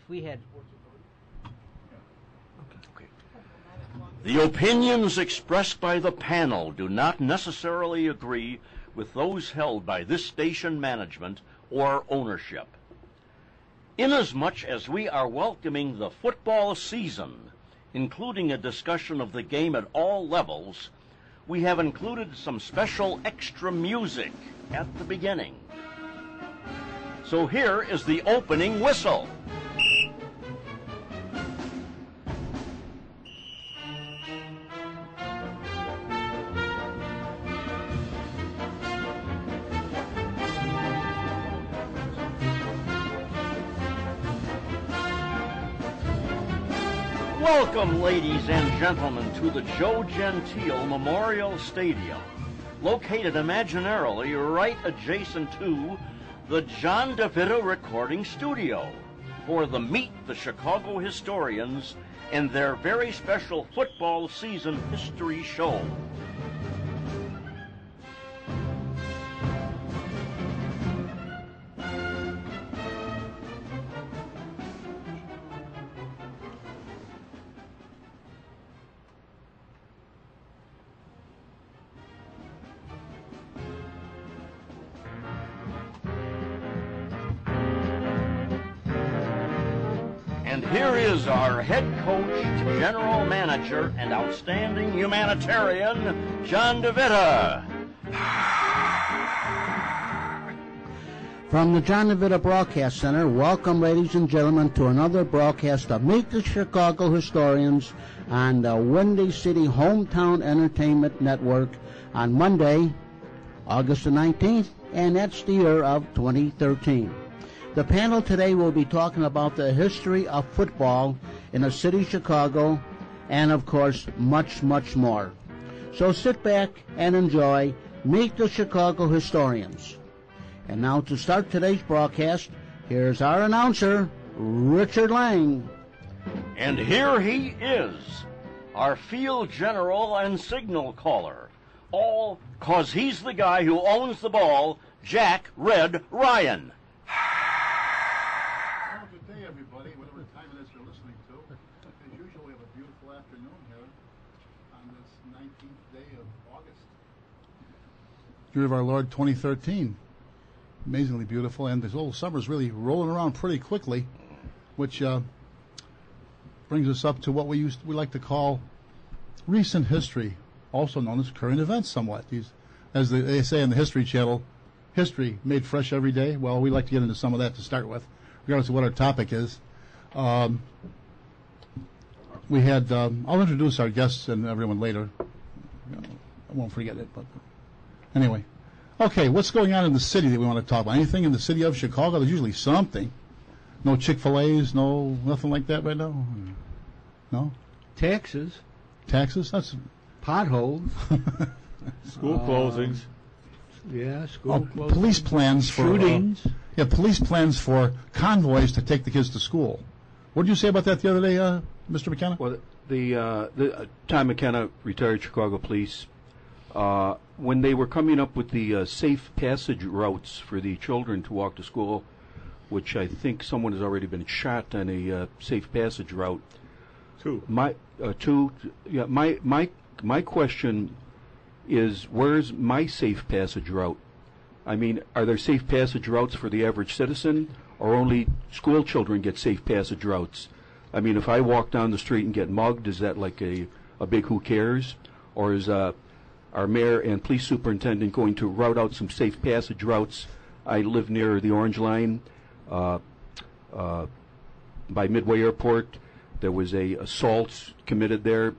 if we had... Okay. The opinions expressed by the panel do not necessarily agree with those held by this station management or ownership. Inasmuch as we are welcoming the football season, including a discussion of the game at all levels, we have included some special extra music at the beginning. So here is the opening whistle. Welcome, ladies and gentlemen, to the Joe Gentile Memorial Stadium, located imaginarily right adjacent to the John DeVita Recording Studio, for the Meet the Chicago Historians and their very special football season history show. And here is our head coach, general manager, and outstanding humanitarian, John DeVita. From the John DeVita Broadcast Center, welcome, ladies and gentlemen, to another broadcast of Meet the Chicago Historians on the Windy City Hometown Entertainment Network on Monday, August the 19th, and that's the year of 2013. The panel today will be talking about the history of football in the city of Chicago and, of course, much, much more. So sit back and enjoy Meet the Chicago Historians. And now to start today's broadcast, here's our announcer, Richard Lang. And here he is, our field general and signal caller, all 'cause he's the guy who owns the ball, Jack Red Ryan. Year of our Lord 2013. Amazingly beautiful, and this whole summer's really rolling around pretty quickly, which brings us up to what we like to call recent history, also known as current events somewhat. These, as they say on the History Channel, history made fresh every day. Well, we like to get into some of that to start with, regardless of what our topic is. We had, I'll introduce our guests and everyone later. I won't forget it, but anyway. Okay, what's going on in the city that we want to talk about? Anything in the city of Chicago? There's usually something. No Chick-fil-A's, nothing like that right now? No? Taxes. Taxes? That's potholes. School closings. Yeah, school closings. Police plans for shootings. Police plans for convoys to take the kids to school. What did you say about that the other day, Mr. McKenna? Well, the Tom McKenna, retired Chicago police. When they were coming up with the safe passage routes for the children to walk to school, which I think someone has already been shot on a safe passage route. My question is, where's my safe passage route? I mean, are there safe passage routes for the average citizen, or only school children get safe passage routes? I mean, if I walk down the street and get mugged, is that like a big who cares? Or is our mayor and police superintendent going to route out some safe passage routes? I live near the Orange Line by Midway Airport. There was a assault committed there.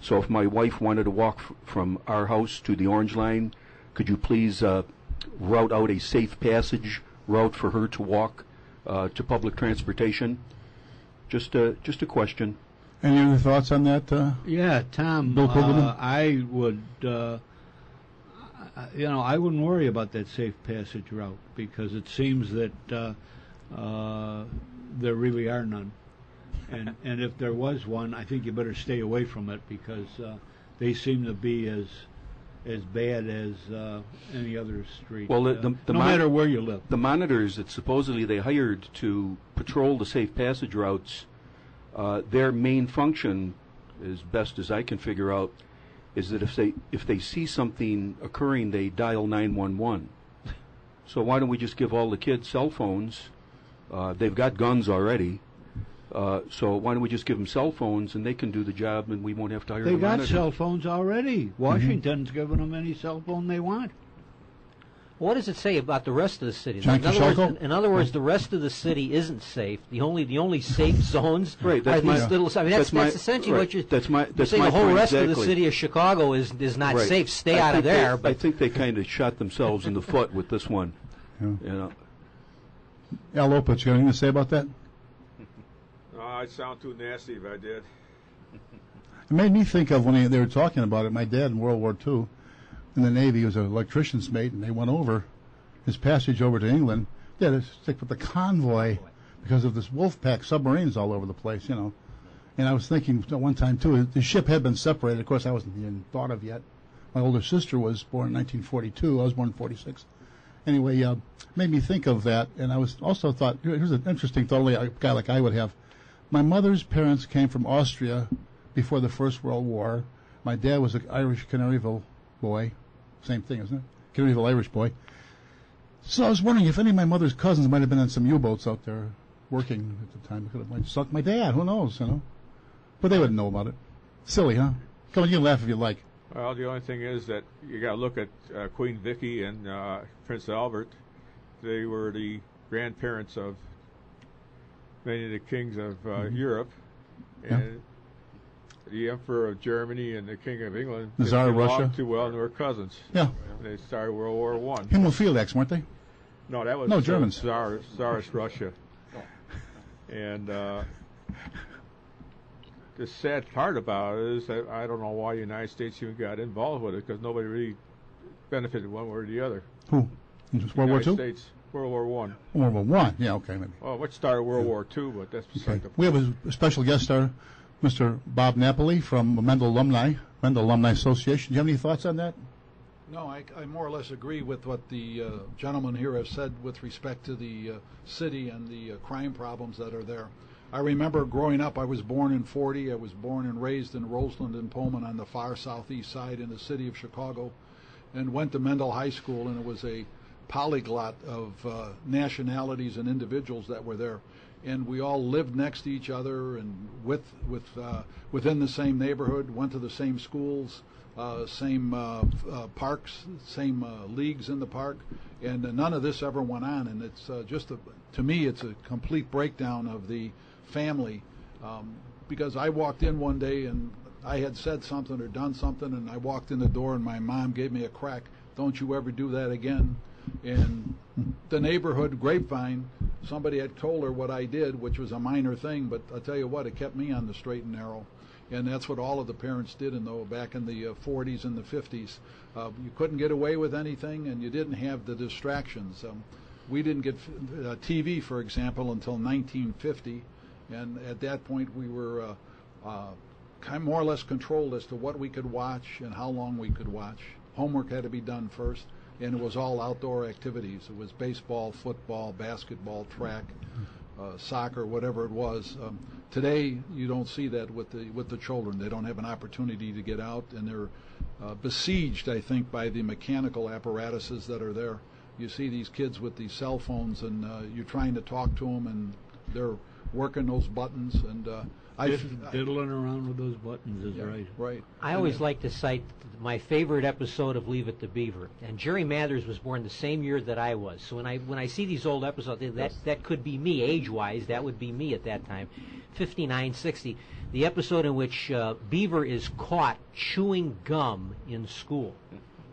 So if my wife wanted to walk from our house to the Orange Line, could you please route out a safe passage route for her to walk to public transportation? Just a question. Any other thoughts on that? Yeah, Tom. Bill Kogelman? I would, I wouldn't worry about that safe passage route, because it seems that there really are none. And if there was one, I think you better stay away from it, because they seem to be as as bad as any other street. Well, no matter where you live. The monitors that supposedly they hired to patrol the safe passage routes, their main function, as best as I can figure out, is that if they see something occurring, they dial 911. So why don't we just give all the kids cell phones? They've got guns already. So why don't we just give them cell phones and they can do the job and we won't have to hire They a got monitor. cell phones already. Washington's giving them any cell phone they want. What does it say about the rest of the city? John In other words, the rest of the city isn't safe. The only safe zones Right, are that's these my- little. I mean, that's essentially right, what you're. that's my you're saying the whole point rest of the exactly. city of Chicago is not Right. safe. Stay I out of think there. I think they kind of shot themselves in the foot with this one. Yeah. You know. Al Lopez, you got anything to say about that? I'd sound too nasty if I did. It made me think of when they were talking about it. My dad in World War II in the Navy, he was an electrician's mate, and they went over his passage over to England. They had to stick with the convoy because of this wolf pack submarines all over the place, you know. And I was thinking at one time, too, the ship had been separated. Of course, I wasn't even thought of yet. My older sister was born in 1942. I was born in 46. Anyway, made me think of that, and I was also thought, here's an interesting thought a guy like I would have. My mother's parents came from Austria before the First World War. My dad was an Irish Canaryville boy. Same thing, isn't it? Canaryville Irish boy. So I was wondering if any of my mother's cousins might have been on some U-boats out there working at the time. Could have might sunk my dad. Who knows, you know? But they wouldn't know about it. Silly, huh? Come on, you can laugh if you like. Well, the only thing is that you got to look at Queen Vicky and Prince Albert. They were the grandparents of many of the kings of Europe, and the Emperor of Germany and the King of England The Tsar of Russia. too well, and they were cousins. Yeah. They started World War I. Hemophiliacs, weren't they? No, that was No, Germans. Tsarist Russia. And the sad part about it is that I don't know why the United States even got involved with it, because nobody really benefited one way or the other. Who? World War United II? States, World War One. World War One. Yeah, okay, maybe. Well, which started World War II, but that's beside Okay. the We have a special guest star, Mr. Bob Napoli from Mendel Alumni Association. Do you have any thoughts on that? No, I more or less agree with what the gentleman here has said with respect to the city and the crime problems that are there. I remember growing up, I was born in 40. I was born and raised in Roseland and Pullman on the far southeast side in the city of Chicago, and went to Mendel High School, and it was a polyglot of nationalities and individuals that were there. And we all lived next to each other and within the same neighborhood, went to the same schools, same parks, same leagues in the park, and none of this ever went on. And it's to me, it's a complete breakdown of the family, because I walked in one day and I had said something or done something, and I walked in the door and my mom gave me a crack. Don't you ever do that again. And the neighborhood grapevine, somebody had told her what I did, which was a minor thing, but I'll tell you what, it kept me on the straight and narrow. And that's what all of the parents did back in the 40s and the 50s. You couldn't get away with anything, and you didn't have the distractions. We didn't get TV, for example, until 1950, and at that point we were more or less controlled as to what we could watch and how long we could watch. Homework had to be done first, and it was all outdoor activities. It was baseball, football, basketball, track, soccer, whatever it was. Today, you don't see that with the children. They don't have an opportunity to get out, and they're besieged, I think, by the mechanical apparatuses that are there. You see these kids with these cell phones, and you're trying to talk to them, and they're working those buttons, and diddling around with those buttons is right. Right. I always like to cite my favorite episode of Leave It to Beaver. And Jerry Mathers was born the same year that I was. So when I see these old episodes, that could be me age-wise. That would be me at that time, 59, 60. The episode in which Beaver is caught chewing gum in school.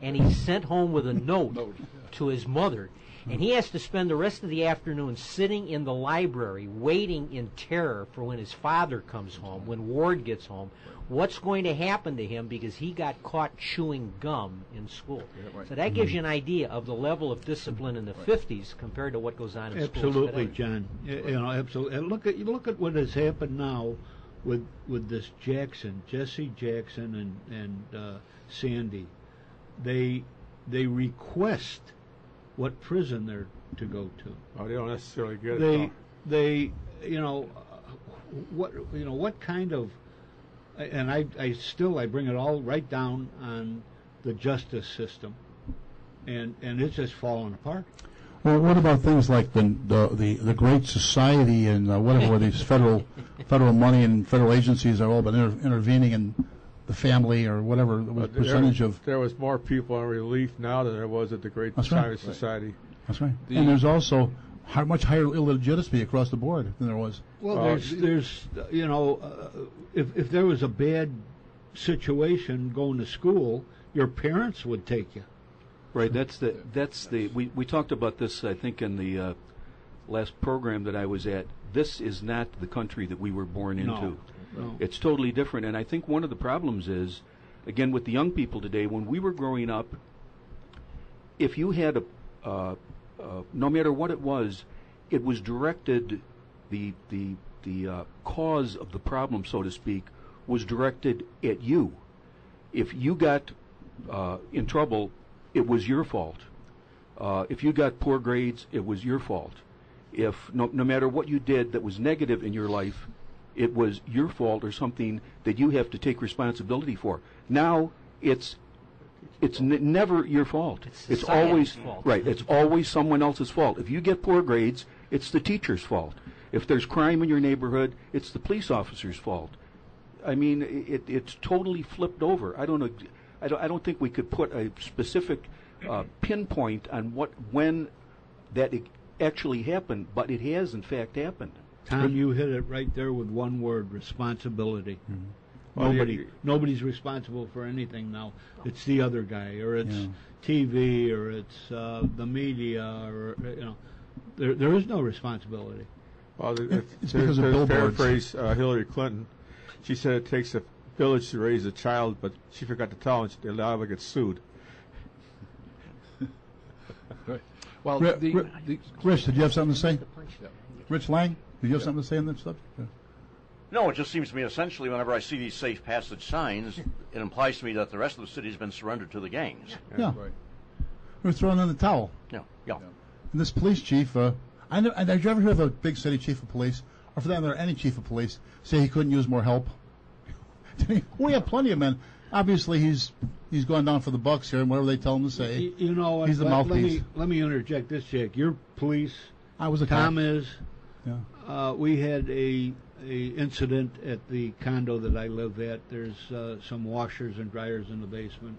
And he's sent home with a note to his mother. And he has to spend the rest of the afternoon sitting in the library waiting in terror for when his father comes home, when Ward gets home, what's going to happen to him because he got caught chewing gum in school. So that gives you an idea of the level of discipline in the 50s compared to what goes on in schools Absolutely, today. John. Absolutely. And look at what has happened now with this Jesse Jackson and Sandy. they request what prison they're to go to. Oh, they don't necessarily get it. They though. they you know what kind of, and I bring it all right down on the justice system, and it's just falling apart. Well, what about things like the Great Society and whatever, where these federal money and federal agencies have all been intervening in the family or whatever the percentage of. There was more people on relief now than there was at the Great That's right. Society. That's right. And there's also much higher illegitimacy across the board than there was. Well, there's if there was a bad situation going to school, your parents would take you. Right. We talked about this, I think, in the last program that I was at. This is not the country that we were born into. No. It's totally different. And I think one of the problems is, again, with the young people today, when we were growing up, if you had no matter what it was directed, the cause of the problem, so to speak, was directed at you. If you got in trouble, it was your fault. If you got poor grades, it was your fault. If no matter what you did that was negative in your life, it was your fault or something that you have to take responsibility for. Now it's never your fault. It's always fault. Right. It's always someone else's fault. If you get poor grades, it's the teacher's fault. If there's crime in your neighborhood, it's the police officer's fault. I mean, it's totally flipped over. I don't know. I don't think we could put a specific pinpoint on when that actually happened, but it has in fact happened. Tom, you hit it right there with one word: responsibility. Mm-hmm. Well, Nobody's responsible for anything now. It's the other guy, or it's TV, or it's the media, or there is no responsibility. Well, it's because of billboards. Paraphrase Hillary Clinton. She said it takes a village to raise a child, but she forgot to tell him they're liable to get sued. Right. Well, Rich, did you have something to say? Yeah. Rich Lang, did you have something to say on that subject? Yeah. No, it just seems to me essentially whenever I see these safe passage signs, it implies to me that the rest of the city has been surrendered to the gangs. Yeah. Right. We're throwing in the towel. Yeah. And this police chief, did you ever hear of a big city chief of police, or for that matter, any chief of police, say he couldn't use more help? We have plenty of men. Obviously, he's gone down for the bucks here, and whatever they tell him to say. You know, he's the mouthpiece. Let me interject this, Jake. You're police. I was a Tom cop. is. Yeah. We had a incident at the condo that I live at. There's some washers and dryers in the basement,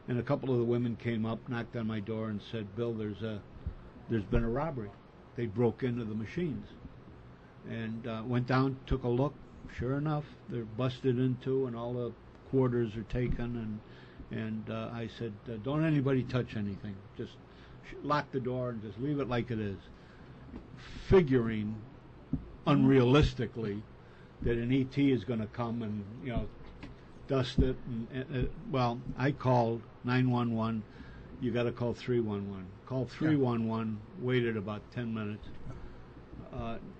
and a couple of the women came up, knocked on my door, and said, "Bill, there's been a robbery. They broke into the machines." And went down, took a look. Sure enough, they're busted into, and all the quarters are taken. And I said, "Don't anybody touch anything. Just lock the door and just leave it like it is." Figuring unrealistically that an ET is going to come and dust it. And well, I called 911. You got to call 311. Called 311. Waited about 10 minutes.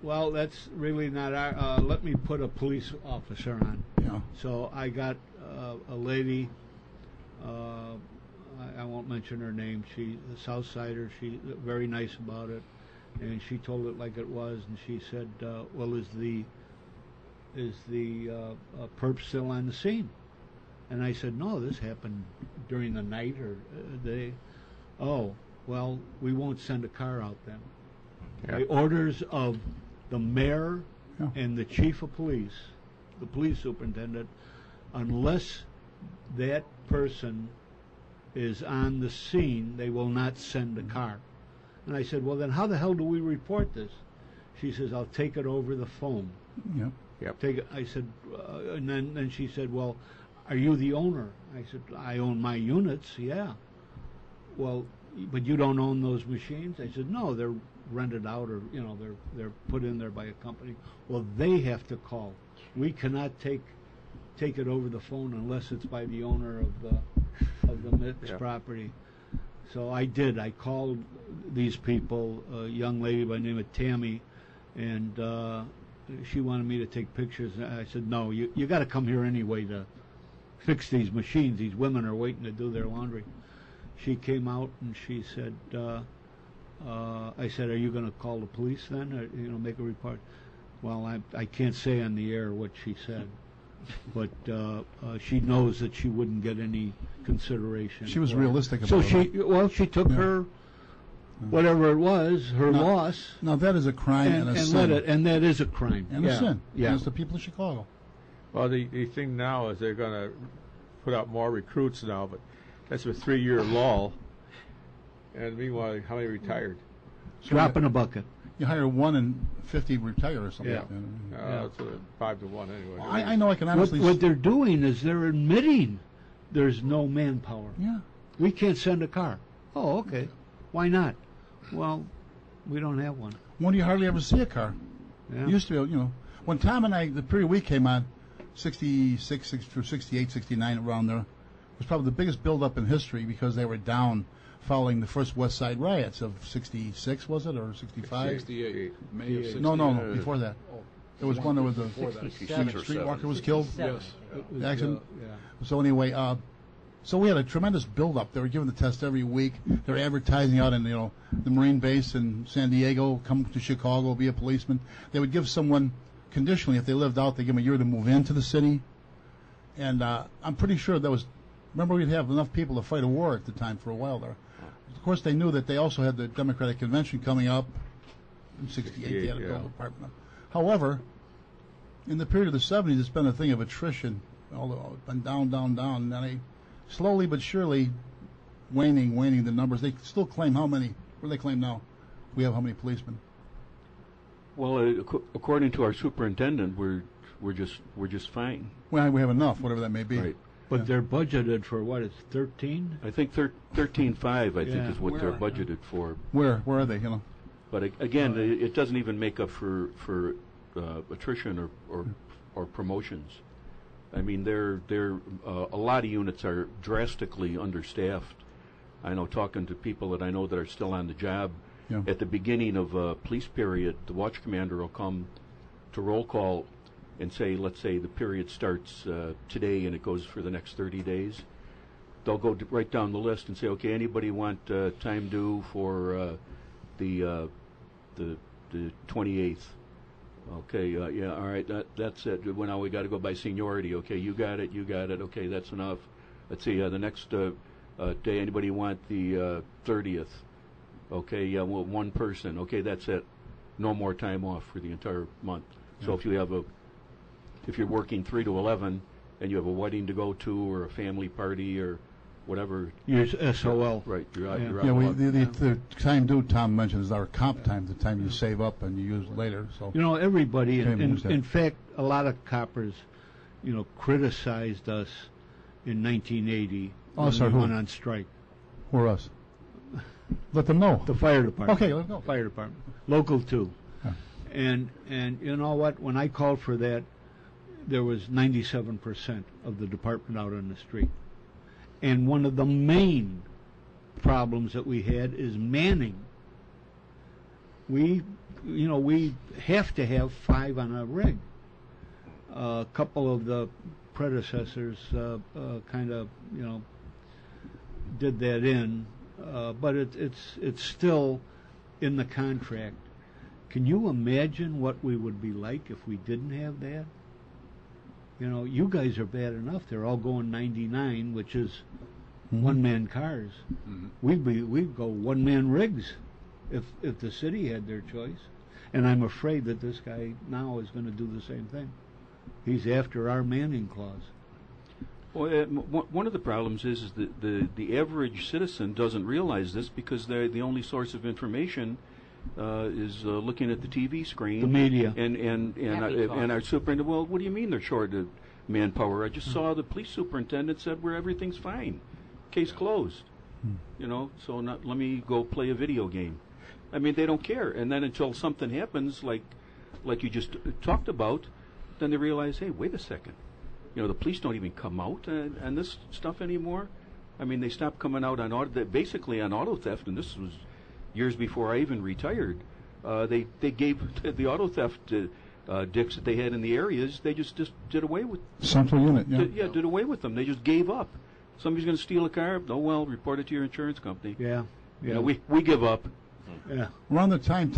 Well, that's really not our. Let me put a police officer on. Yeah. So I got a lady. I won't mention her name. She's a South Sider. She's very nice about it, and she told it like it was. And she said, "Well, is the perp still on the scene?" And I said, "No, this happened during the night or the day." "Oh, well, we won't send a car out then." Yeah. By orders of the mayor Yeah. and the chief of police, the police superintendent, unless that person is on the scene, they will not send a car. And I said, "Well, then how the hell do we report this?" She says, "I'll take it over the phone." Yeah. Take it. I said, and then she said, "Well, are you the owner?" I said, "I own my units, yeah." "Well, but you don't own those machines?" I said, "No, they're rented out, or they're put in there by a company." "Well, they have to call. We cannot take it over the phone unless it's by the owner of the mixed property." So I did. I called these people, a young lady by the name of Tammy, and she wanted me to take pictures. I said, "No, you got to come here anyway to fix these machines. These women are waiting to do their laundry." she came out and she said, I said, "Are you going to call the police then, or, make a report?" Well, I can't say on the air what she said, but she knows that she wouldn't get any consideration. She was for it. realistic about So it. she took her, whatever it was, her loss, Now that is a crime and a sin. and that is a crime. And a sin Yeah. against the people of Chicago. Well, the thing now is they're going to put out more recruits now, but that's a 3-year lull. And meanwhile, how many retired? Drop in a bucket. You hire 1 in 50 retire or something. Yeah. Like that. It's 5 to 1 anyway. I know I can honestly. What they're doing is they're admitting there's no manpower. Yeah. We can't send a car. Oh, okay. Why not? Well, we don't have one. When do you hardly ever see a car? Yeah. It used to be, when Tom and I, the period we came on, 66 through 68, 69, around there, was probably the biggest build-up in history because they were down following the first West Side riots of 66, was it, or 65? 68. May of 68. No, before that. Oh, There was one that was before that. 66 or streetwalker was killed. Yes. The accident. Yeah. So anyway, so we had a tremendous build-up. They were giving the test every week. They're advertising out in the Marine base in San Diego, come to Chicago, be a policeman. They would give someone conditionally, if they lived out, they give them a year to move into the city. And I'm pretty sure that was. Remember, we'd have enough people to fight a war at the time for a while there. Of course, they knew that they also had the Democratic Convention coming up in 68. They had to build a department. However, in the period of the 70s, it's been a thing of attrition. Although it's been down, and they slowly but surely waning the numbers. They still claim how many? What do they claim now? We have how many policemen? Well, according to our superintendent, we're just fine. Well, we have enough, whatever that may be. Right. But they're budgeted for what? It's 13. I think 13.5. I think Yeah. is what they're budgeted for. Where are they? But again, it doesn't even make up for attrition or promotions. I mean, a lot of units are drastically understaffed. I know, talking to people that I know that are still on the job. Yeah. At the beginning of a police period, the watch commander will come to roll call and say, let's say the period starts today and it goes for the next 30 days. They'll go right down the list and say, okay, anybody want time due for the 28th? Okay, yeah, all right, that's it. Well, now we got to go by seniority. Okay, you got it. Okay, that's enough. Let's see, the next day, anybody want the 30th? Okay, yeah, well, one person. Okay, that's it. No more time off for the entire month. Yeah. So if you're working 3 to 11 and you have a wedding to go to or a family party or whatever, You're SOL. right? You're out. Yeah. You're out. Yeah, the time due Tom mentioned is our comp time, the time you save up and you use later. So Everybody, Can't even use that. in fact, a lot of coppers, criticized us in 1980 when sorry, we who? went on strike. or us. Let them know. The fire department. Okay, let's go. Fire department. Local 2. Yeah. And you know what? When I called for that, there was 97% of the department out on the street. And one of the main problems that we had is manning. We have to have 5 on a rig. A couple of the predecessors kind of, did that in, but it's still in the contract. Can you imagine what we would be like if we didn't have that? You guys are bad enough. They're all going 99, which is one-man cars. We'd go one-man rigs if the city had their choice. And I'm afraid that this guy now is going to do the same thing. He's after our manning clause. Well, one of the problems is that the average citizen doesn't realize this because the only source of information is looking at the TV screen, The media. and our superintendent. Well, what do you mean they're short of manpower? I just saw the police superintendent said where everything's fine, case closed. So let me go play a video game. I mean, they don't care. And then until something happens, like you just talked about, then they realize, hey, wait a second. The police don't even come out on this stuff anymore. I mean, they stopped coming out on basically on auto theft, and this was years before I even retired. They gave the auto theft dicks that they had in the areas. They just did away with Central unit. Yeah. Did away with them. They just gave up. Somebody's going to steal a car? Oh, well, report it to your insurance company. Yeah. You know, we give up. Yeah. Around the time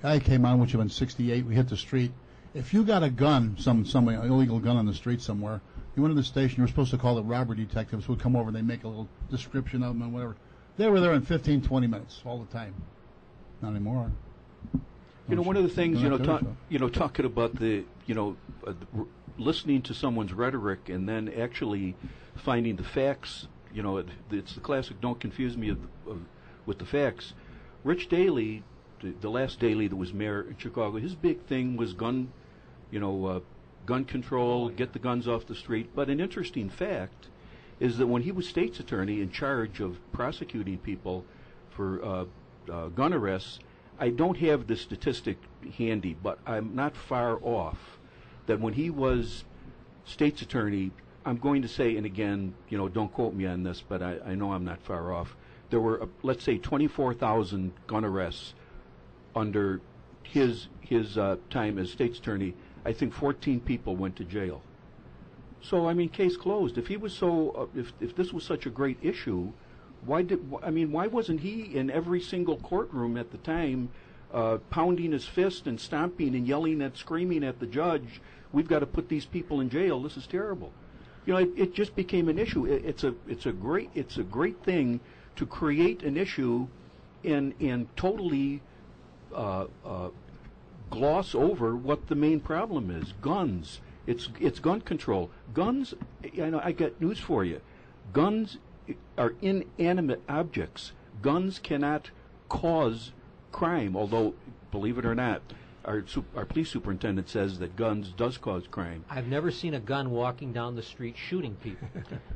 I came on, which was in '68, we hit the street. If you got a gun, some illegal gun on the street somewhere, you went to the station. You were supposed to call the robbery detectives who would come over and they make a little description of them and whatever. They were there in 15, 20 minutes all the time. Not anymore. You know, one of the things, They're not there, so. talking about listening to someone's rhetoric and then actually finding the facts. You know, it's the classic "don't confuse me" with the facts. Rich Daley, the last Daley that was mayor in Chicago, his big thing was gun control, get the guns off the street. But an interesting fact is that when he was state's attorney in charge of prosecuting people for gun arrests, I don't have the statistic handy, but I'm not far off, that when he was state's attorney, I'm going to say, and again, don't quote me on this, but I know I'm not far off, there were, let's say, 24,000 gun arrests under his time as state's attorney. I think 14 people went to jail. So, I mean, case closed. If he was so, if this was such a great issue, why wasn't he in every single courtroom at the time, pounding his fist and stomping and yelling and screaming at the judge, "We've got to put these people in jail. This is terrible." It just became an issue. It's a great thing to create an issue and totally gloss over what the main problem is: guns. It's gun control. Guns. I got news for you. Guns are inanimate objects. Guns cannot cause crime, although, believe it or not, our police superintendent says that guns does cause crime. I've never seen a gun walking down the street shooting people.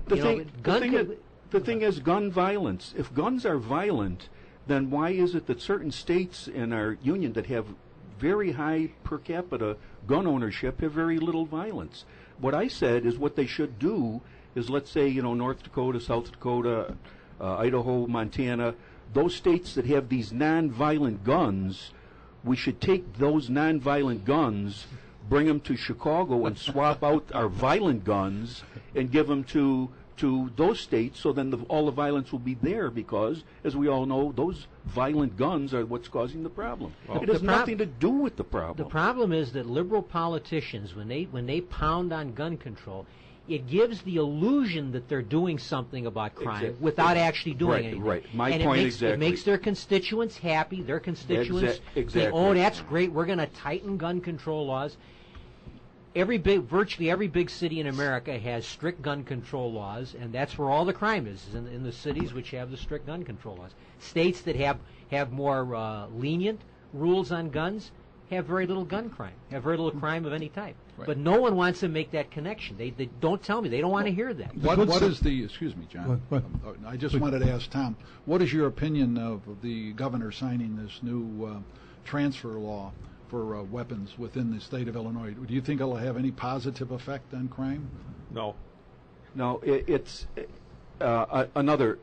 The thing is gun violence. If guns are violent, then why is it that certain states in our union that have very high per capita gun ownership have very little violence? What I said is what they should do is, let's say, North Dakota, South Dakota, Idaho, Montana, those states that have these non-violent guns, we should take those non-violent guns, bring them to Chicago and swap out our violent guns and give them to those states, so then all the violence will be there, because, as we all know, those violent guns are what's causing the problem. Well, it has nothing to do with the problem. The problem is that liberal politicians, when they pound on gun control, it gives the illusion that they're doing something about crime without actually doing anything. Right. My point exactly. It makes their constituents happy. Their constituents think, "Oh, that's great. We're going to tighten gun control laws." Virtually every big city in America has strict gun control laws, and that's where all the crime is in the cities which have the strict gun control laws. States that have more lenient rules on guns have very little gun crime, have very little crime of any type. Right. But no one wants to make that connection. They don't tell me. They don't want to hear that. What is the, excuse me, John, I just wanted to ask Tom, what is your opinion of the governor signing this new transfer law for weapons within the state of Illinois? Do you think it'll have any positive effect on crime? No. No, it's another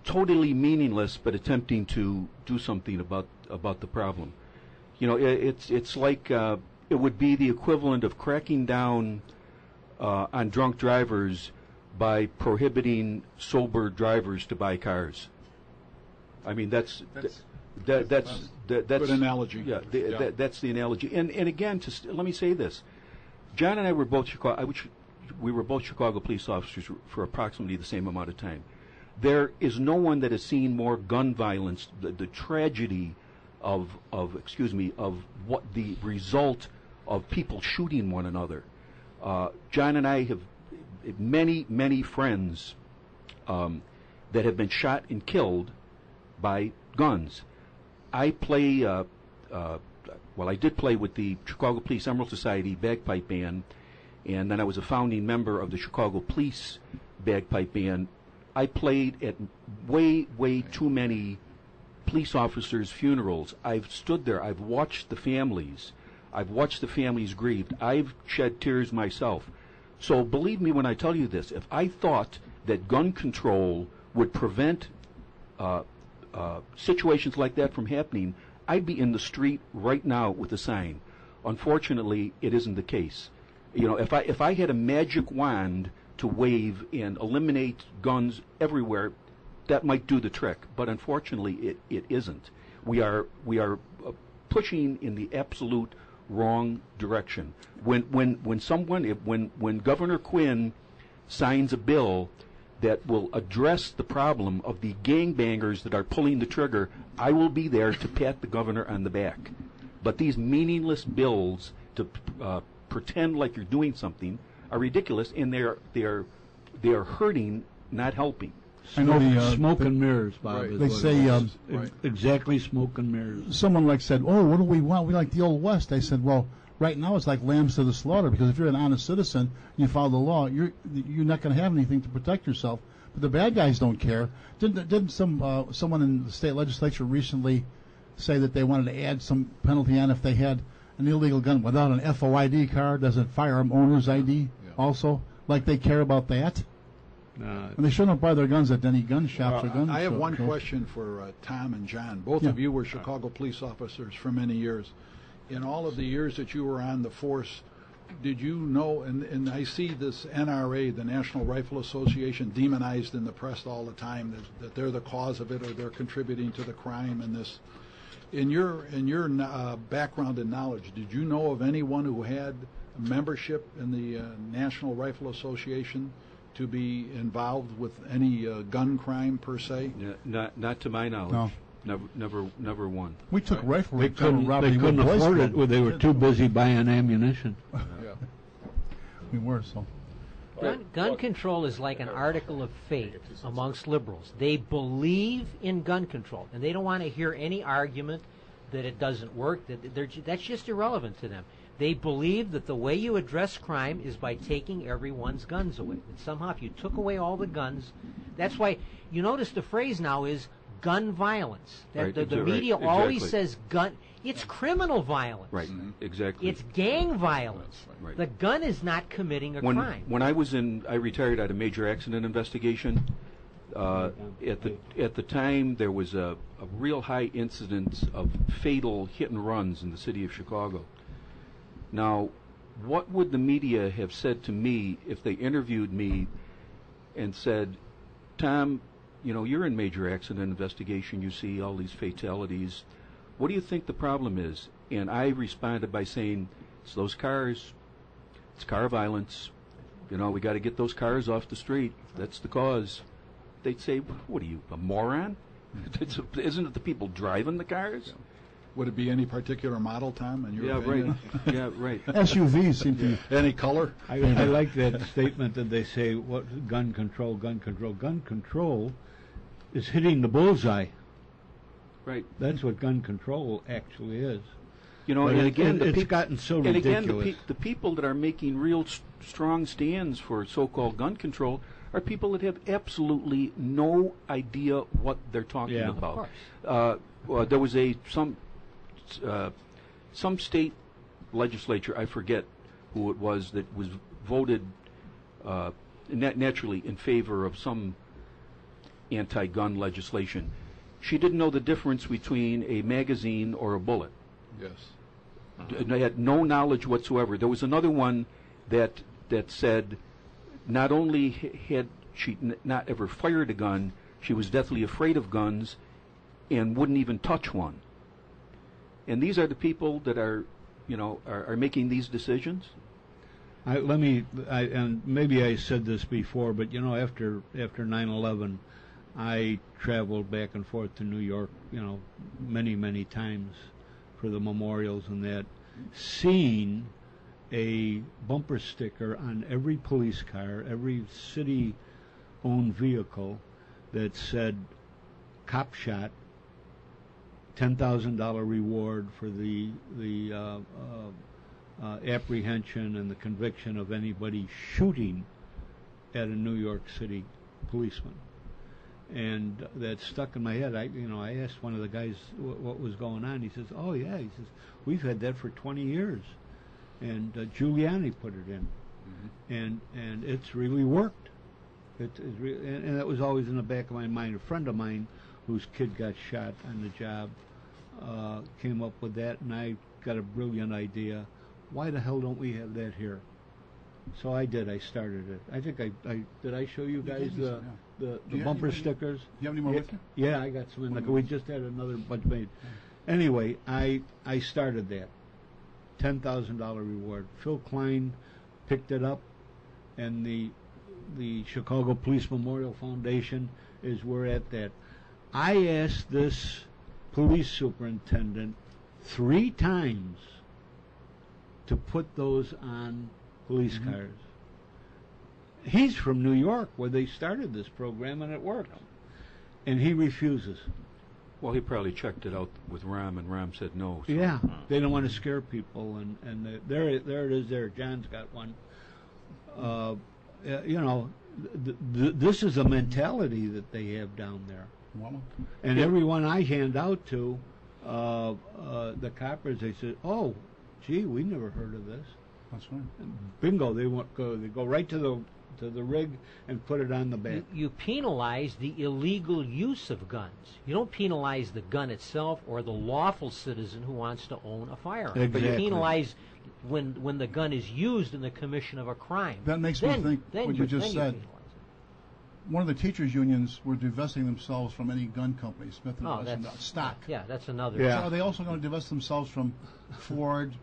totally meaningless, but attempting to do something about the problem. It's like it would be the equivalent of cracking down on drunk drivers by prohibiting sober drivers to buy cars. I mean, that's good analogy. Yeah, that's the analogy. And again, let me say this: John and I were both we were both Chicago police officers for approximately the same amount of time. There is no one that has seen more gun violence, the tragedy of what the result of people shooting one another. John and I have many friends that have been shot and killed by guns. I play, I did play with the Chicago Police Emerald Society bagpipe band, and then I was a founding member of the Chicago Police bagpipe band. I played at way too many police officers' funerals. I've stood there. I've watched the families. I've watched the families grieved. I've shed tears myself. So believe me when I tell you this. If I thought that gun control would prevent situations like that from happening, I'd be in the street right now with a sign. Unfortunately, it isn't the case. If I had a magic wand to wave and eliminate guns everywhere, that might do the trick. But unfortunately, it isn't. We are pushing in the absolute wrong direction. When Governor Quinn signs a bill that will address the problem of the gangbangers that are pulling the trigger, I will be there to pat the governor on the back. But these meaningless bills to pretend like you're doing something are ridiculous, and they are hurting, not helping. I know Smoke and mirrors, Bob. Right. is They what say, it is. Exactly, smoke and mirrors. someone like said, "Oh, what do we want? We like the old West." I said, "Well, right now it's like lambs to the slaughter, because if you're an honest citizen, you follow the law, you're not going to have anything to protect yourself. But the bad guys don't care." Didn't someone in the state legislature recently say that they wanted to add some penalty on if they had an illegal gun without an FOID card, as a firearm owner's ID, also? Like they care about that? And they shouldn't buy their guns at any gun shops or gun I have one stores. question for Tom and John. Both of you were Chicago police officers for many years. In all of the years that you were on the force, did you know, and I see this NRA, the National Rifle Association, demonized in the press all the time, that they're the cause of it or they're contributing to the crime and this. In your background and knowledge, did you know of anyone who had membership in the National Rifle Association to be involved with any gun crime per se? Not to my knowledge. No. Never one. We took rifle They couldn't afford it. Well, they were too busy buying ammunition. We were, so. Gun control is like an article of faith amongst liberals. They believe in gun control, and they don't want to hear any argument that it doesn't work. That's just irrelevant to them. They believe that the way you address crime is by taking everyone's guns away. And somehow, if you took away all the guns, that's why you notice the phrase now is gun violence. Right, The right, media exactly. always says gun. It's criminal violence. Right, exactly. It's gang violence. Right. The gun is not committing a crime. When I retired out of major accident investigation. At the time, there was a real high incidence of fatal hit and runs in the city of Chicago. Now, what would the media have said to me if they interviewed me and said, "Tom, you're in major accident investigation, you see all these fatalities. What do you think the problem is?" And I responded by saying, "It's those cars. It's car violence. We got to get those cars off the street. That's the cause." They'd say, "What are you, a moron? Isn't it the people driving the cars?" Would it be any particular model, Tom, in your opinion? Right. Yeah, right. SUVs seem to be. Any color? I like that statement that they say, "What gun control, gun control." Gun control is hitting the bullseye. Right. That's what gun control actually is. And But again, it's gotten so ridiculous. And again, the people that are making real strong stands for so-called gun control are people that have absolutely no idea what they're talking about. There was some state legislature, I forget who it was, that was voted naturally in favor of some anti-gun legislation. She didn't know the difference between a magazine or a bullet. Yes. They had no knowledge whatsoever. There was another one that said not only had she not ever fired a gun, she was deathly afraid of guns and wouldn't even touch one. And these are the people that are making these decisions. And maybe I said this before, but after 9/11, I traveled back and forth to New York, many times for the memorials and that, seeing a bumper sticker on every police car, every city-owned vehicle that said "cop shot," $10,000 reward for the apprehension and the conviction of anybody shooting at a New York City policeman. And that stuck in my head. I asked one of the guys what was going on. He says, "Oh yeah," he says, "we've had that for 20 years." And Giuliani put it in, and it's really worked. And that was always in the back of my mind. A friend of mine whose kid got shot on the job came up with that, and I got a brilliant idea. Why the hell don't we have that here? So I did. I started it. I think I did. I show you guys gave me the some, the Do you have bumper any- stickers. Do you have any more Yeah, with you? yeah, I got some in the. We just had another bunch made. Anyway, I started that. $10,000 reward. Phil Klein picked it up, and the Chicago Police Memorial Foundation is where at that. I asked this police superintendent 3 times to put those on police cars. He's from New York, where they started this program, and it worked. And he refuses. Well, he probably checked it out with Ram, and Ram said no. So. Yeah, they don't want to scare people, and there it is. There, John's got one. You know, this is a mentality that they have down there. Well, And everyone I hand out to, the coppers, they say, "Oh, gee, we never heard of this." that's right. Bingo! They go right to the rig and put it on the back. You penalize the illegal use of guns. You don't penalize the gun itself or the lawful citizen who wants to own a firearm. But you Exactly. penalize when the gun is used in the commission of a crime. That makes me think what you just said. penalize it. One of the teachers' unions were divesting themselves from any gun company, Smith & Oh, Wesson, that's stock. Yeah, that's another. Yeah. So are they also going to divest themselves from Ford,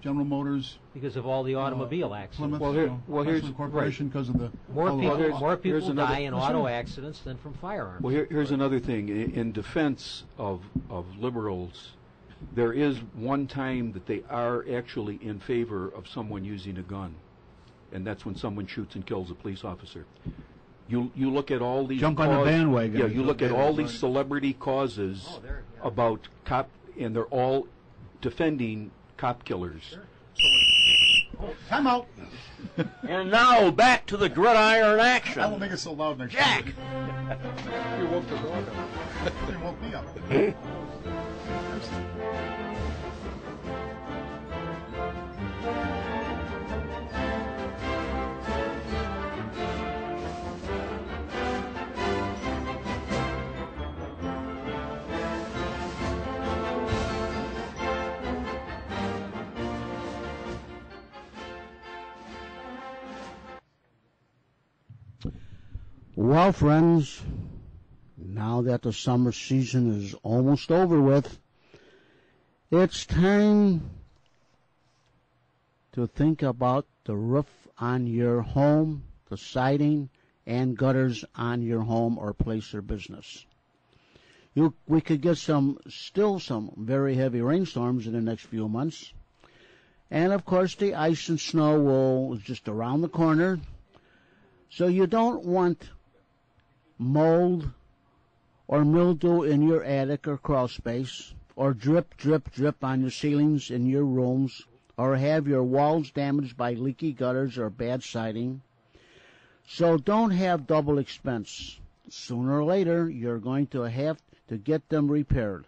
General Motors, Because of all the automobile accidents. Plymouth, Well, here- well, here's- Chrysler Corporation because of the More all the- people, here's- more people here's another- die in That's auto right. accidents than from firearms. Well, here's another thing. In defense of liberals, there is one time that they are actually in favor of someone using a gun, and that's when someone shoots and kills a police officer. You look at all these Jump on the bandwagon. Yeah, you look at all these Right. celebrity causes Oh, there, yeah. about cop, and they're all defending cop killers. Time out. And now back to the gridiron I action. won't make it so loud next Jack! time. You woke the dog up. You woke me up. Well, friends, now that the summer season is almost over with, it's time to think about the roof on your home, the siding, and gutters on your home or place or business. We could get still some very heavy rainstorms in the next few months. And of course, the ice and snow is just around the corner. So you don't want mold or mildew in your attic or crawl space, or drip, drip, drip on your ceilings in your rooms, or have your walls damaged by leaky gutters or bad siding. So don't have double expense. Sooner or later, you're going to have to get them repaired.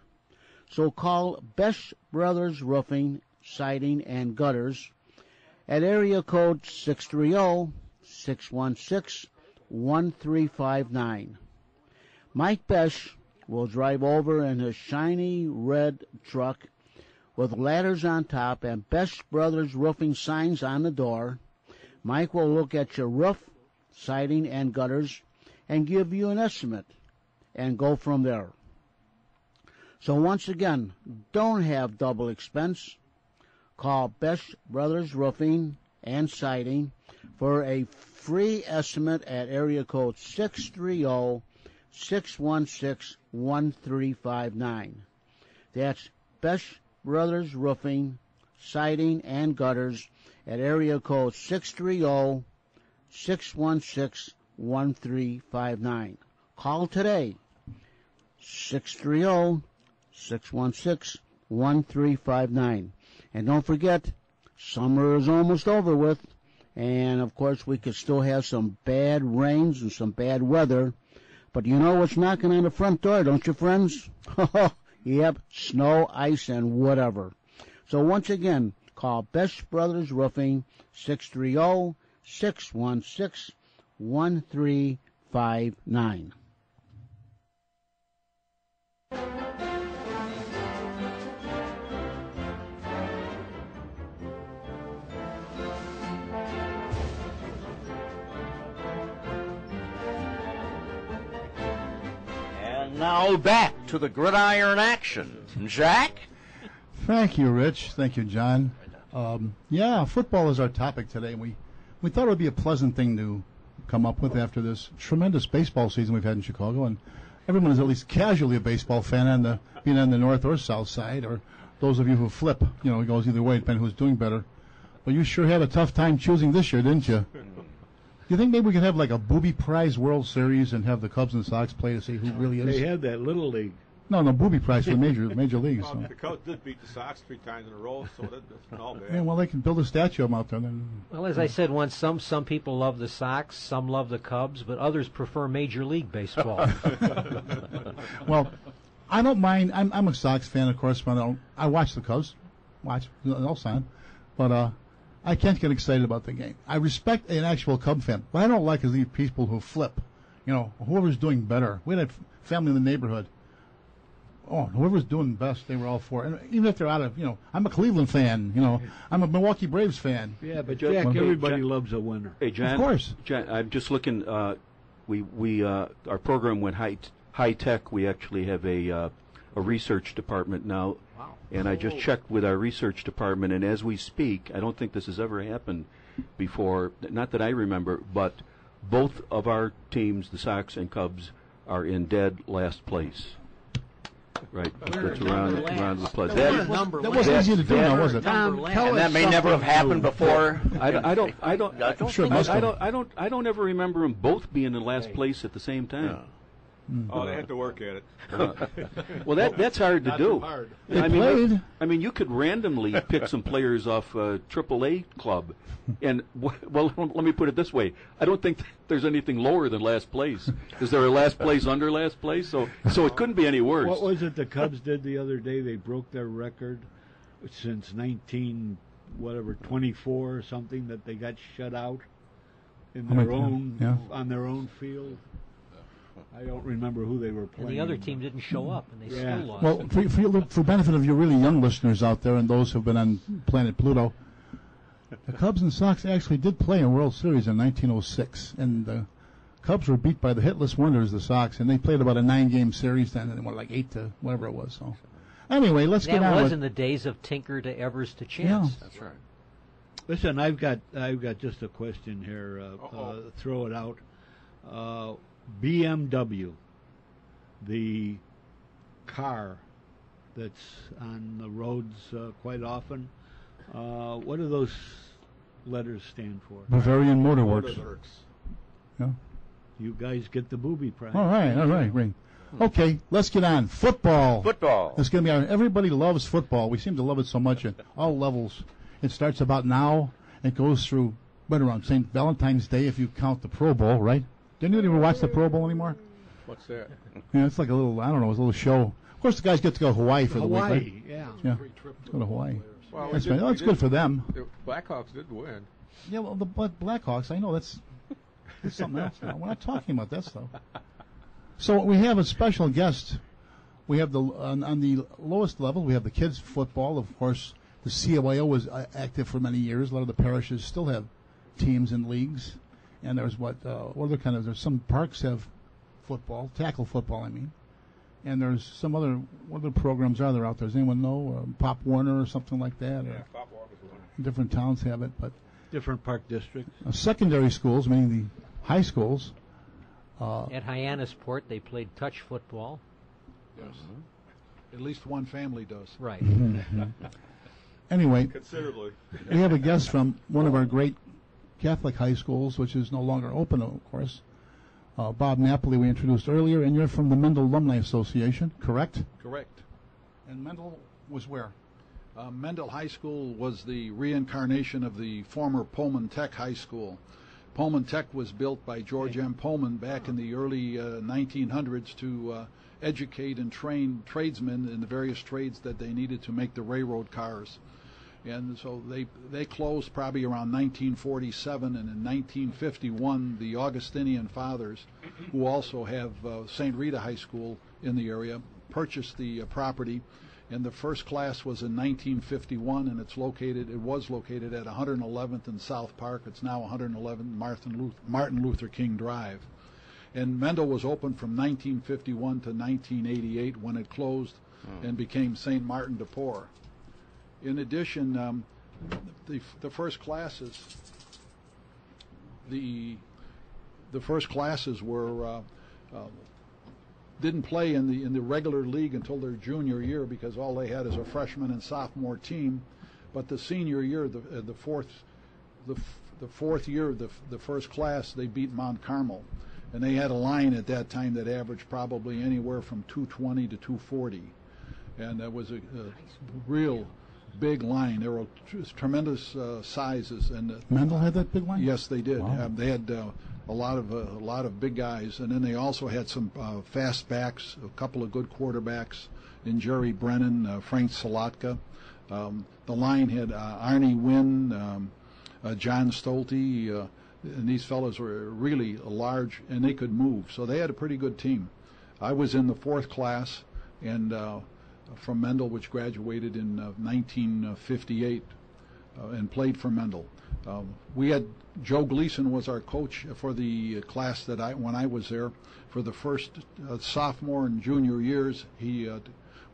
So call Best Brothers Roofing, Siding, and Gutters at area code 630-616-1359. Mike Besh will drive over in his shiny red truck with ladders on top and Best Brothers Roofing signs on the door. Mike will look at your roof, siding, and gutters and give you an estimate and go from there. So once again, don't have double expense. Call Best Brothers Roofing and Siding for a free estimate at area code 630-616-1359. That's Best Brothers Roofing, Siding, and Gutters at area code 630-616-1359. Call today, 630-616-1359. And don't forget, summer is almost over with, and of course we could still have some bad rains and some bad weather. But you know what's knocking on the front door, don't you, friends? Yep, snow, ice, and whatever. So once again, call Best Brothers Roofing, 630-616-1359. Now back to the gridiron action. Jack? Thank you, Rich. Thank you, John. Yeah, football is our topic today. We thought it would be a pleasant thing to come up with after this tremendous baseball season we've had in Chicago, and everyone is at least casually a baseball fan, being on the north or south side, or those of you who flip. It goes either way, depending who's doing better. But you sure had a tough time choosing this year, didn't you? Do you think maybe we could have like a booby prize World Series and have the Cubs and Sox play to see who really is? They had that Little League. No, booby prize for major leagues. Well, So. the Cubs did beat the Sox 3 times in a row, so that's all bad. Yeah, well, they can build a statue of them out there. Then. Well, as I said once, some people love the Sox, some love the Cubs, but others prefer Major League Baseball. Well, I don't mind. I'm a Sox fan, of course, but I watch the Cubs. No sign. But I can't get excited about the game. I respect an actual Cub fan. What I don't like is these people who flip. Whoever's doing better. We had a family in the neighborhood. Oh, whoever's doing best, they were all for it. And even if they're out of, I'm a Cleveland fan. I'm a Milwaukee Braves fan. Yeah, but Jack, Jack, hey, everybody Jack- loves a winner. Hey, John. Of course. John, I'm just looking. We our program went high tech. We actually have a research department now. Wow. And I just checked with our research department, and as we speak, I don't think this has ever happened before. Not that I remember, but both of our teams, the Sox and Cubs, are in dead last place. Right, that's around the place. That wasn't easy to do, now, was it? Tom, And that may never have happened before. I don't Sure, it must have. I don't ever remember them both being in last place at the same time. Oh, they had to work at it. Well, that's hard to do. hard. They played. I mean, you could randomly pick some players off a AAA club, and well, let me put it this way: I don't think there's anything lower than last place. Is there a last place under last place? So it couldn't be any worse. What was it the Cubs did the other day? They broke their record since 24 or something, that they got shut out in their on their own field. I don't remember who they were and playing. the other team didn't show up, and they Yeah. still lost. Well, for benefit of your really young listeners out there and those who've been on planet Pluto, the Cubs and Sox actually did play a World Series in 1906, and the Cubs were beat by the hitless wonders, the Sox, and they played about a 9-game series then, and they went like 8 to whatever it was. So, anyway, let's get that on. was in the days of Tinker to Evers to Chance. Yeah. That's right. Listen, I've got just a question here. Throw it out. BMW, the car that's on the roads quite often. What do those letters stand for? Bavarian Motor Works. Yeah. You guys get the booby prize. All right, Ring. Okay, let's get on. Football. It's going to be everybody loves football. We seem to love it so much at all levels. It starts about now. It goes through right around St. Valentine's Day if you count the Pro Bowl, right? Didn't you even watch the Pro Bowl anymore? What's that? Yeah, it's like a little, I don't know, it's a little show. Of course, the guys get to go to Hawaii for the week, right? Hawaii, yeah. Yeah, let's go to Hawaii. Well, That's right. That's good for them. The Blackhawks did win. Yeah, well, the Blackhawks, I know that's something else now. We're not talking about that stuff. So we have a special guest. We have on the lowest level, we have the kids' football. Of course, the CYO was active for many years. A lot of the parishes still have teams and leagues. And there's there's some parks have football, tackle football, I mean. And there's some what other programs are there out there? Does anyone know? Pop Warner or something like that? Yeah, Pop Warner was one. Different towns have it, but Different park districts. secondary schools, meaning the high schools. At Hyannisport, they played touch football. Yes. At least one family does. Right. Anyway, Considerably. we have a guest from one of our great Catholic high schools, which is no longer open, of course. Bob Napoli, we introduced earlier, and you're from the Mendel Alumni Association, correct? Correct. And Mendel was where? Mendel High School was the reincarnation of the former Pullman Tech High School. Pullman Tech was built by George M. Pullman back in the early 1900s to educate and train tradesmen in the various trades that they needed to make the railroad cars. And so they closed probably around 1947, and in 1951, the Augustinian Fathers, who also have St. Rita High School in the area, purchased the property. And the first class was in 1951, and it was located at 111th and South Park. It's now 111 Martin Luther King Drive. And Mendel was open from 1951 to 1988 when it closed and became St. Martin de Porres. In addition, the first classes, the first classes were didn't play in the regular league until their junior year because all they had is a freshman and sophomore team. But the senior year, the fourth year of the first class, they beat Mount Carmel, and they had a line at that time that averaged probably anywhere from 220 to 240, and that was a real big line. There were tremendous sizes, and Mendel had that big line? yes, they did. Wow. They had a lot of big guys, and then they also had some fast backs, a couple of good quarterbacks in Jerry Brennan, Frank Salatka. The line had Arnie Wynn, John Stolte, and these fellows were really large, and they could move. So they had a pretty good team. I was in the fourth class, and from Mendel, which graduated in 1958, and played for Mendel. We had Joe Gleason was our coach for the class that when I was there for the first sophomore and junior years. He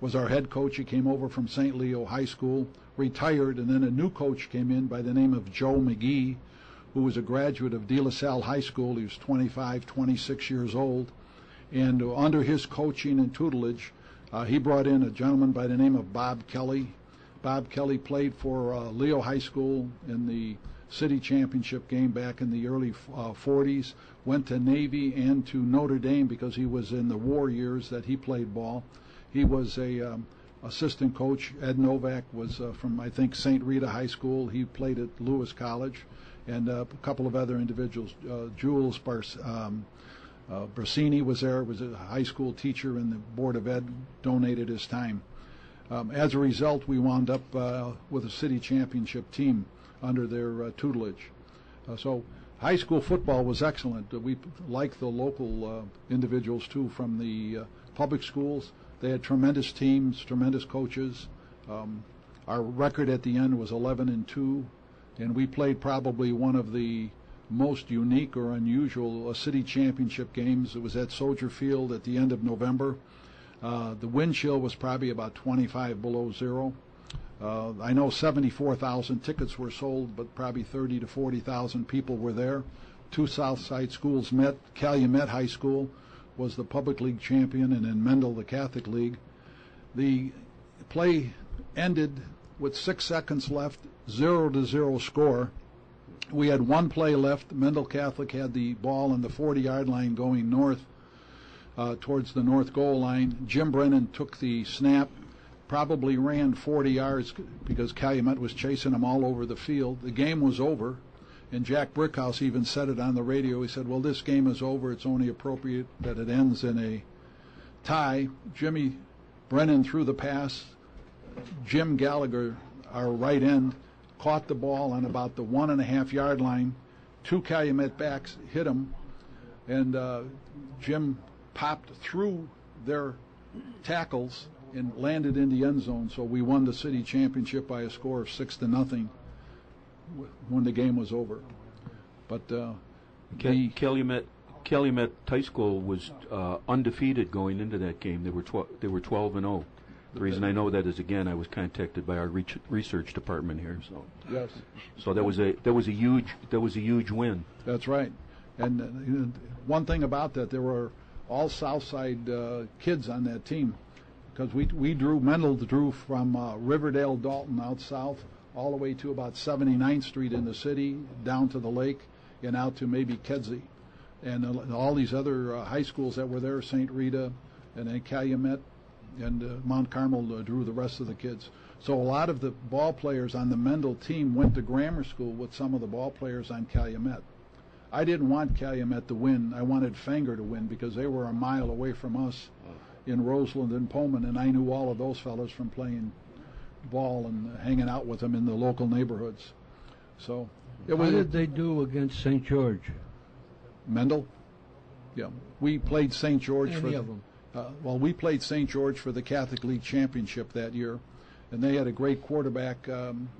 was our head coach. He came over from St. Leo High School, retired, and then a new coach came in by the name of Joe McGee, who was a graduate of De La Salle High School. He was 25, 26 years old, and under his coaching and tutelage, he brought in a gentleman by the name of Bob Kelly. Bob Kelly played for Leo High School in the city championship game back in the early 40s, went to Navy and to Notre Dame because he was in the war years that he played ball. He was a assistant coach. Ed Novak was from, I think, St. Rita High School. He played at Lewis College, and a couple of other individuals. Jules Bersini was there, was a high school teacher, and the Board of Ed donated his time. As a result, we wound up with a city championship team under their tutelage. So high school football was excellent. We liked the local individuals, too, from the public schools. They had tremendous teams, tremendous coaches. Our record at the end was 11-2, and we played probably one of the most unique or unusual city championship games. It was at Soldier Field at the end of November. The wind chill was probably about 25 below zero. I know 74,000 tickets were sold, but probably 30 to 40,000 people were there. Two Southside schools met. Calumet High School was the public league champion, and then Mendel, the Catholic League. The play ended with 6 seconds left, 0-0 score. We had one play left. Mendel Catholic had the ball on the 40-yard line going north towards the north goal line. Jim Brennan took the snap, probably ran 40 yards because Calumet was chasing him all over the field. The game was over, and Jack Brickhouse even said it on the radio. He said, well, this game is over. It's only appropriate that it ends in a tie. Jimmy Brennan threw the pass. Jim Gallagher, our right end, caught the ball on about the 1.5-yard line. Two Calumet backs hit him, and Jim popped through their tackles and landed in the end zone. So we won the city championship by a score of 6-0 when the game was over. But Calumet High School was undefeated going into that game. They were 12-0. The reason I know that is, again, I was contacted by our research department here. So yes, so that was a huge win. That's right. And one thing about that, there were all Southside kids on that team, because Mendel drew from Riverdale, Dalton out south, all the way to about 79th Street in the city, down to the lake, and out to maybe Kedzie. And all these other high schools that were there, St. Rita, and then Calumet, and Mount Carmel drew the rest of the kids. So a lot of the ball players on the Mendel team went to grammar school with some of the ball players on Calumet. I didn't want Calumet to win. I wanted Fenger to win because they were a mile away from us in Roseland and Pullman, and I knew all of those fellows from playing ball and hanging out with them in the local neighborhoods. So How did they do against St. George? Mendel? Yeah, we played St. George for Any of them? We played St. George for the Catholic League Championship that year, and they had a great quarterback,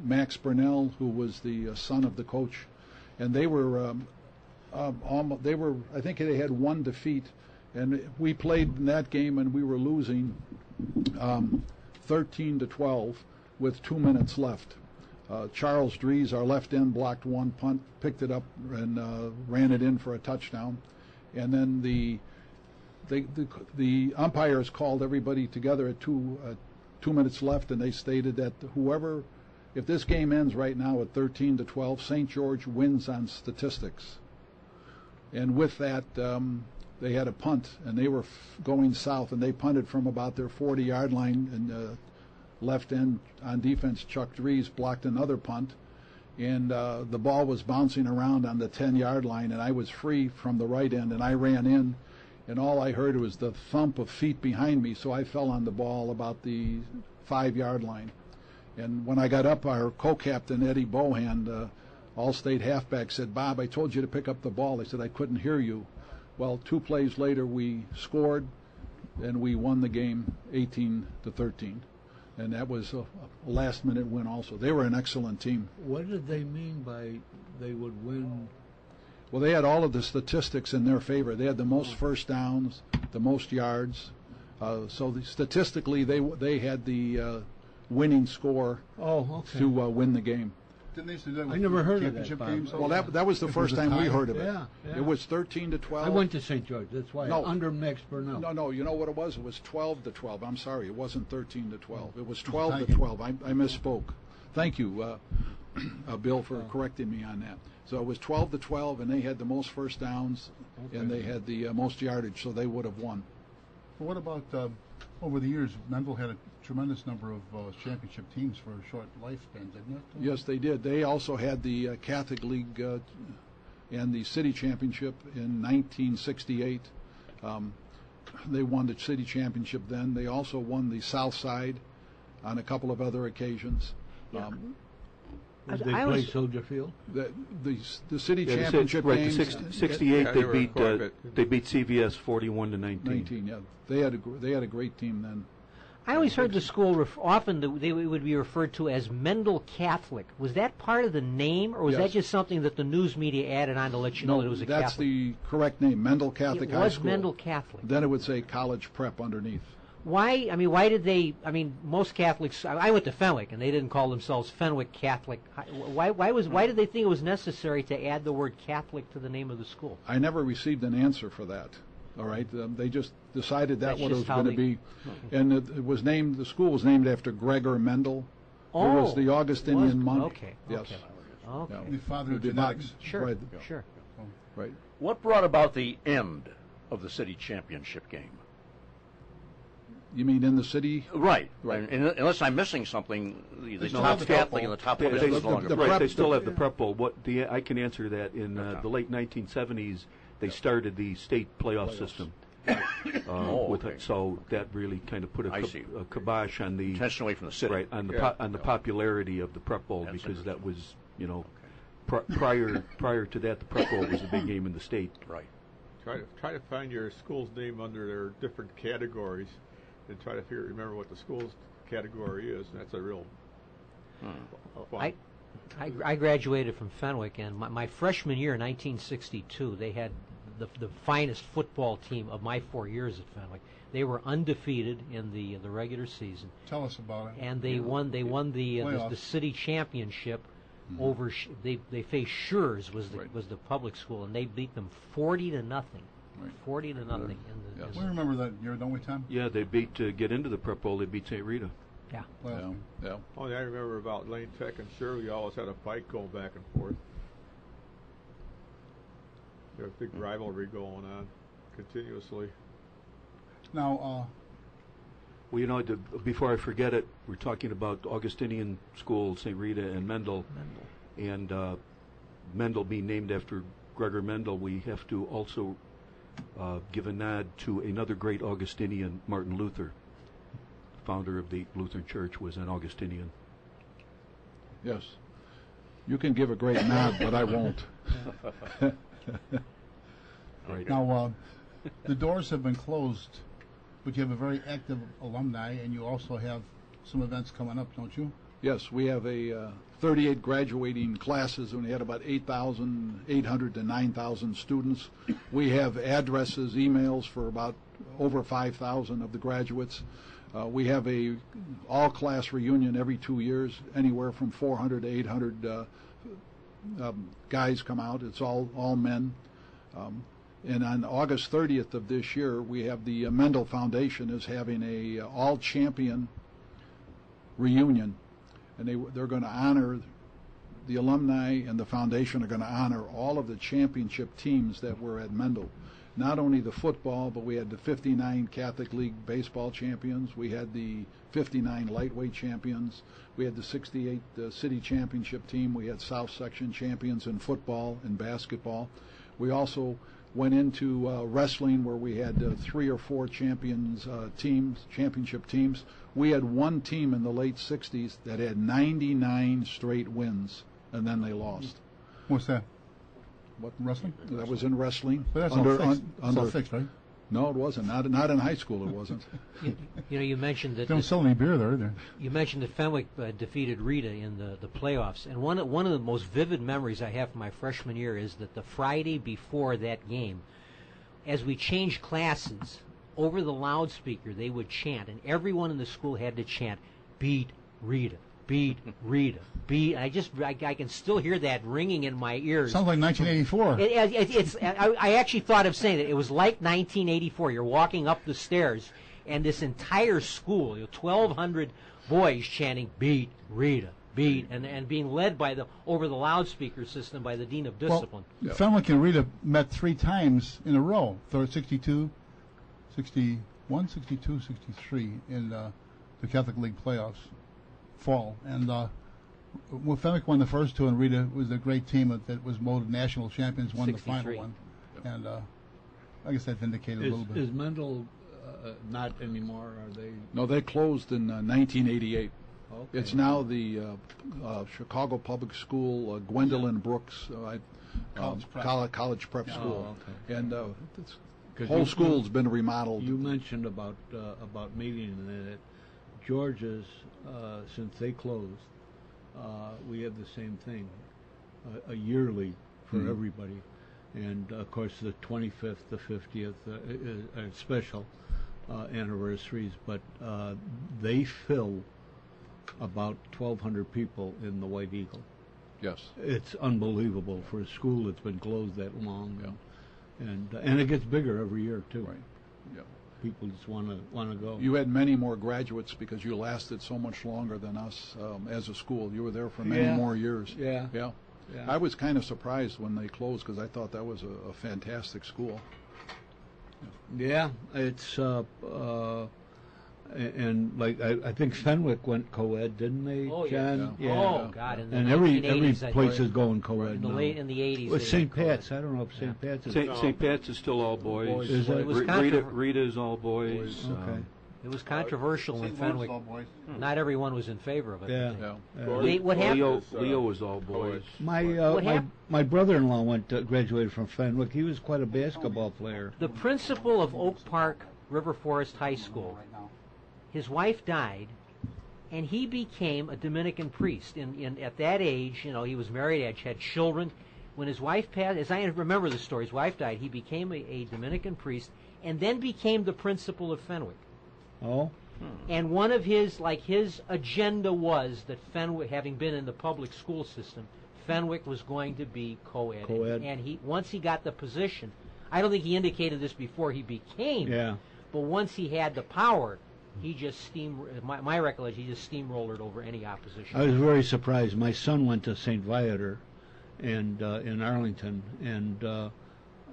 Max Burnell, who was the son of the coach, and they were They were, I think they had one defeat, and we played in that game and we were losing 13-12 with 2 minutes left. Charles Dries, our left end, blocked one punt, picked it up, and ran it in for a touchdown. And then the umpires called everybody together at 2 minutes left, and they stated that if this game ends right now at 13-12, St. George wins on statistics. And with that, they had a punt, and they were going south, and they punted from about their 40-yard line, and left end on defense, Chuck Dries, blocked another punt, and the ball was bouncing around on the 10-yard line, and I was free from the right end, and I ran in, and all I heard was the thump of feet behind me, so I fell on the ball about the 5-yard line. And when I got up, our co-captain, Eddie Bohan, All-State halfback, said, "Bob, I told you to pick up the ball." I said, "I couldn't hear you." Well, 2 plays later, we scored, and we won the game 18-13. And that was a last-minute win also. They were an excellent team. What did they mean by they would win? Well, they had all of the statistics in their favor. They had the most first downs, the most yards. So statistically, they had the winning score to win the game. Didn't they used to do that I with never heard of championship that, games? Bob. Well, that was the If it first was a time we tie? heard of it. Yeah, yeah. It was 13-12. I went to St. George. That's why. No. Under Max Burnell. No, you know what it was? It was 12-12. I'm sorry, it wasn't 13-12. It was Thank 12-12. I misspoke. Thank you, Bill, for correcting me on that. So it was 12-12, and they had the most first downs, and they had the most yardage, so they would have won. Well, what about over the years? Mendel had a tremendous number of championship teams for a short lifespan, didn't it? Yes, they did. They also had the Catholic League and the City Championship in 1968. They won the City Championship then. They also won the South Side on a couple of other occasions. Did they play Soldier Field? The City Yeah, Championship right, games. the 68 Yeah, they they were beat quite a bit. they beat CVS 41-19. 19, yeah. They had a great team then. I always heard the school often they would be referred to as Mendel Catholic. Was that part of the name, or was that Yes. just something that the news media added on to let you know that it was a that's Catholic? the correct name, Mendel Catholic It High was School. Mendel Catholic. Then it would say College Prep underneath. Why? I mean, why did they? I mean, most Catholics. I went to Fenwick, and they didn't call themselves Fenwick Catholic. Why did they think it was necessary to add the word Catholic to the name of the school? I never received an answer for that. All right, they just decided That's what it was just how going to they- be, and it was named. The school was named after Gregor Mendel, who was the Augustinian monk. Okay. Yes. Okay. Yeah. Okay. The father Who of did not- genetics. Sure. Right. Sure. Right. What brought about the end of the city championship game? You mean in the city? Right. Right. And unless I'm missing something, the still top have the Catholic Prep and the top They, one they, is no longer. the right, prep- they still have the Prep Bowl. I can answer that. In Okay. the late 1970s, they started the state playoff system. Oh, okay. So that really kind of put I see. a kibosh on the Intentionally away from the city. right on the Yeah. on the popularity of the Prep Bowl, That's because that was Okay. prior to that, the Prep Bowl was a big game in the state. Right. Try to find your school's name under their different categories, and try to remember what the school's category is. And that's a real fun. I graduated from Fenwick, and my freshman year, 1962, they had the finest football team of my 4 years at Fenwick. They were undefeated in the regular season, Tell us about it. and they won the Playoffs. city championship over. They faced Schurz was the public school, and they beat them 40-0. Right. 40-0 in the. Yes. We remember that year, don't we, Tom? Yeah, they beat to get into the Prep Bowl. They beat St. Rita. Yeah. Well, Yeah. Only I remember about Lane Tech and Shirley always had a fight going back and forth. There was a big rivalry going on continuously. now, Well, you know, before I forget it, we're talking about Augustinian School, St. Rita, and Mendel. And Mendel being named after Gregor Mendel, we have to also give a nod to another great Augustinian, Martin Luther. Founder of the Lutheran Church, was an Augustinian. Yes. You can give a great nod, but I won't. Right. now, the doors have been closed, but you have a very active alumni, and you also have some events coming up, don't you? Yes, we have a 38 graduating classes, and we had about 8,800 to 9,000 students. We have addresses, emails for about over 5,000 of the graduates. We have a all-class reunion every 2 years. Anywhere from 400 to 800 guys come out. It's all men. And on August 30th of this year, we have the Mendel Foundation is having a all-champion reunion, and they're going to honor the alumni, and the foundation are going to honor all of the championship teams that were at Mendel. Not only the football, but we had the 59 Catholic League baseball champions. We had the 59 lightweight champions. We had the 68 city championship team. We had South Section champions in football and basketball. We also went into wrestling, where we had 3 or 4 championship teams. We had one team in the late 60s that had 99 straight wins, and then they lost. What's that? What Wrestling? That was in wrestling. But that's all fixed. It's all fixed, right? No, it wasn't. Not in high school. It wasn't. You mentioned that They don't sell any beer there either. you mentioned that Fenwick defeated Rita in the playoffs, and one of the most vivid memories I have from my freshman year is that the Friday before that game, as we changed classes, over the loudspeaker they would chant, and everyone in the school had to chant, "Beat Rita, beat Rita, beat." I can still hear that ringing in my ears. Sounds like 1984. I actually thought of saying that it was like 1984. You're walking up the stairs, and this entire school, 1,200 boys chanting, "Beat Rita, beat," and being led over the loudspeaker system by the dean of discipline. Well, Fenwick and Rita met 3 times in a row. 62, 61, 62, 63 in the Catholic League playoffs, fall. And Fenwick won the first 2, and Rita was a great team that was voted national champions, won 63. the final one. And I guess that vindicated a little bit. Is Mendel not anymore? Are they? No, they closed in 1988. Okay. It's now the Chicago Public School, Gwendolyn Brooks College Prep School. Okay. And the 'Cause whole school's been remodeled. You mentioned about meeting in it. George's, since they closed, we have the same thing, a yearly for everybody. And, of course, the 25th, the 50th are special anniversaries, but they fill about 1,200 people in the White Eagle. Yes. It's unbelievable for a school that's been closed that long. Yeah. And it gets bigger every year, too. Right. Yeah. People just want to go. You had many more graduates because you lasted so much longer than us as a school. You were there for many more years. Yeah. Yeah. Yeah. I was kind of surprised when they closed because I thought that was a fantastic school. Yeah, it's and like I think Fenwick went co-ed, didn't they, Oh, John? yeah. Oh, God, in the and every 1980s, I place think. is going co-ed In the now. late in the 80s. Well, they St. went co-ed. Pat's. I don't know if St. Pat's is. St. Pat's is still all boys. Is it? It was Rita is all boys. Okay. It was controversial when Fenwick. Not everyone was in favor of it. Yeah. What happened? Leo was all boys. My brother-in-law graduated from Fenwick. He was quite a basketball player. The principal of Oak Park River Forest High School, his wife died, and he became a Dominican priest. At that age, he was married, had children. When his wife passed, as I remember the story, his wife died. He became a Dominican priest, and then became the principal of Fenwick. Oh. And one of his agenda was that Fenwick, having been in the public school system, Fenwick was going to be co-ed. And once he got the position, I don't think he indicated this before he became. Yeah. But once he had the power, he just my recollection, he just steamrolled over any opposition. I was very surprised. My son went to St. Viator, and in Arlington, and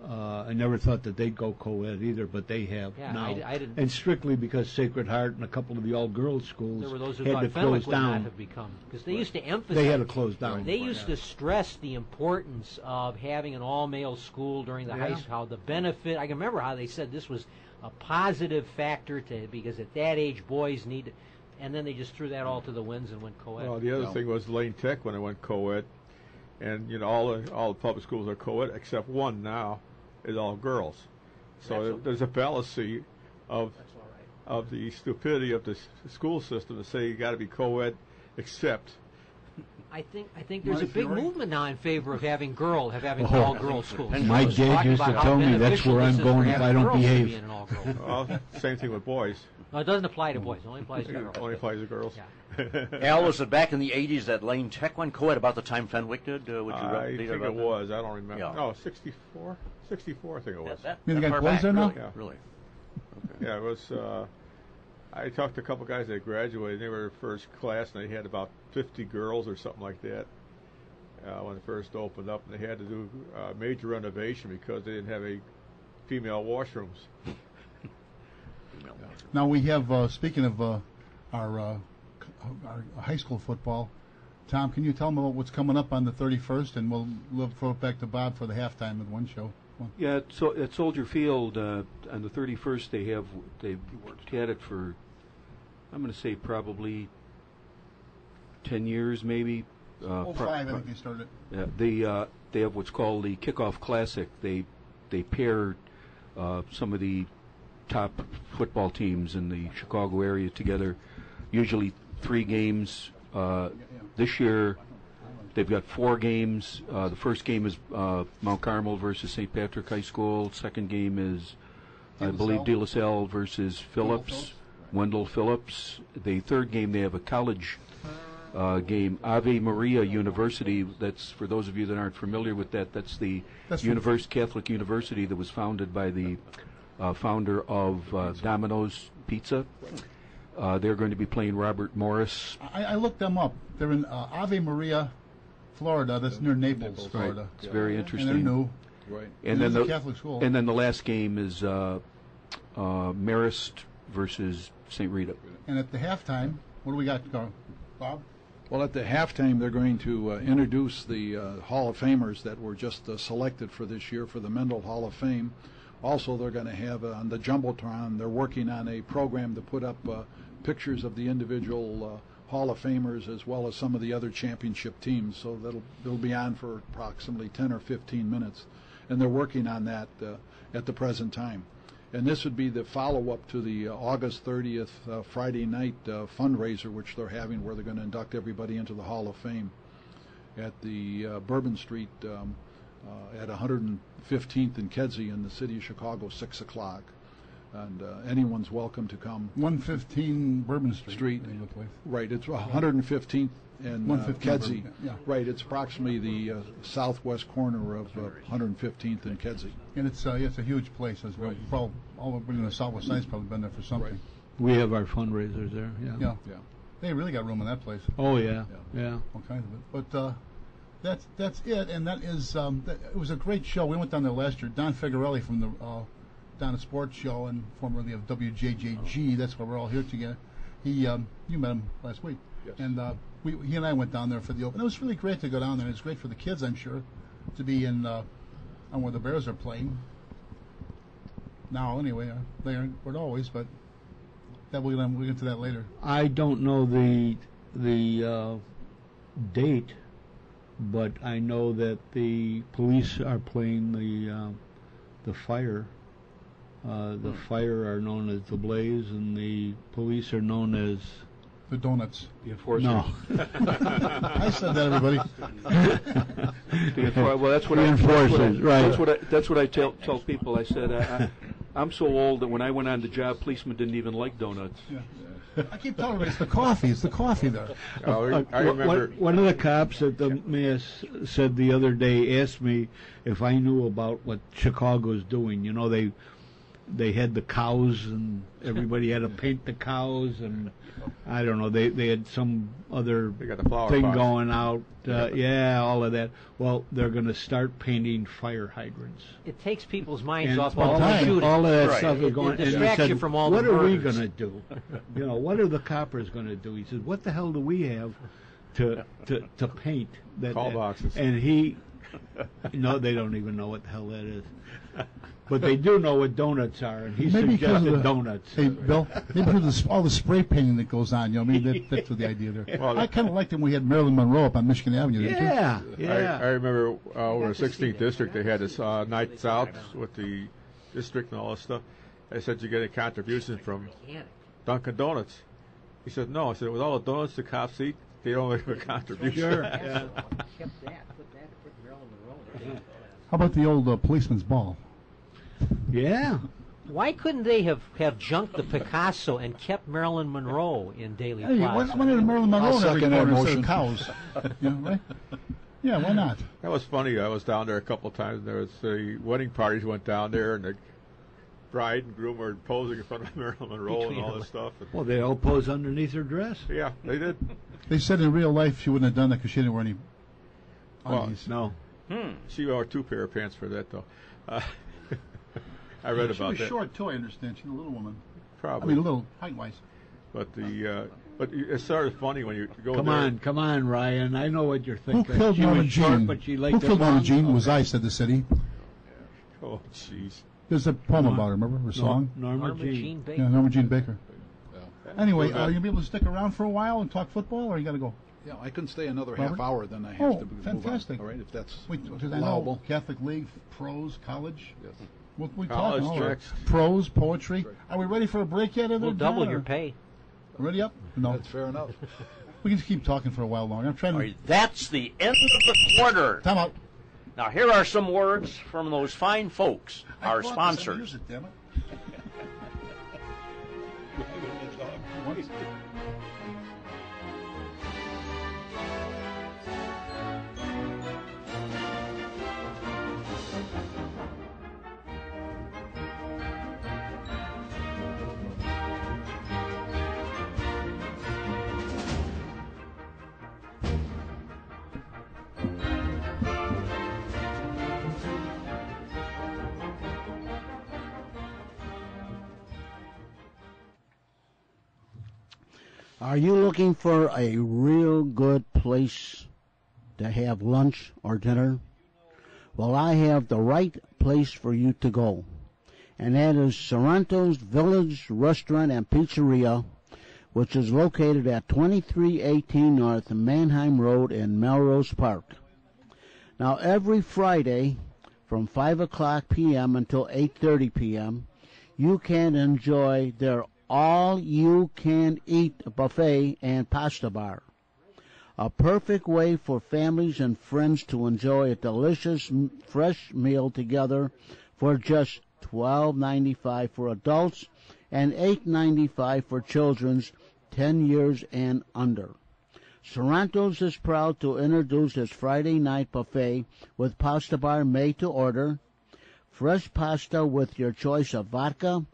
I never thought that they'd go co-ed either, but they have now. I didn't. And strictly because Sacred Heart and a couple of the all-girls schools There were those who had thought to Fenwick close would not down. have become, because they used to emphasize. They had to close down. They used to stress the importance of having an all-male school during the high school. How the benefit. I can remember how they said this was a positive factor because at that age boys need. And then they just threw that all to the winds and went co-ed. Well, the other thing was Lane Tech when it went co-ed, and all the public schools are co-ed except one now is all girls. So there's a fallacy of the stupidity of the school system to say you got to be co-ed except I think there's a big Fiore? movement now in favor of having all girls schools. My Schools dad talking used to about how tell me that's beneficial where this I'm is going for if I having don't girls to behave. be in an all-girls school. Well, same thing with boys. No, it doesn't apply to boys. It only applies to girls. Only applies to girls. Yeah. Al, was it back in the 80s that Lane Tech went co-ed about the time Fenwick did? Would you I read think about it that? was. I don't remember. Yeah. No, 64? 64, I think it was. You mean they that got far boys back, there now? really? Yeah. Really? Yeah, it was. I talked to a couple guys that graduated. They were first class, and they had about 50 girls or something like that when it first opened up. And they had to do major renovation because they didn't have a female washrooms. Now we have, speaking of our high school football, Tom, can you tell them about what's coming up on the 31st? And we'll throw it back to Bob for the halftime of one show. Yeah, so at Soldier Field on the 31st, they've had it for, I'm going to say probably 10 years, maybe. 5, I think they started. Yeah, they have what's called the Kickoff Classic. They pair some of the top football teams in the Chicago area together. Usually 3 games. This year, they've got 4 games. The first game is Mount Carmel versus St. Patrick High School. Second game is, I believe, De La Salle versus Phillips, Wendell Phillips. The third game, they have a college game, Ave Maria University. That's, for those of you that aren't familiar with that, that's the Catholic University that was founded by the founder of Domino's Pizza. They're going to be playing Robert Morris. I looked them up. They're in Ave Maria, Florida. That's near Naples, Florida. Right. It's very interesting. And they're new. Right. And It then is the a Catholic school. And then the last game is Marist versus St. Rita. And at the halftime, what do we got going, Bob? Well, at the halftime, they're going to introduce the Hall of Famers that were just selected for this year for the Mendel Hall of Fame. Also, they're going to have on the Jumbotron, they're working on a program to put up pictures of the individual Hall of Famers as well as some of the other championship teams. So they'll be on for approximately 10 or 15 minutes. And they're working on that at the present time. And this would be the follow-up to the August 30th Friday night fundraiser, which they're having, where they're going to induct everybody into the Hall of Fame at the Bourbon Street at 115th and Kedzie in the city of Chicago, 6 o'clock. And anyone's welcome to come. 115 Bourbon Street. Right, it's 115th and 115 Kedzie. Bourbon, yeah. Right, it's approximately the southwest corner of 115th and Kedzie. And it's a huge place as well. Right. Probably all everybody in the Southwest Side's probably been there for something. Right. We have our fundraisers there. Yeah. Yeah. They really got room in that place. Oh yeah. Yeah. All kinds of it. But that's it, and that is it was a great show. We went down there last year. Don Figarelli from the Donna Sports Show and formerly of WJJG. That's why we're all here together. He you met him last week, Yes. and he and I went down there for the open. It was really great to go down there. It's great for the kids, I'm sure, to be in on where the Bears are playing. Now, anyway, they aren't always, but that we'll get into that later. I don't know the date, but I know that the police are playing the fire. The fire are known as the Blaze, and the police are known as The donuts. The enforcers. no. I said that, everybody. Well, that's what The I enforcers, right. That's what I tell people. I said I'm so old that when I went on the job, policemen didn't even like donuts. I keep telling everybody it's the coffee. It's the coffee there. I remember. One of the cops at the mass said the other day, asked me if I knew about what Chicago's doing. You know, they had the cows, and everybody had to paint the cows, and I don't know, they had some other They got the flower thing pots. going out. All of that. Well, they're going to start painting fire hydrants. It takes people's minds And off all, all the shooting. all of that Right. stuff is It going. And he distracts said, you from all the what are we murders." going to do? You know, what are the coppers going to do? He says, what the hell do we have to paint that? Call boxes. And he, no, they don't even know what the hell that is. But they do know what donuts are, and he Maybe because of suggested the- donuts. Hey, Bill, maybe because of all the spray painting that goes on, you know, I mean, that's what the idea there. Well, I kind of liked it when we had Marilyn Monroe up on Michigan Avenue, didn't you? Yeah, I yeah. remember over in got to see 16th that. District, they had this nights out with the district and all this stuff. They said you get a contribution from Mechanic. Dunkin' Donuts. He said, no. I said, with all the donuts the cops eat, they don't make a contribution. Sure. Yeah. Kept that. Put Marilyn Monroe there. How about the old policeman's ball? Yeah. Why couldn't they have junked the Picasso and kept Marilyn Monroe in Daily Hey, Plaza? why did Marilyn Monroe I'll in every second that corner instead of motion. cows? You know, right? Yeah, why not? That was funny. I was down there a couple of times. There was the wedding parties went down there, and the bride and groom were posing in front of Marilyn Monroe and all this stuff. And, Well, they all pose underneath her dress. yeah, they did. They said in real life she wouldn't have done that because she didn't wear any Well, undies. No. She wore 2 pair of pants for that, though. I read She about was that. short too, I understand. She's a little woman. I Probably. mean, a little height-wise. But it's sort of funny when you go Come there. come on, Ryan. I know what you're Who thinking. killed she Norma was short, Jean? but she Who liked it killed Norma long. Jean? Was I, said the city. Oh, jeez. There's a poem about her, remember her song? Norma Norma Jean. Jean Baker. Yeah, Norma Jean Baker. Anyway, So that- you gonna be able to stick around for a while and talk football, or you got to go? Yeah, I can stay another Robert? half hour, then I have Oh, to move fantastic. on. All right, if that's Because I allowable. know Catholic League, pros, college. Yes. We College, talking all right. next. Pros, poetry. Are we ready for a break yet? We'll double your pay. Ready up? No. That's fair enough. We can just keep talking for a while longer. I'm trying All to. right, that's the end of the quarter. Time out. Now, here are some words from those fine folks, I our brought this, I sponsors. use it, damn it. Are you looking for a real good place to have lunch or dinner? Well, I have the right place for you to go, and that is Sorrento's Village Restaurant and Pizzeria, which is located at 2318 North Mannheim Road in Melrose Park. Now, every Friday from 5 o'clock p.m. until 8:30 p.m., you can enjoy their all-you-can-eat buffet and pasta bar. A perfect way for families and friends to enjoy a delicious, fresh meal together for just $12.95 for adults and $8.95 for children 10 years and under. Sorrento's is proud to introduce its Friday night buffet with pasta bar made to order, fresh pasta with your choice of vodka,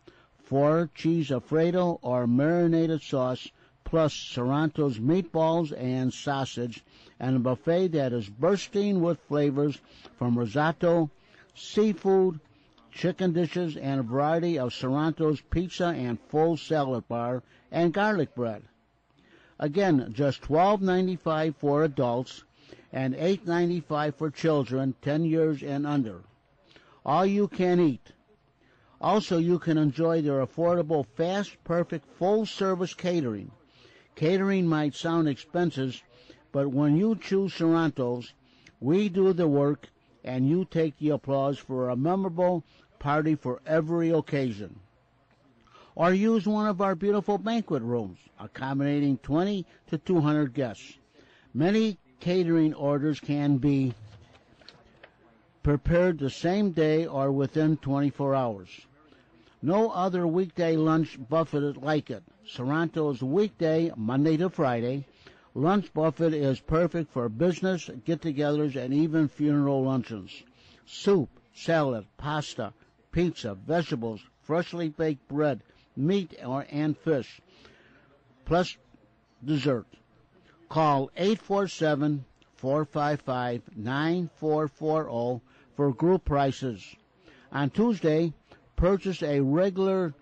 4 cheese Alfredo or marinated sauce, plus Sorrento's meatballs and sausage, and a buffet that is bursting with flavors from risotto, seafood, chicken dishes, and a variety of Sorrento's pizza and full salad bar and garlic bread. Again, just $12.95 for adults and $8.95 for children 10 years and under. All you can eat. Also, you can enjoy their affordable, fast, perfect, full-service catering. Catering might sound expensive, but when you choose Sorrento's, we do the work and you take the applause for a memorable party for every occasion. Or use one of our beautiful banquet rooms, accommodating 20 to 200 guests. Many catering orders can be prepared the same day or within 24 hours. No other weekday lunch buffet like it. Sorrento's weekday, Monday to Friday, lunch buffet is perfect for business, get-togethers, and even funeral luncheons. Soup, salad, pasta, pizza, vegetables, freshly baked bread, meat and fish, plus dessert. Call 847-455-9440 for group prices. On Tuesday, purchase a regular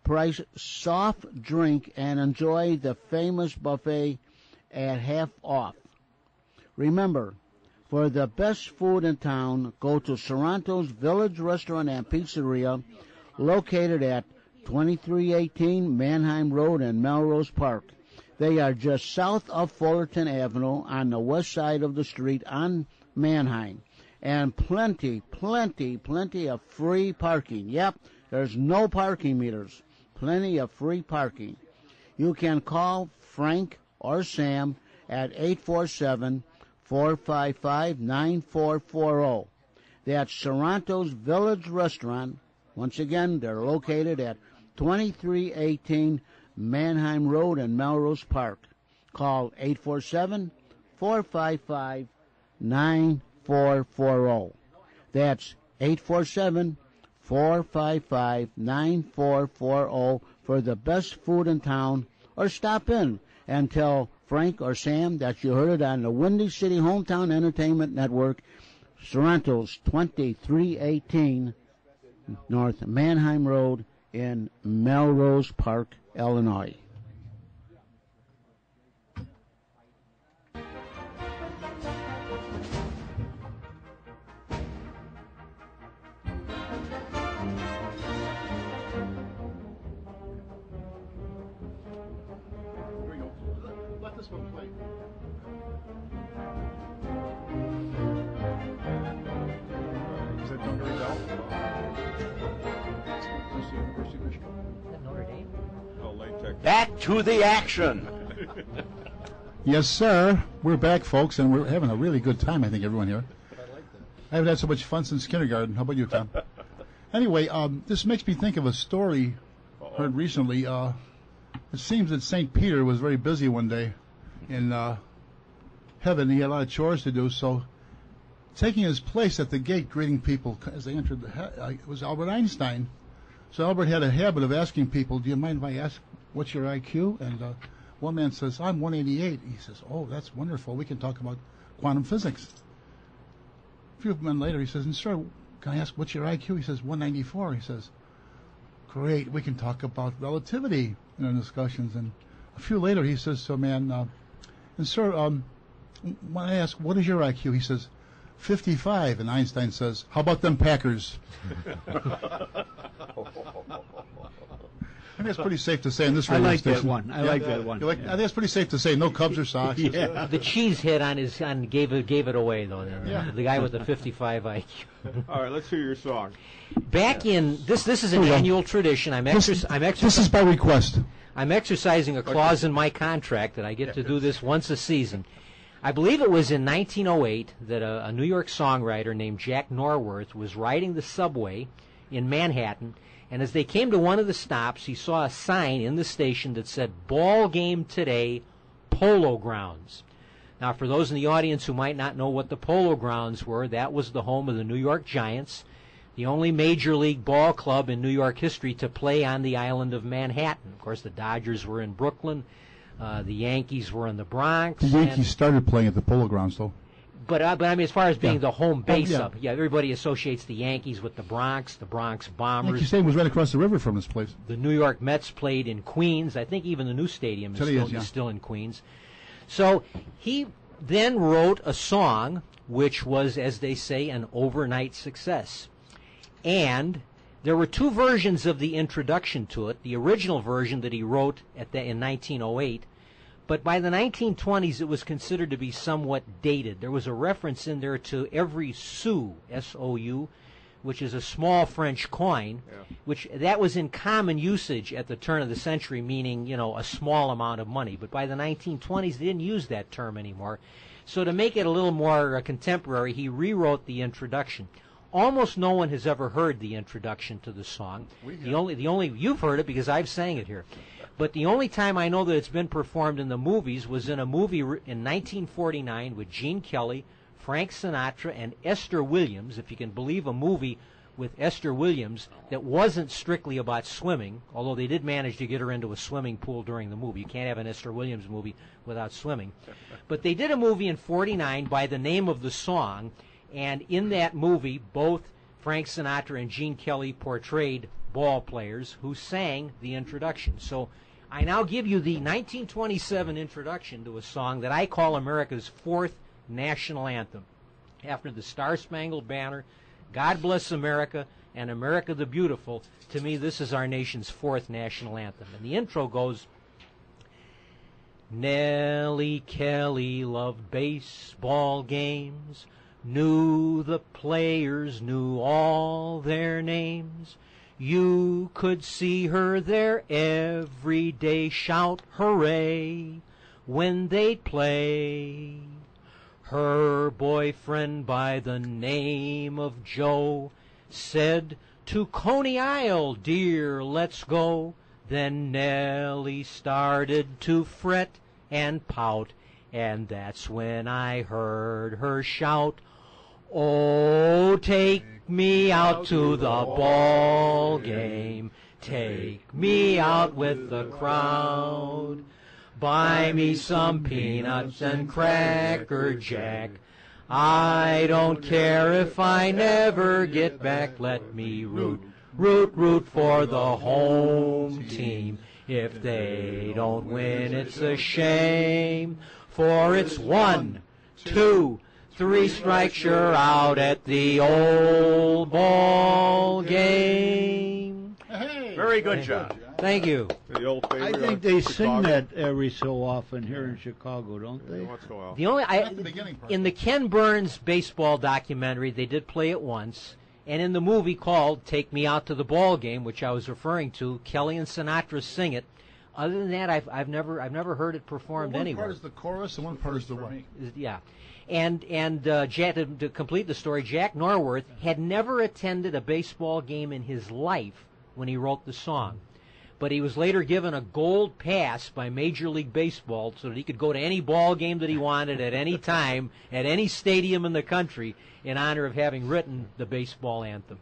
price soft drink and enjoy the famous buffet at half off. Remember, for the best food in town, go to Sorrento's Village Restaurant and Pizzeria, located at 2318 Mannheim Road in Melrose Park. They are just south of Fullerton Avenue on the west side of the street on Mannheim. And plenty of free parking. Yep, there's no parking meters. Plenty of free parking. You can call Frank or Sam at 847-455-9440. That's Sorrento's Village Restaurant. Once again, they're located at 2318 Mannheim Road in Melrose Park. Call 847-455-9440. That's 847-455-9440 for the best food in town, or stop in and tell Frank or Sam that you heard it on the Windy City Hometown Entertainment Network, Sorrento's 2318 North Mannheim Road in Melrose Park, Illinois. Let this one play. Is that Dunbury Bell? Is this the University of Michigan? Notre Dame. Oh, latex. Back to the action. Yes, sir. We're back, folks, and we're having a really good time, I think, everyone here. I haven't had so much fun since kindergarten. How about you, Tom? Anyway, this makes me think of a story heard recently. It seems that St. Peter was very busy one day in heaven. He had a lot of chores to do, so taking his place at the gate, greeting people as they entered it was Albert Einstein. So Albert had a habit of asking people, "Do you mind if I ask what's your IQ?" And one man says, "I'm 188." He says, "Oh, that's wonderful. We can talk about quantum physics." A few months later, he says, "And sir, can I ask what's your IQ?" He says, 194. He says, "Great, we can talk about relativity in our discussions." And a few later, he says to a man, "And sir, when I ask, what is your IQ?" He says, 55. And Einstein says, "How about them Packers?" I think that's pretty safe to say in this I radio like that station. one. I like that one. I think that's pretty safe to say. No Cubs or Sox. Yeah. The cheese hit on gave it away though. Yeah. The guy with the 55 IQ. All right, let's hear your song. Back in this is an Here we go. annual tradition. This is by request. I'm exercising a clause in my contract that I get to do this once a season. I believe it was in 1908 that a New York songwriter named Jack Norworth was riding the subway in Manhattan, and as they came to one of the stops, he saw a sign in the station that said, "Ball game today, Polo Grounds." Now, for those in the audience who might not know what the Polo Grounds were, that was the home of the New York Giants, the only major league ball club in New York history to play on the island of Manhattan. Of course, the Dodgers were in Brooklyn, the Yankees were in the Bronx. The Yankees started playing at the Polo Grounds, though. But I mean, as far as being Yeah. the home base yeah. of, everybody associates the Yankees with the Bronx Bombers. Yankee Stadium was right across the river from this place. The New York Mets played in Queens. I think even the new stadium is Today still, is, yeah. is still in Queens. So he then wrote a song which was, as they say, an overnight success. And there were two versions of the introduction to it. The original version that he wrote in 1908, but by the 1920s it was considered to be somewhat dated. There was a reference in there to every sou, S-O-U, which is a small French coin, which that was in common usage at the turn of the century, meaning, a small amount of money. But by the 1920s, they didn't use that term anymore. So to make it a little more contemporary, he rewrote the introduction. Almost no one has ever heard the introduction to the song. The only you've heard it because I've sang it here. But the only time I know that it's been performed in the movies was in a movie in 1949 with Gene Kelly, Frank Sinatra, and Esther Williams. If you can believe a movie with Esther Williams that wasn't strictly about swimming, although they did manage to get her into a swimming pool during the movie. You can't have an Esther Williams movie without swimming. But they did a movie in 49 by the name of the song, and in that movie, both Frank Sinatra and Gene Kelly portrayed ball players who sang the introduction. So I now give you the 1927 introduction to a song that I call America's fourth national anthem. After the Star-Spangled Banner, God Bless America, and America the Beautiful, to me this is our nation's fourth national anthem. And the intro goes, Nellie Kelly loved baseball games, knew the players, knew all their names. You could see her there every day shout hooray when they'd play. Her boyfriend by the name of Joe said, "To Coney Isle, dear, let's go." Then Nellie started to fret and pout, and that's when I heard her shout, "Oh, take me out to the ball game. Take me out with the crowd. Buy me some peanuts and Cracker Jack. I don't care if I never get back. Let me root, root, root for the home team. If they don't win, it's a shame. For it's 1, 2, 3 strikes, you're out at the old ball game." Very good, John. Thank you. The old I favorite think of they sing Chicago. that every so often here in Chicago, don't they? Once in a while. The only Not the beginning part. in the Ken Burns baseball documentary, they did play it once, and in the movie called "Take Me Out to the Ball Game," which I was referring to, Kelly and Sinatra sing it. Other than that, I've never heard it performed one anywhere. part is the chorus and one part is the what? Yeah, and Jack, to complete the story, Jack Norworth had never attended a baseball game in his life when he wrote the song, but he was later given a gold pass by Major League Baseball so that he could go to any ball game that he wanted at any time at any stadium in the country in honor of having written the baseball anthem.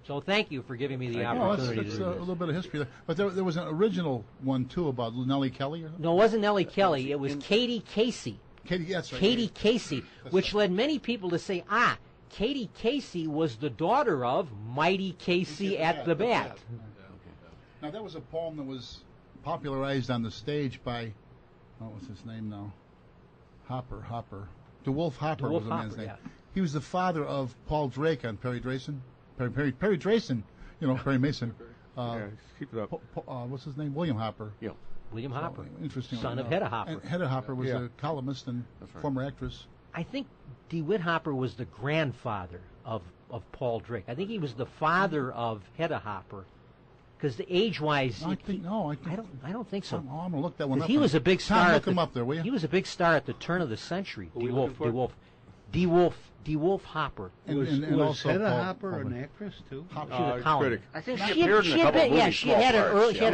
So thank you for giving me the Oh, opportunity that's to a do this. little bit of history there. But there was an original one, too, about Nellie Kelly. Or No, it wasn't Nellie Kelly. It was Katie Casey. Katie, that's right. Katie Casey, which led many people to say, Katie Casey was the daughter of Mighty Casey at the bat. Now, that was a poem that was popularized on the stage by, what was his name now? Hopper. DeWolf Hopper DeWolf was the man's Hopper, name. yeah. He was the father of Paul Drake on Perry Drayson. Perry Drayson, Perry Mason. Yeah, keep it up. What's his name? William Hopper. Yeah. William Hopper, Interesting. son of Hedda Hopper. And Hedda Hopper was Yeah. a columnist and right. former actress. I think DeWitt Hopper was the grandfather of Paul Drake. I think he was the father of Hedda Hopper, because the age-wise, I don't think so. I'm going to look that one up. He was a big star. Tom, at look the- him up there, will you? He was a big star at the turn of the century. Who are we looking for? DeWolf Hopper. And Was also Hedda Paul- Hopper Paul- an actress too? She was a column. critic. I think She she appeared in a couple of movies. she had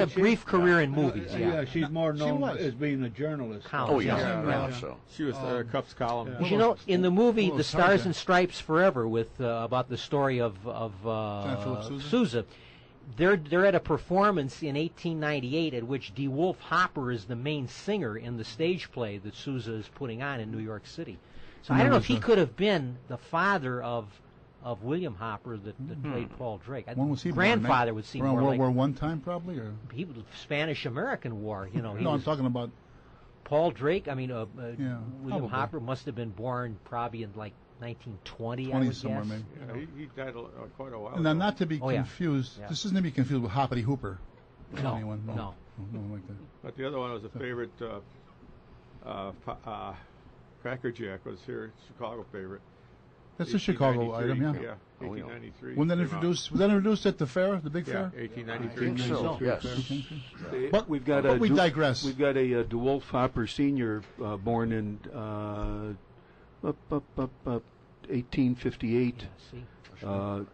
a small brief career in movies. Yeah, she's more known was. as being a journalist. Column. Oh, yeah. Yeah. Yeah, so. She was Cup's column. But you know, in the movie Well, "The Stars Sergeant. and Stripes Forever," with about the story of Philip Sousa? Sousa, they're at a performance in 1898 at which DeWolf Hopper is the main singer in the stage play that Sousa is putting on in New York City. So I don't know if he could have been the father of William Hopper that played Paul Drake. When was he born? Grandfather would seem around more World like War I time, probably, or he was Spanish-American War. He no? I'm was talking about Paul Drake. I mean, Yeah, William probably. Hopper must have been born probably in like 1920. I 20 would somewhere, guess. maybe. Yeah, he died quite a while And now, ago. not to be Oh, yeah. confused. Yeah. This isn't to be confused with Hoppity Hooper. No, Anyone? no. No one like that. But the other one was a favorite. Cracker Jack was here, Chicago favorite. That's a Chicago item, yeah. Yeah, Oh, yeah. 1893. When that came out. introduced, was that introduced at the fair, the big Yeah, fair? 1893. I think so, yes. But We've got but a we digress. We've got a DeWolf Hopper Senior born in 1858. Yeah, see,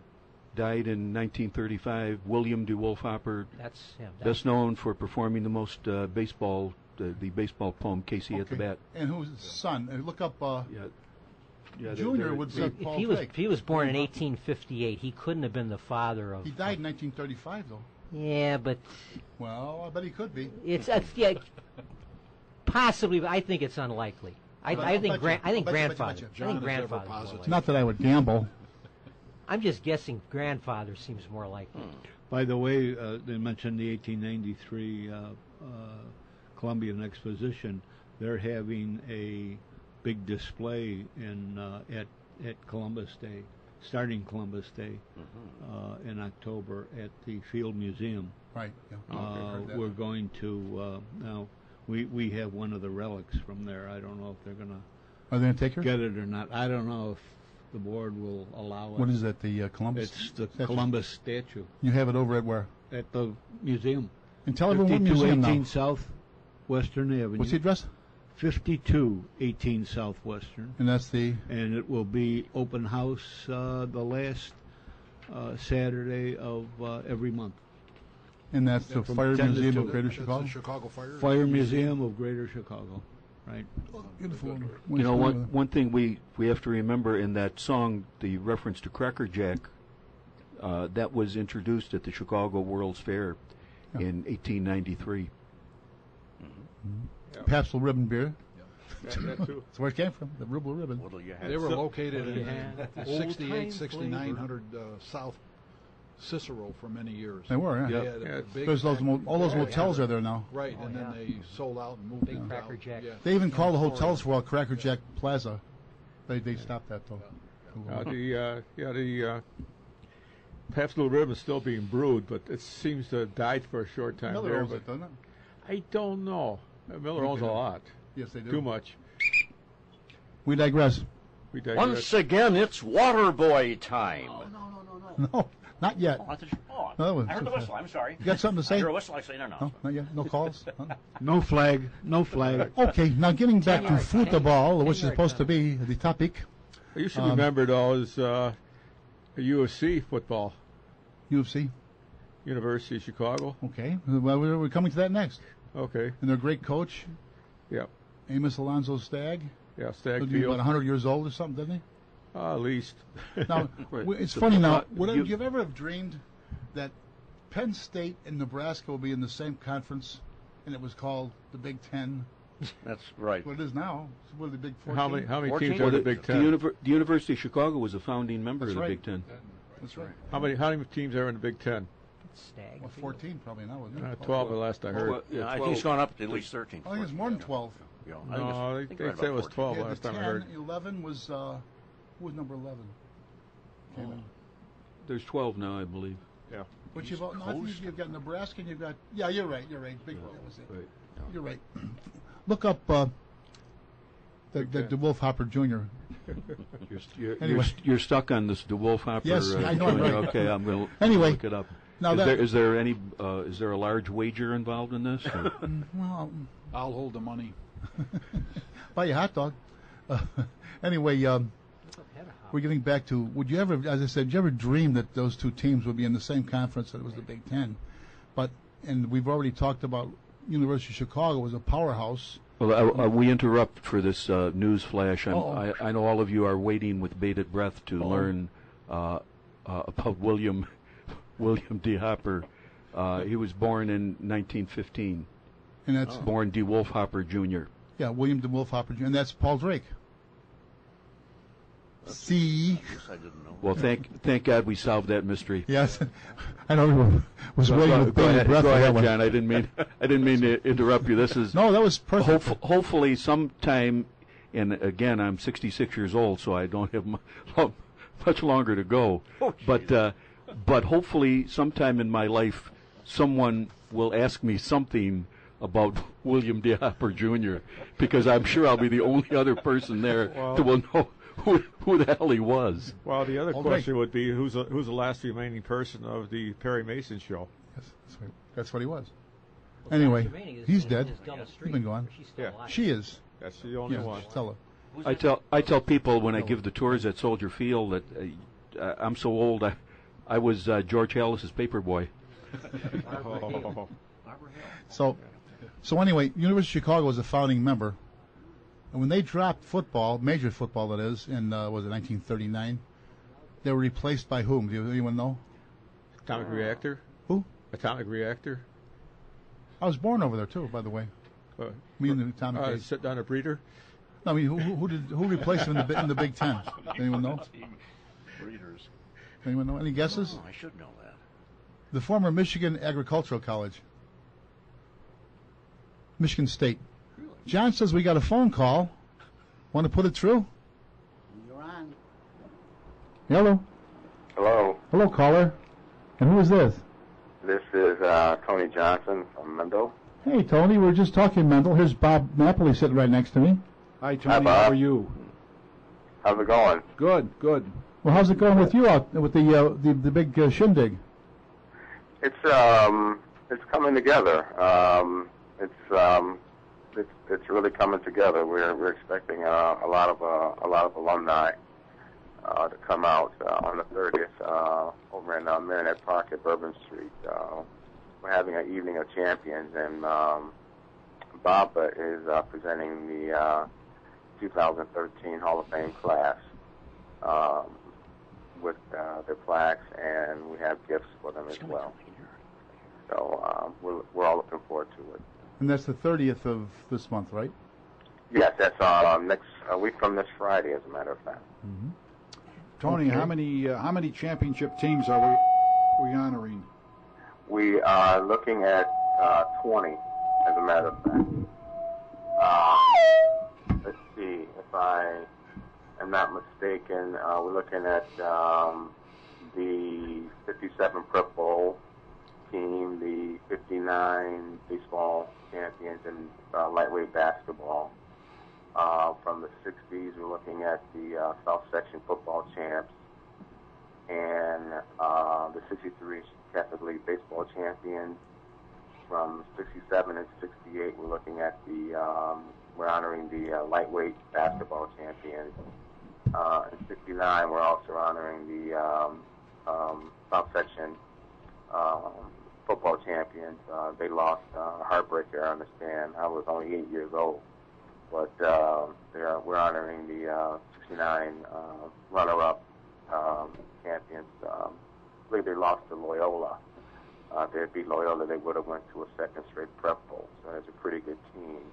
Died in 1935. William DeWolf Hopper, that's him. best known for performing the most baseball, the baseball poem "Casey at the Okay. Bat." And who's his son? Look up. Yeah, Junior would be if Paul he was Drake. if he was born in 1858, he couldn't have been the father of. He died in 1935, though. Yeah, but Well, I bet he could be. it's yeah, possibly. But I think it's unlikely. I I'll think bet you. I think I'll bet you, grandfather. bet you. I John think is ever grandfather. positive. Not that I would gamble. I'm just guessing grandfather seems more likely. By the way, they mentioned the 1893 Columbian Exposition. They're having a big display at Columbus Day, starting Columbus Day in October at the Field Museum. Right. Yeah. Heard that. We're going to now. We have one of the relics from there. I don't know if they're going to Are they going to take her? get it or not. I don't know if the board will allow it. What is that? The Columbus? It's the statue? Columbus statue You have it over at where? at the museum. And tell everyone what museum 5218 now. South Western Avenue. What's the address? 5218 Southwestern. And that's the And it will be open house the last Saturday of every month. the from Fire 10 to Museum 2. of Greater That's Chicago. the Chicago Fire. Fire Museum of Greater Chicago, right? Beautiful. You know, one thing we have to remember in that song, the reference to Cracker Jack, that was introduced at the Chicago World's Fair in 1893. Pabst Blue Ribbon beer. That too. That's where it came from. The Blue Ribbon. What'll you have? They were located in Yeah. 68, 6900 South Cicero for many years. They were. They Yeah. had a Yeah. big There's those factory. all those motels are there now. Right, and then they sold out and moved Big them Cracker out. Jack. Yeah. They even call the hotels for Cracker Jack Plaza. They stopped that though. The Pabst Blue Ribbon is still being brewed, but it seems to have died for a short time Miller there. owns But it, doesn't it? I don't know. Miller owns a lot. Yes, they do. Too much. We digress. We digress. Once again, it's Waterboy time. No, not yet. Oh, I thought you- oh, No, that was I heard too the fast. whistle. I'm sorry. You got something to say? I hear a whistle. I say no, no. No, not yet. No calls. Huh? No flag, no flag. Okay, now getting back to 10-yard, football, which is 10-yard supposed to be the topic. You should remember, though, is UFC football, UFC. University of Chicago. Okay, well, we're coming to that next. Okay. And their great coach, Yep. Amos Alonzo Stagg. Yeah, He'll be about Stagfield. 100 years old or something, doesn't he? At least. Now, Right. it's funny now. Would you- you ever have dreamed that Penn State and Nebraska will be in the same conference, and it was called the Big Ten? That's right. What it is now. It's what, the Big 14? How many 14? teams are in the Big Ten? The University of Chicago was a founding member That's of the right. Big Ten. That's right. How many teams are in the Big Ten? Stag. Well, 14 probably now, isn't it? 12 the last I heard. Well, Yeah, I 12. think it's gone up to at least 13. I think it's more than 12. Yeah, No, I they think said right it was about 12 Yeah, last the time I 10, heard. 11 was, who was number 11? Came in. There's 12 now, I believe. Yeah. But you've, no, I think you've got Nebraska and you've got, yeah, you're right. Big, that was it. Right. You're right. Look up the DeWolf Hopper Jr. Anyway. You're stuck on this DeWolf Hopper. Yes, I know, I'm Jr. right. Okay, I'm going to Anyway, look it up. now Is there a large wager involved in this? or- well, I'll hold the money. buy you a hot dog. Anyway, we're getting back to, would you ever, as I said, did you ever dream that those two teams would be in the same conference, that it was the Big Ten? And we've already talked about University of Chicago was a powerhouse. Well, we interrupt for this news flash. Uh-oh. I know all of you are waiting with bated breath to learn about William D. Hopper. He was born in 1915. And that's, Born D. Wolf Hopper Jr. yeah, William DeWolf Hopper Jr., and that's Paul Drake. See? Yes, I didn't know. Well, thank God we solved that mystery. Yes. I know everyone was waiting with bated breath. Go for that ahead, one. John. I didn't mean to interrupt you. This is No, that was perfect. hopefully sometime. And again, I'm 66 years old, so I don't have much longer to go. Oh, But hopefully sometime in my life, someone will ask me something about William D. Hopper Jr. because I'm sure I'll be the only other person there that will know who the hell he was. Well, the other All question would be who's the last remaining person of the Perry Mason show? Yes, that's what he was. Anyway, he's dead. He's He's been gone. Yeah. She is. That's the only Yeah, one. Stella. I tell people when I give the tours at Soldier Field that I'm so old. I was George Hallis's paperboy. Oh. So anyway, University of Chicago was a founding member, and when they dropped football, major football that is, in was it 1939, they were replaced by whom? Do anyone know? Atomic reactor? Who? Atomic reactor? I was born over there too, by the way. Me and the atomic age. Sit down a breeder? No, I mean, who replaced him in the Big Ten? Anyone know? Breeders. Anyone know? Any guesses? Oh, I should know that. The former Michigan Agricultural College. Michigan State. John says we got a phone call. Want to put it through? You're on. Hello. Hello, Hello, caller. And who is this? this is Tony Johnson from Mendel. Hey, Tony. We're just talking Mendel. Here's Bob Napoli sitting right next to me. Hi, Tony. Bob. How are you? How's it going? Good, good. Well, how's it going with you out with the big shindig? It's coming together. It's it's really coming together. We're expecting a lot of alumni to come out on the 30th over in Marinette Park at Bourbon Street. We're having an evening of champions, and Bob is presenting the 2013 Hall of Fame class with their plaques, and we have gifts for them as well. So we're all looking forward to it. And that's the 30th of this month, right? Yes, that's next week from this Friday, as a matter of fact. Mm-hmm. Tony, Okay. how many championship teams are we honoring? We are looking at 20, as a matter of fact. Let's see, if I am not mistaken, we're looking at the 57 Prep Bowl team, the 59 baseball champions in lightweight basketball. From the 60s, we're looking at the South Section football champs, and the 63 Catholic League baseball champions. From 67 and 68, we're looking at we're honoring the lightweight basketball champions. In 69, we're also honoring the South Section football champions. They lost a heartbreaker, I understand. I was only 8 years old. But we're honoring the 69 runner-up champions. I believe they lost to Loyola. If they beat Loyola, they would have went to a second straight Prep Bowl. So it's a pretty good team.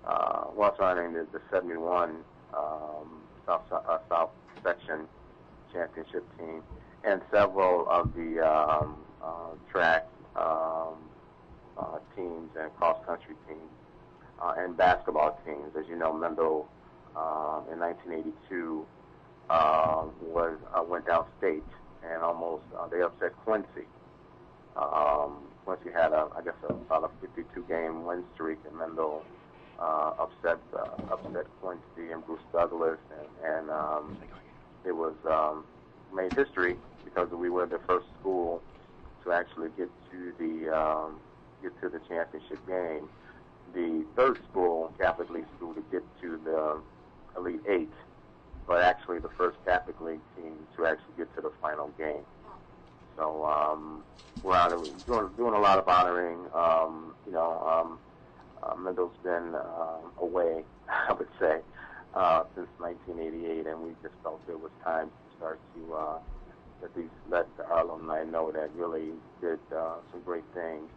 We're also honoring the 71 South Section championship team, and several of the track teams and cross-country teams. And basketball teams. As you know, Mendel in 1982 went downstate, and almost they upset Quincy. Quincy had about a 52-game win streak, and Mendel upset Quincy and Bruce Douglas, and it was made history because we were the first school to actually get to the championship game. The third school, Catholic League school, to get to the Elite Eight, but actually the first Catholic League team to actually get to the final game. So we're doing a lot of honoring. Mendel's been away, I would say, since 1988, and we just felt it was time to start to let our alumni know that really did some great things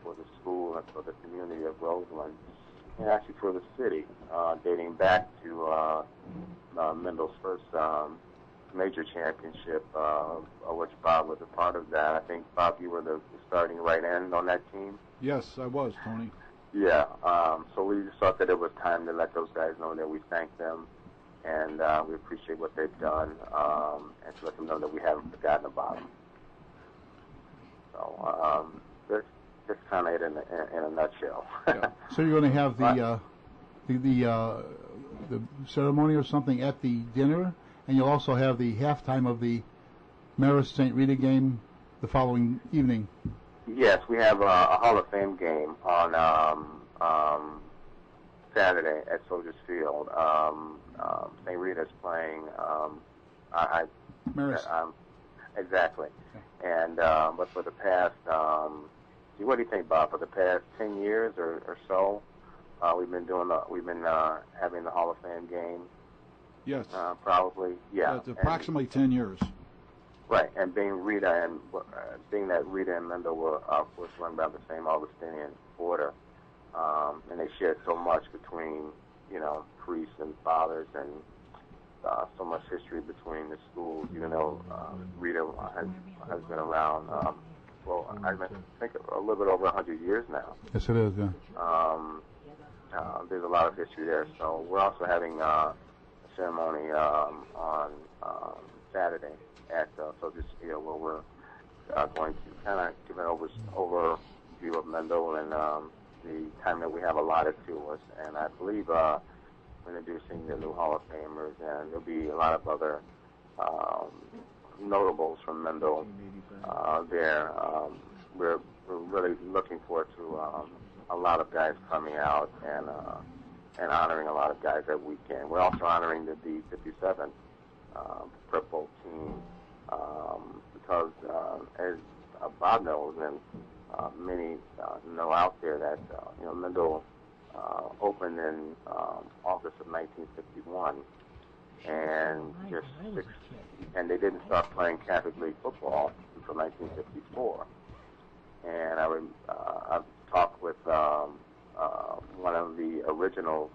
for the school and for the community of Roseland, and actually for the city, dating back to Mendel's first major championship, of which Bob was a part of that. I think, Bob, you were the starting right end on that team? Yes, I was, Tony. Yeah, so we just thought that it was time to let those guys know that we thank them, and we appreciate what they've done, and to let them know that we haven't forgotten about them. So that's kind of it in a nutshell. Yeah. So you're going to have the ceremony or something at the dinner, and you'll also have the halftime of the Marist St. Rita game the following evening. Yes, we have a Hall of Fame game on Saturday at Soldiers Field. St. Rita's playing. Marist. Exactly. Okay. And but for the past, what do you think, Bob? For the past 10 years or so, we've been having the Hall of Fame game. Yes. Probably. Yeah. It's approximately 10 years. Right, and being that Rita and Mendel were, of course, run by the same Augustinian order, and they shared so much between, priests and fathers, and so much history between the schools. Even though Rita has been around, I think a little bit over 100 years now. Yes, it is. Yeah. There's a lot of history there. So we're also having a ceremony on Saturday at Soldiers Field, where we're going to kind of give an overview of Mendel and the time that we have allotted to us. And I believe we're introducing the new Hall of Famers, and there'll be a lot of other notables from Mendel there. We're really looking forward to a lot of guys coming out and honoring a lot of guys that weekend. We're also honoring the D57 Prep Bowl team because, as Bob knows, and many know out there, that Mendel opened in August of 1951, and and they didn't start playing Catholic League football until 1954. And I've talked with one of the original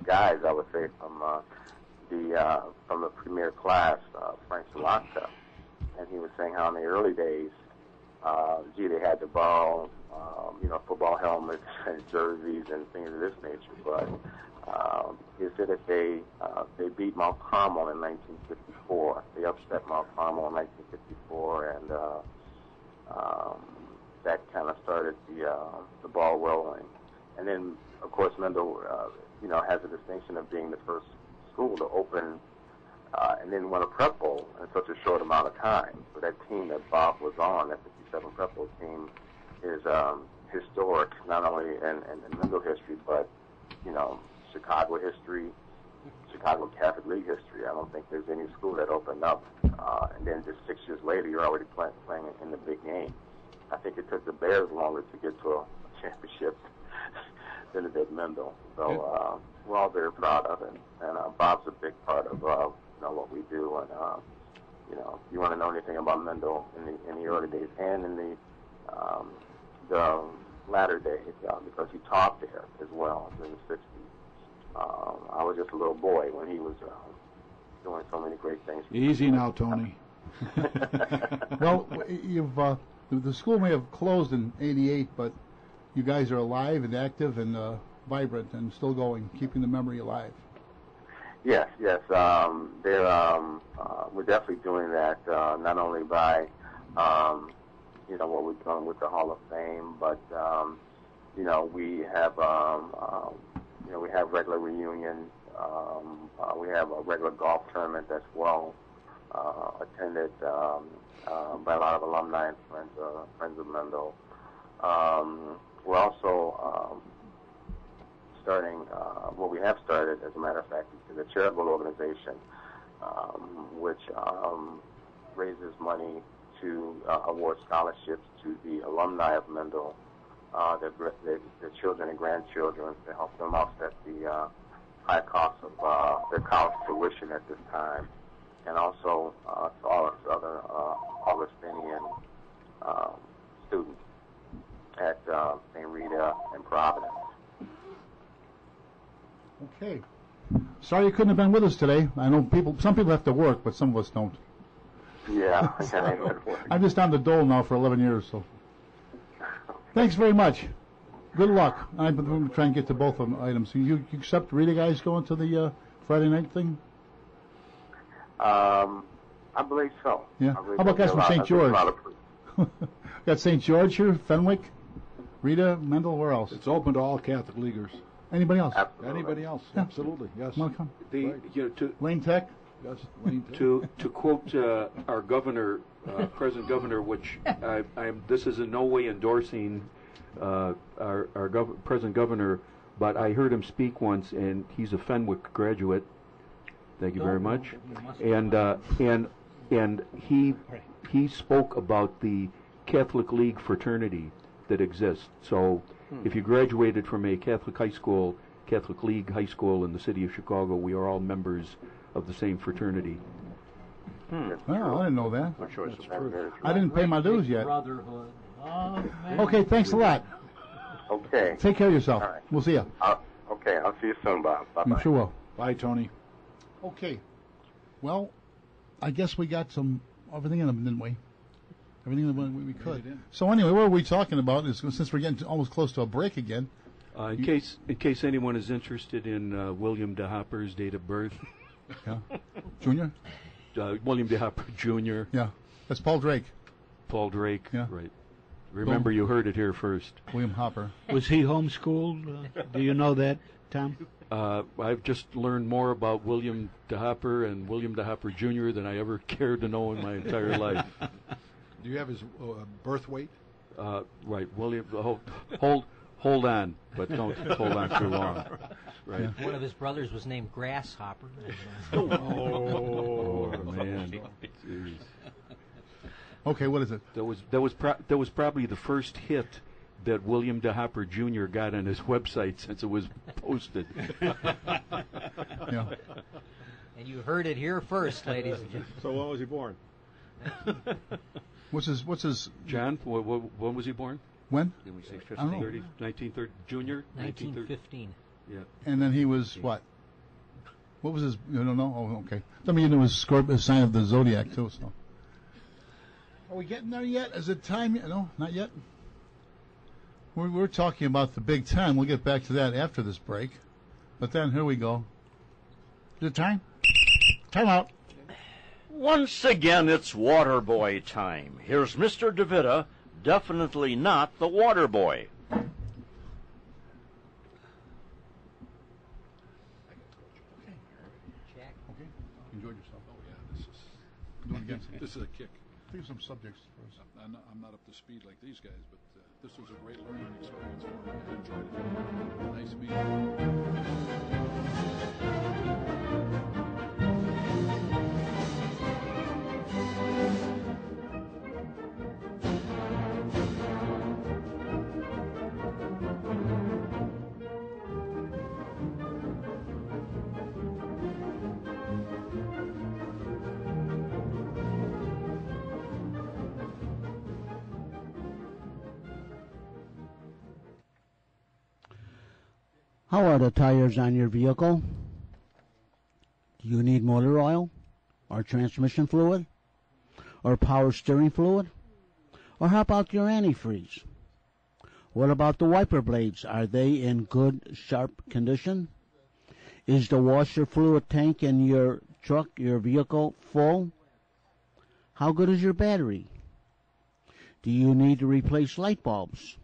guys, I would say, from the premier class, Frank Salata, and he was saying how in the early days, they had to borrow, football helmets and jerseys and things of this nature. But he said that they beat Mount Carmel in 1954. They upset Mount Carmel in 1954, and that kind of started the ball rolling. And then, of course, Mendel, has a distinction of being the first school to open and then win a Prep Bowl in such a short amount of time. So that team that Bob was on, that 57 Prep Bowl team, is historic, not only in Mendel history, but, Chicago history, Chicago Catholic League history. I don't think there's any school that opened up, and then just 6 years later, you're already playing in the big game. I think it took the Bears longer to get to a championship than it did Mendel. So we're all very proud of it, and Bob's a big part of what we do. And if you want to know anything about Mendel in the early days and in the latter days, because he taught there as well in the 60s. I was just a little boy when he was doing so many great things. Easy now, Tony. Well, you've the school may have closed in '88, but you guys are alive and active and vibrant and still going, keeping the memory alive. Yes. We're definitely doing that, not only by what we're doing with the Hall of Fame, but we have we have regular reunions. We have a regular golf tournament that's well attended by a lot of alumni and friends of Mendel. We're also starting, we have started, as a matter of fact, is a charitable organization which raises money to award scholarships to the alumni of Mendel, their children and grandchildren, to help them offset the high cost of their college tuition at this time, and also to all of the other Augustinian students at St. Rita and Providence. Okay. Sorry you couldn't have been with us today. I know some people have to work, but some of us don't. Yeah. I'm just on the dole now for 11 years, so. Thanks very much. Good luck. I'm going to try and get to both of them items. You accept Rita guys going to the Friday night thing? I believe so. Yeah. How about guys from St. George? Got St. George here, Fenwick, Rita, Mendel, where else? It's open to all Catholic Leaguers. Anybody else? Absolutely. Anybody else? Yeah. Absolutely. Yes. Want to come? Wayne Tech? Yes. Wayne Tech. To quote our governor, present governor, which this is in no way endorsing our present governor, but I heard him speak once, and he's a Fenwick graduate. Thank you very much. And he spoke about the Catholic League fraternity that exists. So if you graduated from a Catholic high school, Catholic League high school in the city of Chicago, we are all members of the same fraternity. Oh, I didn't know that. That's true. I didn't pay my dues yet. Brotherhood. Oh, man. Okay, thanks a lot. Okay. Take care of yourself. All right. We'll see you. Okay, I'll see you soon, Bob. Bye-bye. I'm sure will. Bye, Tony. Okay. Well, I guess we got everything in them, didn't we? Everything that we could. Yeah, So anyway, what are we talking about? Is since we're getting almost close to a break again. In case anyone is interested in William DeHopper's date of birth, Yeah. Junior? William DeHopper Jr., Yeah. That's Paul Drake. Paul Drake, Yeah. right. Remember, you heard it here first. William Hopper. Was he homeschooled? Do you know that, Tom? I've just learned more about William DeHopper and William DeHopper Jr. than I ever cared to know in my entire life. Do you have his birth weight? Right, William. hold on, but don't hold on too long. Right. One of his brothers was named Grasshopper. Oh, man. Jeez. Okay, what is it? That was probably the first hit that William D. Hopper Jr. got on his website since it was posted. Yeah. And you heard it here first, ladies and gentlemen. So when was he born? What's his John, when was he born? when? Did we say I don't know. 1930, Junior? 1915. Yeah. And then he was what? What was his? You don't know? Oh, okay. I mean, it was Scorpio, sign of the zodiac too. So, are we getting there yet? Is it time yet? No, not yet. We're talking about the Big Ten. We'll get back to that after this break. But then here we go. Is it time? Time out. Once again, it's Waterboy time. Here's Mr. DeVita, definitely not the Waterboy. Jack? Okay. Enjoyed yourself. Oh yeah, Do it again. this is a kick. Think of some subjects first. I'm not up to speed like these guys, but this was a great learning experience for me. I enjoyed it. Nice meeting. How are the tires on your vehicle? Do you need motor oil? Or transmission fluid? Or power steering fluid? Or how about your antifreeze? What about the wiper blades? Are they in good, sharp condition? Is the washer fluid tank in your truck, your vehicle, full? How good is your battery? Do you need to replace light bulbs?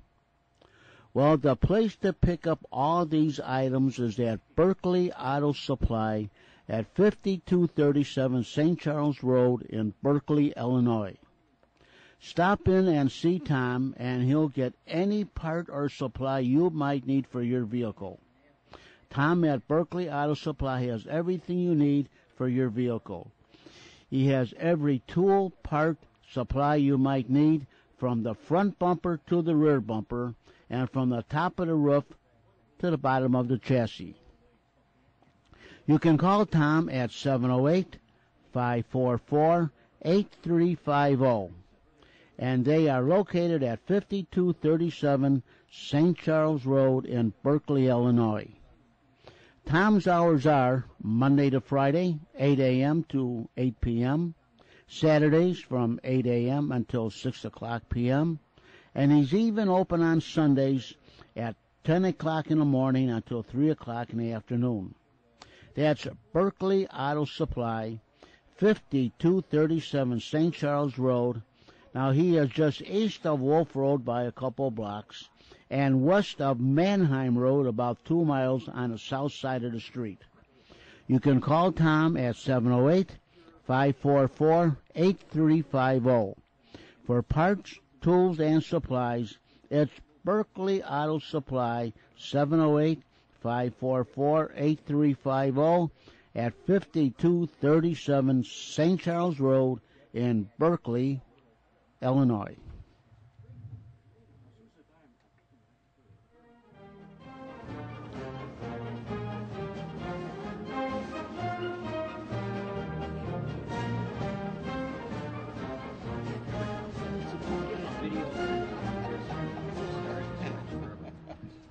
Well, the place to pick up all these items is at Berkeley Auto Supply at 5237 St. Charles Road in Berkeley, Illinois. Stop in and see Tom, and he'll get any part or supply you might need for your vehicle. Tom at Berkeley Auto Supply has everything you need for your vehicle. He has every tool, part, supply you might need, from the front bumper to the rear bumper, and from the top of the roof to the bottom of the chassis. You can call Tom at 708-544-8350, and they are located at 5237 St. Charles Road in Berkeley, Illinois. Tom's hours are Monday to Friday, 8 a.m. to 8 p.m., Saturdays from 8 a.m. until 6 o'clock p.m., and he's even open on Sundays at 10 o'clock in the morning until 3 o'clock in the afternoon. That's Berkeley Auto Supply, 5237 St. Charles Road. Now, he is just east of Wolf Road by a couple blocks and west of Mannheim Road about 2 miles on the south side of the street. You can call Tom at 708-544-8350. For parts, tools, and supplies, it's Berkeley Auto Supply, 708-544-8350 at 5237 St. Charles Road in Berkeley, Illinois.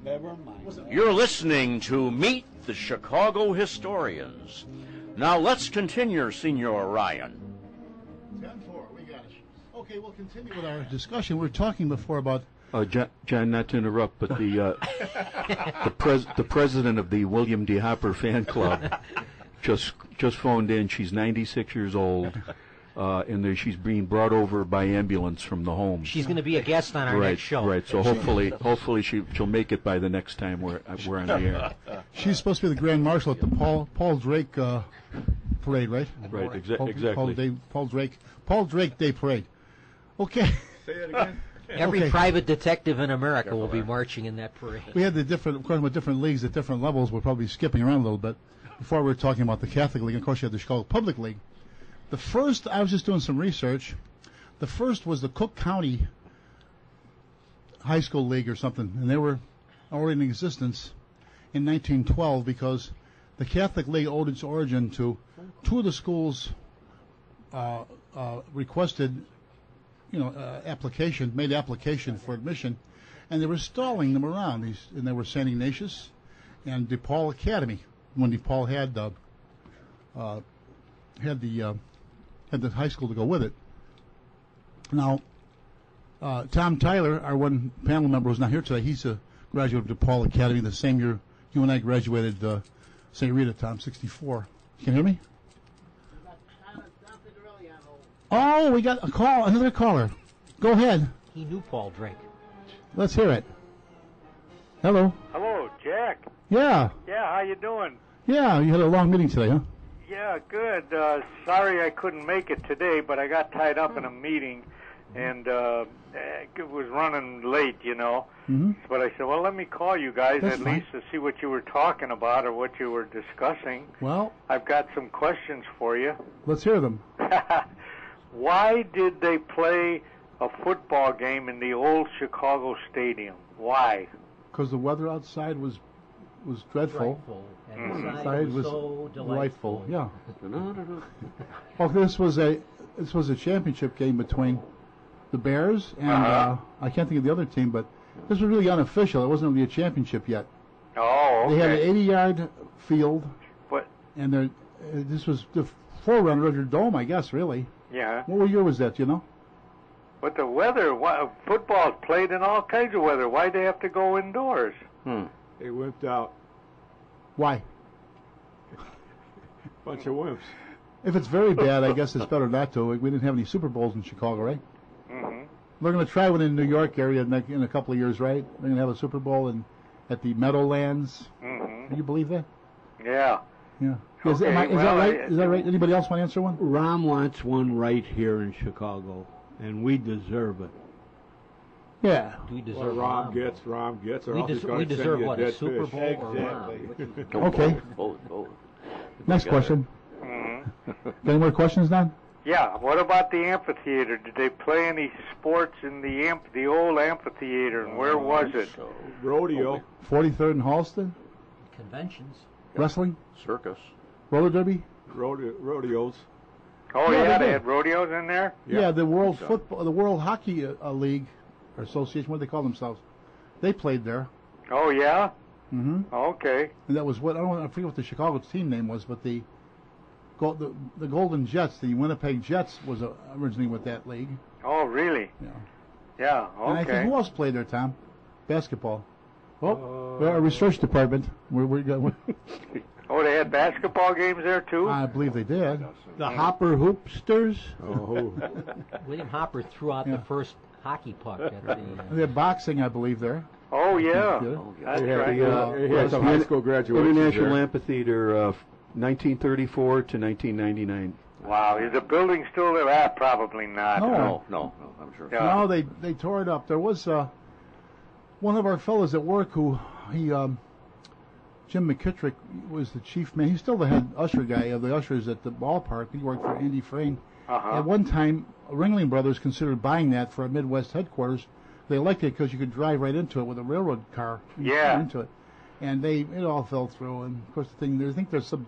Never mind. You're listening to Meet the Chicago Historians. Now let's continue, Senor Ryan. 10-4, we got it. Okay, we'll continue with our discussion. We were talking before about... John, not to interrupt, but the president of the William D. Hopper fan club just phoned in. She's 96 years old, and she's being brought over by ambulance from the home. She's going to be a guest on our next show. Right. So hopefully she'll make it by the next time we're on the air. She's supposed to be the Grand Marshal at the Paul Drake parade, right? Right. Exactly. Paul Drake Day parade. Okay. Say it again. Every Okay. private detective in America will be marching in that parade. We had the different, of course, with different leagues at different levels. We're probably skipping around a little bit. Before we were talking about the Catholic League, of course, you had the Chicago Public League. The first, I was just doing some research. The first was the Cook County High School League or something, and they were already in existence in 1912 because the Catholic League owed its origin to two of the schools requested, made application for admission, and they were stalling them around. And they were St. Ignatius and DePaul Academy. When DePaul had the high school to go with it. Now, Tom Tyler, our one panel member who's not here today, he's a graduate of DePaul Academy the same year you and I graduated St. Rita, Tom, 64. Can you hear me? Oh, we got a call, another caller. Go ahead. He knew Paul Drink. Let's hear it. Hello. Hello, Jack. Yeah. Yeah, how you doing? Yeah, you had a long meeting today, huh? Yeah, good. Sorry I couldn't make it today, but I got tied up in a meeting, and it was running late, Mm-hmm. But I said, well, let me call you guys That's at fine. least to see what you were talking about or what you were discussing. Well, I've got some questions for you. let's hear them. Why did they play a football game in the old Chicago Stadium? Why? Because the weather outside was dreadful. And the Inside side was was so delightful. delightful. Yeah. Well, this was a championship game between the Bears and I can't think of the other team, but this was really unofficial. It wasn't really a championship yet. Oh, okay. They had an 80-yard field, What? and this was the forerunner of your dome, I guess. Really. Yeah. What year was that? Do you know? But the weather, football's played in all kinds of weather. Why'd they have to go indoors? They wimped out. Why? Bunch of wimps. If it's very bad, I guess it's better not to. We didn't have any Super Bowls in Chicago, right? Mm-hmm. They're going to try one in the New York area in a couple of years, right? They're going to have a Super Bowl at the Meadowlands. Mm-hmm. Do you believe that? Yeah. Yeah. Is that right? Is that right? Anybody else want to answer one? Rom wants one right here in Chicago, and we deserve it. Yeah. We What deserve Rom gets. Or We, else he's des- gonna we send deserve you what? A dead Super fish. Bowl Exactly. or Rom? Okay. Next question. Mm-hmm. Any more questions, Don? Yeah. What about the amphitheater? Did they play any sports in the old amphitheater, and where was it? Rodeo. 43rd and Halston? Conventions. Wrestling? Circus. Roller derby? Rodeos. Oh Yeah, yeah, they they did. had rodeos in there. Yeah, the World Hockey League or Association, what do they call themselves? They played there. Oh yeah. Mm-hmm. Okay. And that was I forget what the Chicago team name was, but the Golden Jets, the Winnipeg Jets, was originally with that league. Oh really? Yeah. Yeah. And I think Okay. who else played there, Tom? Basketball. Our research department. Oh, they had basketball games there too. I believe they did. The Hopper Hoopsters. Oh. William Hopper threw out Yeah. the first hockey puck at the. They had boxing, I believe, there. Oh yeah. Did it? That's They had, right. they had some high school graduations International there. Amphitheater, 1934 to 1999. Wow. Is the building still there? Ah, probably not. No. No, I'm sure. Yeah. No, they tore it up. There was one of our fellows at work who Jim McKittrick was the chief man. He's still the head usher guy of the ushers at the ballpark. He worked for Andy Frayne. Uh-huh. At one time, Ringling Brothers considered buying that for a Midwest headquarters. They liked it because you could drive right into it with a railroad car. You could Yeah. get into it, and it all fell through. And of course, I think there's some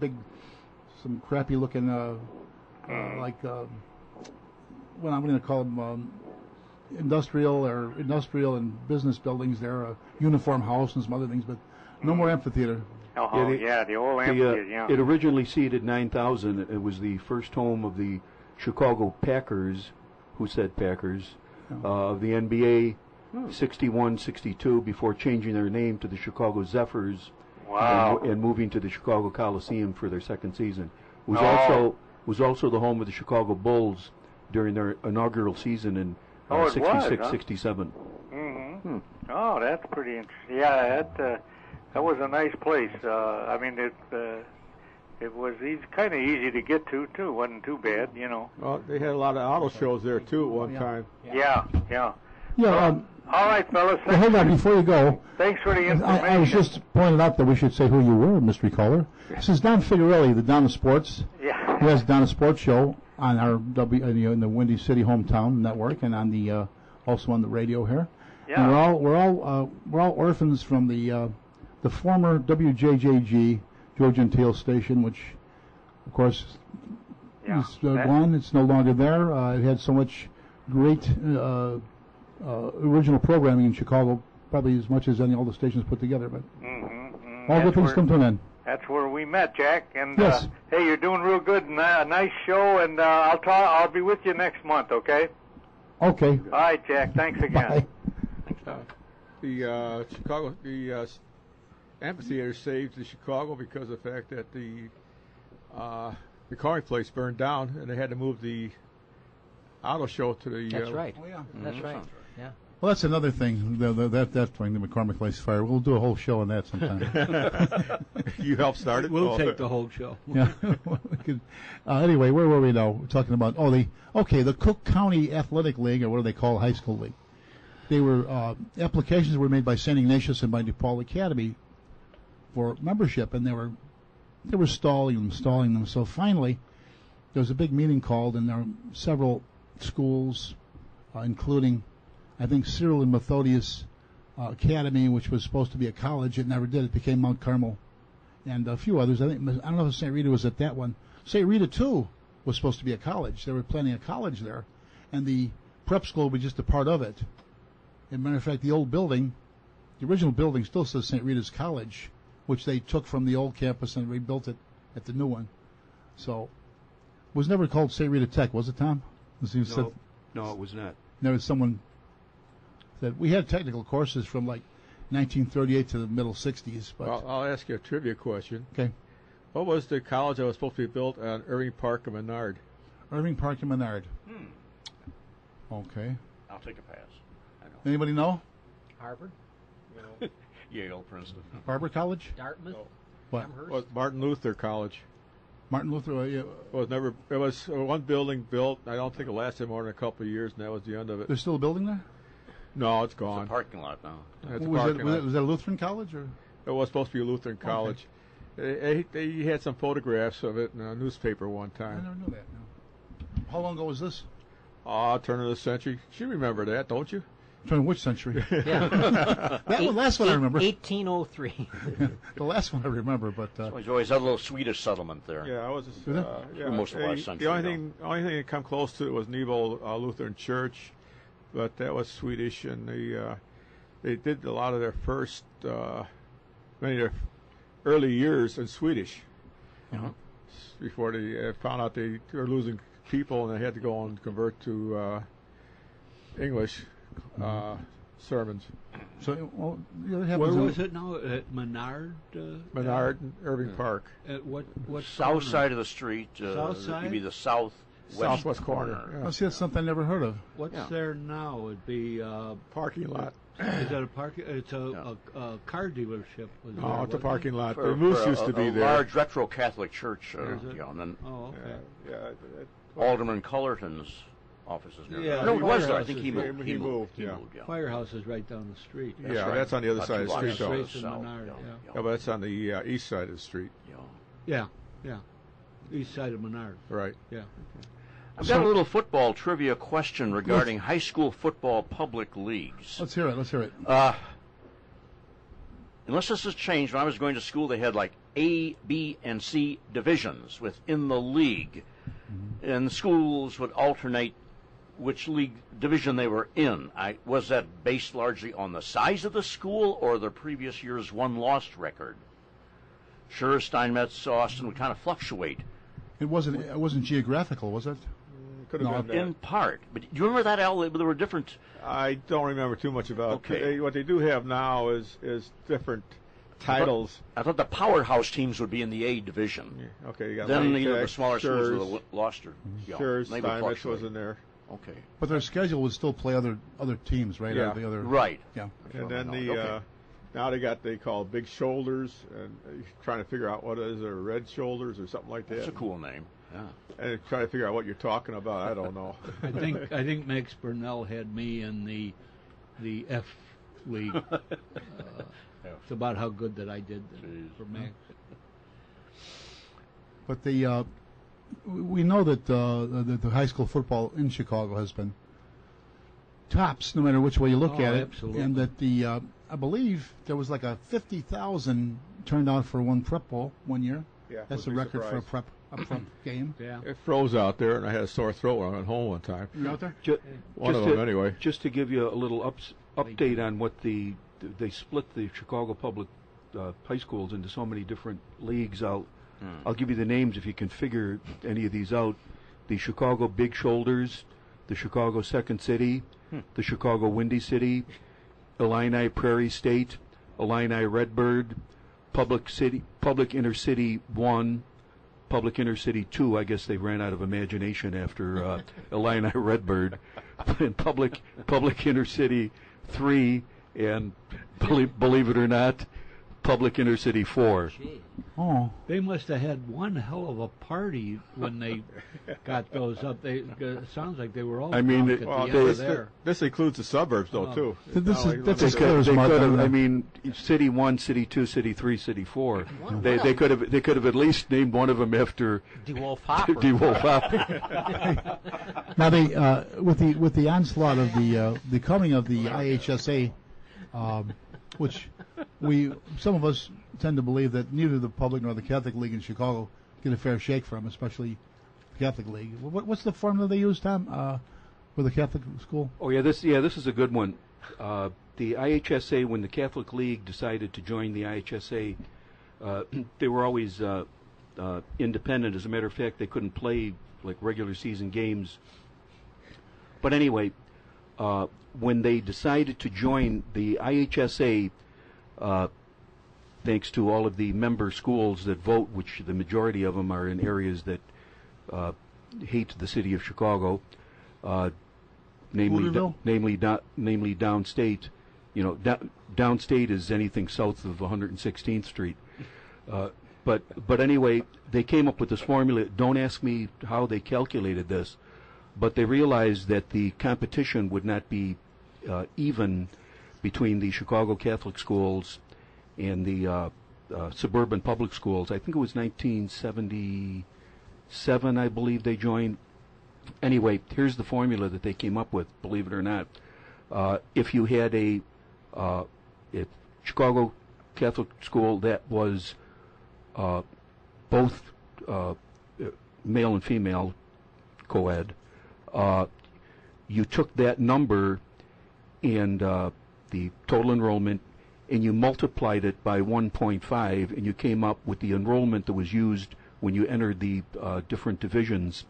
crappy looking what I'm going to call them industrial and business buildings there, a uniform house and some other things, but no more amphitheater. Oh yeah, the old amphitheater. Yeah. It originally seated 9,000. It was the first home of the Chicago Packers, who said Packers, of the NBA 61-62 before changing their name to the Chicago Zephyrs Wow. and moving to the Chicago Coliseum for their second season. It was Oh. also the home of the Chicago Bulls during their inaugural season in Oh, it was, 66, huh? 67. Mm-hmm. Oh, that's pretty interesting. Yeah, that was a nice place. I mean, it was kind of easy to get to too. Wasn't too bad, Well, they had a lot of auto shows there too at one time. Yeah, yeah. Yeah. All right, fellas. Well, hold on before you go. Thanks for the information. I was just pointing out that we should say who you were, mystery caller. This is Don Figarelli, the Donna Sports. Yeah. He has Donna Sports Show on our in the Windy City Hometown Network and on the also on the radio here. Yeah. And we're all orphans from the former WJJG Georgia and Tail station, which of course is gone. It's no longer there. It had so much great original programming in Chicago, probably as much as all the stations put together. But all good things come to an end. That's where we met, Jack. And yes. Hey, you're doing real good. Nice show, and I'll be with you next month. Okay. Okay. All right, Jack. Thanks again. Bye. The Chicago, the amphitheater saved the Chicago because of the fact that the Conway place burned down, and they had to move the auto show to the. That's right. Oh yeah. That's right. Yeah. Well, that's another thing. That thing, the McCormick Place fire. We'll do a whole show on that sometime. You helped start it. We'll take the whole show. Yeah. Anyway, where were we now? We're talking about the Cook County Athletic League, or what do they call high school league? They were applications were made by St. Ignatius and by DePaul Academy for membership, and they were stalling them. So finally, there was a big meeting called, and there were several schools, including, I think, Cyril and Methodius Academy, which was supposed to be a college. It never did. It became Mount Carmel, and a few others. I don't know if St. Rita was at that one. St. Rita too was supposed to be a college. They were planning a college there, and the prep school was just a part of it. As a matter of fact, the old building, the original building, still says St. Rita's College, which they took from the old campus and rebuilt it at the new one. So, it was never called St. Rita Tech, was it, Tom? No, it was not. There was someone that we had technical courses from like 1938 to the middle 60s. But Well, I'll ask you a trivia question. Okay. What was the college that was supposed to be built on Irving Park and Menard? Irving Park and Menard. Okay. I'll take a pass. I know. Anybody know? Harvard, Yale, Princeton. Barber College? Dartmouth, What? Amherst. Was Martin Luther College. Martin Luther? Yeah. It was one building built. I don't think it lasted more than a couple of years, and that was the end of it. There's still a building there? No, it's It's gone. a parking lot now. It's a Was parking lot. that a Lutheran college? Or? It was supposed to be a Lutheran college. They had some photographs of it in a newspaper one I time. never knew that. No. How long ago was this? Turn of the century. You remember that, don't you? From which century? Yeah. That one, last one I remember. 1803. The last one I remember, but There's always that little Swedish settlement there. Yeah, I was. For most of last century, The only thing that come close to it was Nebo Lutheran Church, but that was Swedish, and they did a lot of their first, many of their early years in Swedish. Before they found out they were losing people, and they had to go and convert to English sermons. So, well, Where was it now? At Menard? Menard and Irving Park. At what South corner? side of the street. South side? It'd be the southwest corner. Oh, see, that's something I never heard of. What's there now? It'd be Parking lot. is that a parking? It's a car dealership. Was there, Oh, it's a wasn't it? parking lot. For- The Moose for used to be a there. large retro Catholic church, Is it? and then Oh, okay. Yeah. Alderman Cullerton's office is near Yeah, there. No, he was there. I Firehouse think is he there. moved. He moved, yeah. Firehouse is right down the street. Yeah, right. that's on the other Not side too of the far street, though. Straight to south, Menard, yeah. Yeah, but that's on the east side of the street. Yeah. Yeah. East side of Menard. Right. Yeah. I've got a little football trivia question regarding high school football public leagues. Let's hear it. Let's hear it. Unless this has changed, when I was going to school, they had like A, B, and C divisions within the league. And the schools would alternate which league division they were in. Was that based largely on the size of the school or the previous year's won-lost record? Sure, Steinmetz, Austin would kind of fluctuate. It wasn't geographical, was it? Could have No, been that. In part. But do you remember that, Al? There were different... I don't remember too much about Okay. it. What they do have now is different titles. I thought the powerhouse teams would be in the A division. Yeah, okay, you got Then Lake either the Tech, smaller schools or Schurz, the lost or... Schurz, they would Steinmetz fluctuate. was in there. Okay. But their schedule would still play other teams, right? Yeah. The other, Right. Yeah. And then Okay. now they call Big Shoulders, and trying to figure out what is it, Red Shoulders or something like that. That's a cool name. Yeah. And trying to figure out what you're talking about. I don't know. I think Max Burnell had me in the the F League. It's about how good that I did for Max. But we know that the high school football in Chicago has been tops, no matter which way you look at it. Absolutely. And that I believe there was like a 50,000 turned out for one prep bowl one year. Yeah, that's a record for a prep game. Yeah. It froze out there, and I had a sore throat when I went home one time. You out there? One of them, anyway. Just to give you a little update on what they split the Chicago public high schools into so many different leagues. I'll give you the names if you can figure any of these out. The Chicago Big Shoulders, the Chicago Second City, the Chicago Windy City, Illini Prairie State, Illini Redbird, Public Intercity 1, Public Intercity 2. I guess they ran out of imagination after Illini Redbird, and Public Intercity 3, and believe it or not, Public Intercity 4. Oh, they must have had one hell of a party when they got those up. It sounds like they were all. I mean, this includes the suburbs, though, too. That's as clear as mud. I mean, City 1, City 2, City 3, City 4. They could have at least named one of them after DeWolf Hopper. DeWolf Hopper. Now, with the onslaught of the coming of the IHSA, which some of us tend to believe that neither the public nor the Catholic League in Chicago get a fair shake from, especially the Catholic League. What's the formula they use, Tom, for the Catholic school? Oh yeah, this is a good one. The IHSA, when the Catholic League decided to join the IHSA, they were always independent. As a matter of fact, they couldn't play like regular season games. But anyway, when they decided to join the IHSA, thanks to all of the member schools that vote, which the majority of them are in areas that hate the city of Chicago, namely downstate. You know, downstate is anything south of 116th Street. But anyway, they came up with this formula. Don't ask me how they calculated this, but they realized that the competition would not be even between the Chicago Catholic schools and the suburban public schools. I think it was 1977, I believe they joined. Anyway, here's the formula that they came up with, believe it or not. If you had a Chicago Catholic school that was both male and female co-ed, you took that number and the total enrollment, and you multiplied it by 1.5, and you came up with the enrollment that was used when you entered the different divisions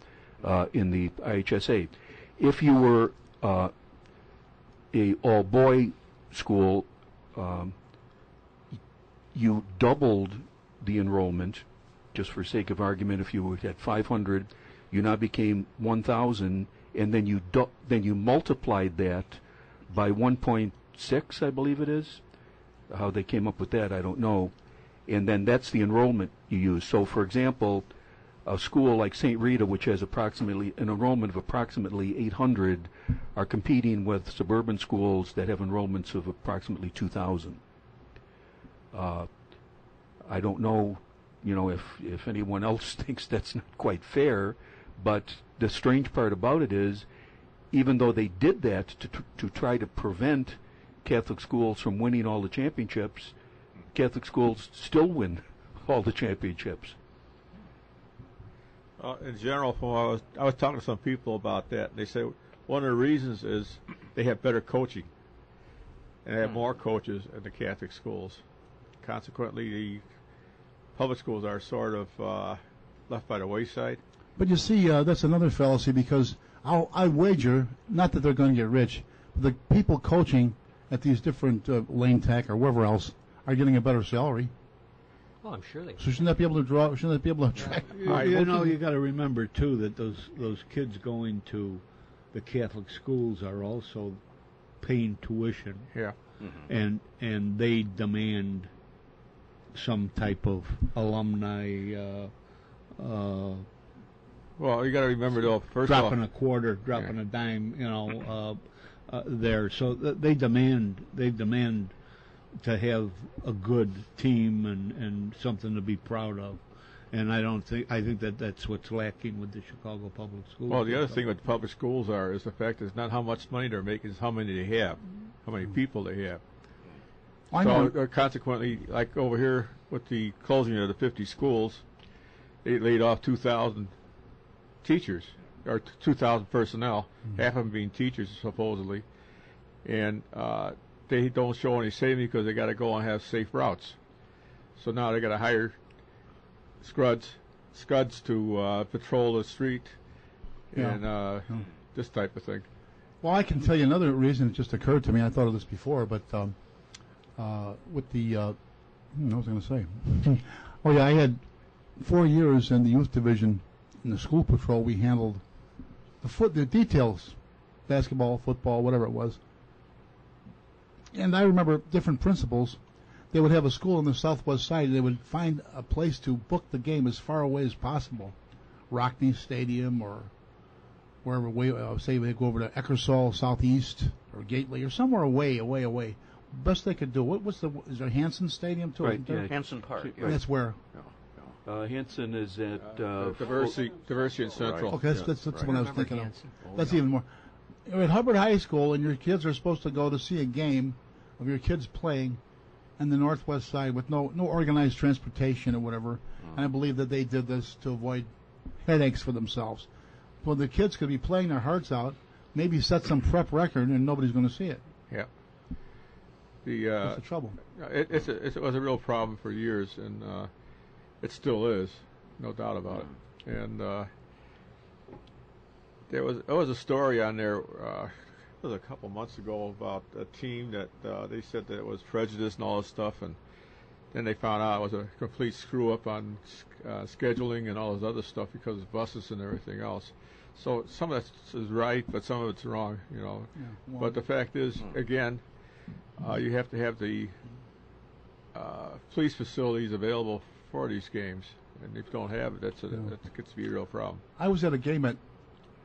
in the IHSA. If you were a all-boy school, you doubled the enrollment, just for sake of argument. If you had 500, you now became 1,000, and then you multiplied that by 1.6, I believe it is. How they came up with that, I don't know. And then that's the enrollment you use. So, for example, a school like St. Rita, which has approximately an enrollment of approximately 800, are competing with suburban schools that have enrollments of approximately 2,000. I don't know, if anyone else thinks that's not quite fair, but the strange part about it is, even though they did that to try to prevent Catholic schools from winning all the championships, Catholic schools still win all the championships. In general, I was talking to some people about that, and they say one of the reasons is they have better coaching, and they have more coaches in the Catholic schools. Consequently, the public schools are sort of left by the wayside. But you see, that's another fallacy, because I wager, not that they're going to get rich, but the people coaching at these different Lane Tech or wherever else are getting a better salary. Oh, I'm sure they. So shouldn't that be able to draw? Shouldn't that be able to attract? You got to remember too that those kids going to the Catholic schools are also paying tuition. Yeah. Mm-hmm. And they demand some type of alumni. Well, you got to remember though. First dropping of all, a quarter, dropping a dime. there. So they demand to have a good team and something to be proud of. And I think that's what's lacking with the Chicago Public Schools. Well, the other thing with public schools is the fact is not how much money they're making, it's how many they have, how many people they have. I know. So consequently, like over here with the closing of the 50 schools, they laid off 2,000 teachers, or 2,000 personnel, half of them being teachers supposedly, and they don't show any savings because they got to go and have safe routes. So now they got to hire scuds to patrol the street and this type of thing. Well, I can tell you another reason. It just occurred to me. I thought of this before, but with the what was I going to say? Oh yeah, I had 4 years in the youth division in the school patrol. We handled the details, basketball, football, whatever it was. And I remember different principals. They would have a school on the southwest side, and they would find a place to book the game as far away as possible. Rockney Stadium or wherever, say they go over to Eckersall Southeast or Gately or somewhere away. Best they could do. Is there Hanson Stadium too? Right, yeah. Hanson Park. Right. That's where. Hanson is at Diversity and Central. Okay, that's Right. what I was thinking Hanson. of. That's even more. You're at Hubbard High School, and your kids are supposed to go to see a game of your kids playing on the northwest side with no organized transportation or whatever. And I believe that they did this to avoid headaches for themselves. Well, the kids could be playing their hearts out, maybe set some prep record, and nobody's going to see it. Yeah. That's the trouble. It was a real problem for years, and it still is, no doubt about it. And there was a story on there. It was a couple months ago about a team that they said that it was prejudice and all this stuff, and then they found out it was a complete screw up on scheduling and all this other stuff because of buses and everything else. So some of that is right, but some of it's wrong, you know. Yeah, but the fact is, again, you have to have the police facilities available for these games, and if you don't have it, that gets to be a real problem. I was at a game at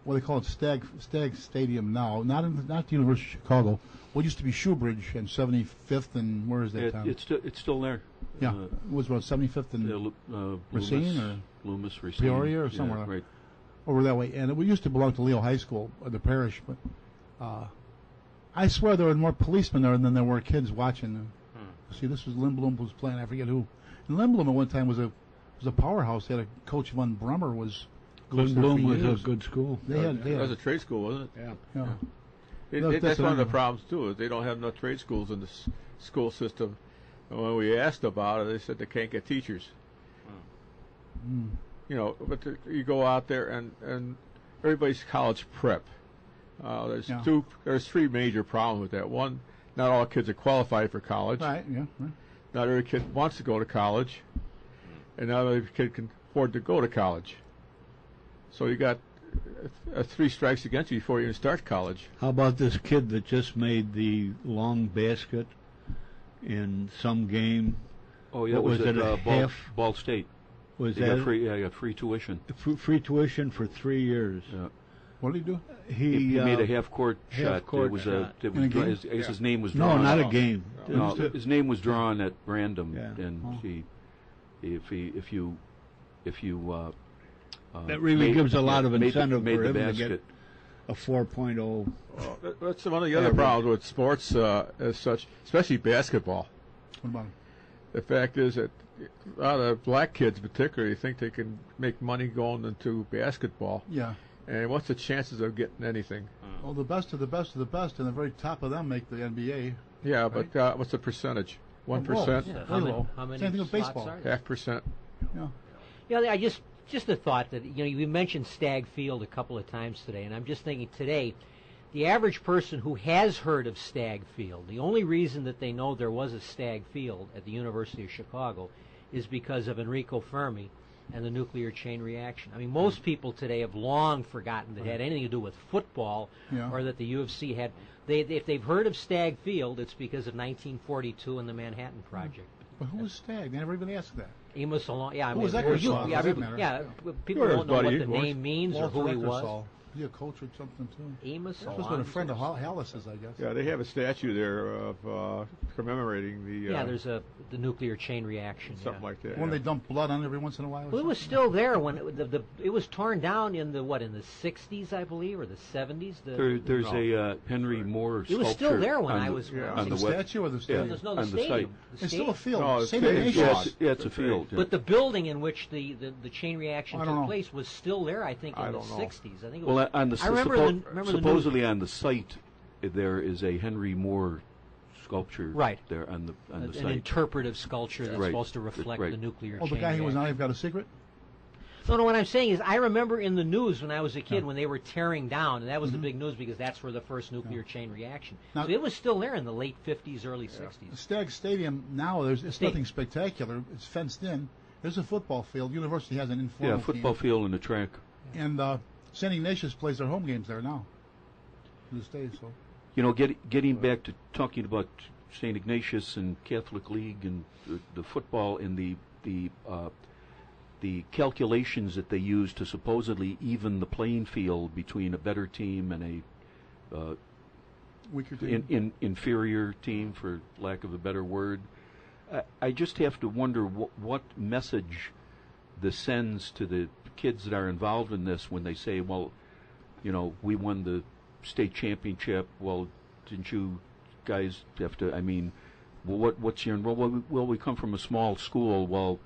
what they call it Stagg Stadium now, not the University of Chicago. What used to be Shoebridge and 75th and where is that town? It's still there. Yeah, it was about 75th and Racine or Loomis, Racine, Peoria or somewhere. Yeah, right. Over that way, and it used to belong to Leo High School, the parish. But I swear there were more policemen there than there were kids watching. See, this was Lindblom was playing. I forget who. And Lindblom at one time was a powerhouse. They had a coach Von Brummer was. Lindblom was a good school. It was a trade school, wasn't it? Yeah. That's one of the problems too. Is they don't have enough trade schools in the school system. And when we asked about it, they said they can't get teachers. You know, but you go out there and everybody's college prep. There's three major problems with that. One, not all kids are qualified for college. Right. Yeah. Right. Not every kid wants to go to college, and not every kid can afford to go to college. So you got three strikes against you before you even start college. How about this kid that just made the long basket in some game? Oh yeah, was it Ball State? Was that got free tuition? Free tuition for 3 years. Yeah. What did he do? He made a half-court shot. His name was drawn. No, not a game. No, his name was drawn at random, and if you that really gives a lot of incentive for him to get a 4.0. That's one of the other problems with sports as such, especially basketball. What about him? The fact is that a lot of black kids particularly think they can make money going into basketball. Yeah. And what's the chances of getting anything? Well, the best of the best of the best, and the very top of them make the NBA. Yeah, right? but what's the percentage? 1%? Yeah. How many Same thing with baseball. 0.5%. Yeah. Yeah, I just a thought that you mentioned Stagg Field a couple of times today, and I'm just thinking today, the average person who has heard of Stagg Field, the only reason that they know there was a Stagg Field at the University of Chicago is because of Enrico Fermi and the nuclear chain reaction. I mean, most people today have long forgotten that it had anything to do with football or that the U of C had. If they've heard of Stagg Field, it's because of 1942 and the Manhattan Project. But who was Stagg? They never even asked that. Amos Alon. Yeah, I who mean, was Eckersall? people don't know what the name means or who he was. Is he a coach or something too? Amos He's supposed to be a friend of Hallis's, I guess. Yeah, they have a statue there of commemorating the. There's the nuclear chain reaction. Something like that. When they dump blood on every once in a while. Well, it was still there when it was torn down in the 60s, I believe, or the 70s. There's a Henry Moore sculpture. It was still there when I on was. on the statue or the stadium? No, the on the stadium. site. The It's still a field. No, Same it's- Ignatius. It's a field. But the building in which the chain reaction I don't took know. place was still there, I think, in I the don't know. 60s. I think it was. Well, on the I remember remember the news. supposedly on the site there is a Henry Moore sculpture Right. there on the an site. interpretive sculpture that's Right. supposed to reflect Right. the nuclear Oh, chain the guy who was reaction. not even got a secret? No, what I'm saying is I remember in the news when I was a kid when they were tearing down, and that was the big news because that's where the first nuclear chain reaction. Now- So it was still there in the late 50s, early The 60s. Stag Stadium now, it's Stadium. nothing spectacular. It's fenced in. There's a football field. University has an Yeah, informal football team. field and the track. And St. Ignatius plays their home games there now. To this day, so. You know, getting back to talking about St. Ignatius and Catholic League and the football and the calculations that they use to supposedly even the playing field between a better team and a Weaker team. inferior team, for lack of a better word. I just have to wonder what message this sends to the kids that are involved in this when they say, well, you know, we won the state championship. Well, didn't you guys have to? I mean, what's your enrollment? Well, we come from a small school. Well,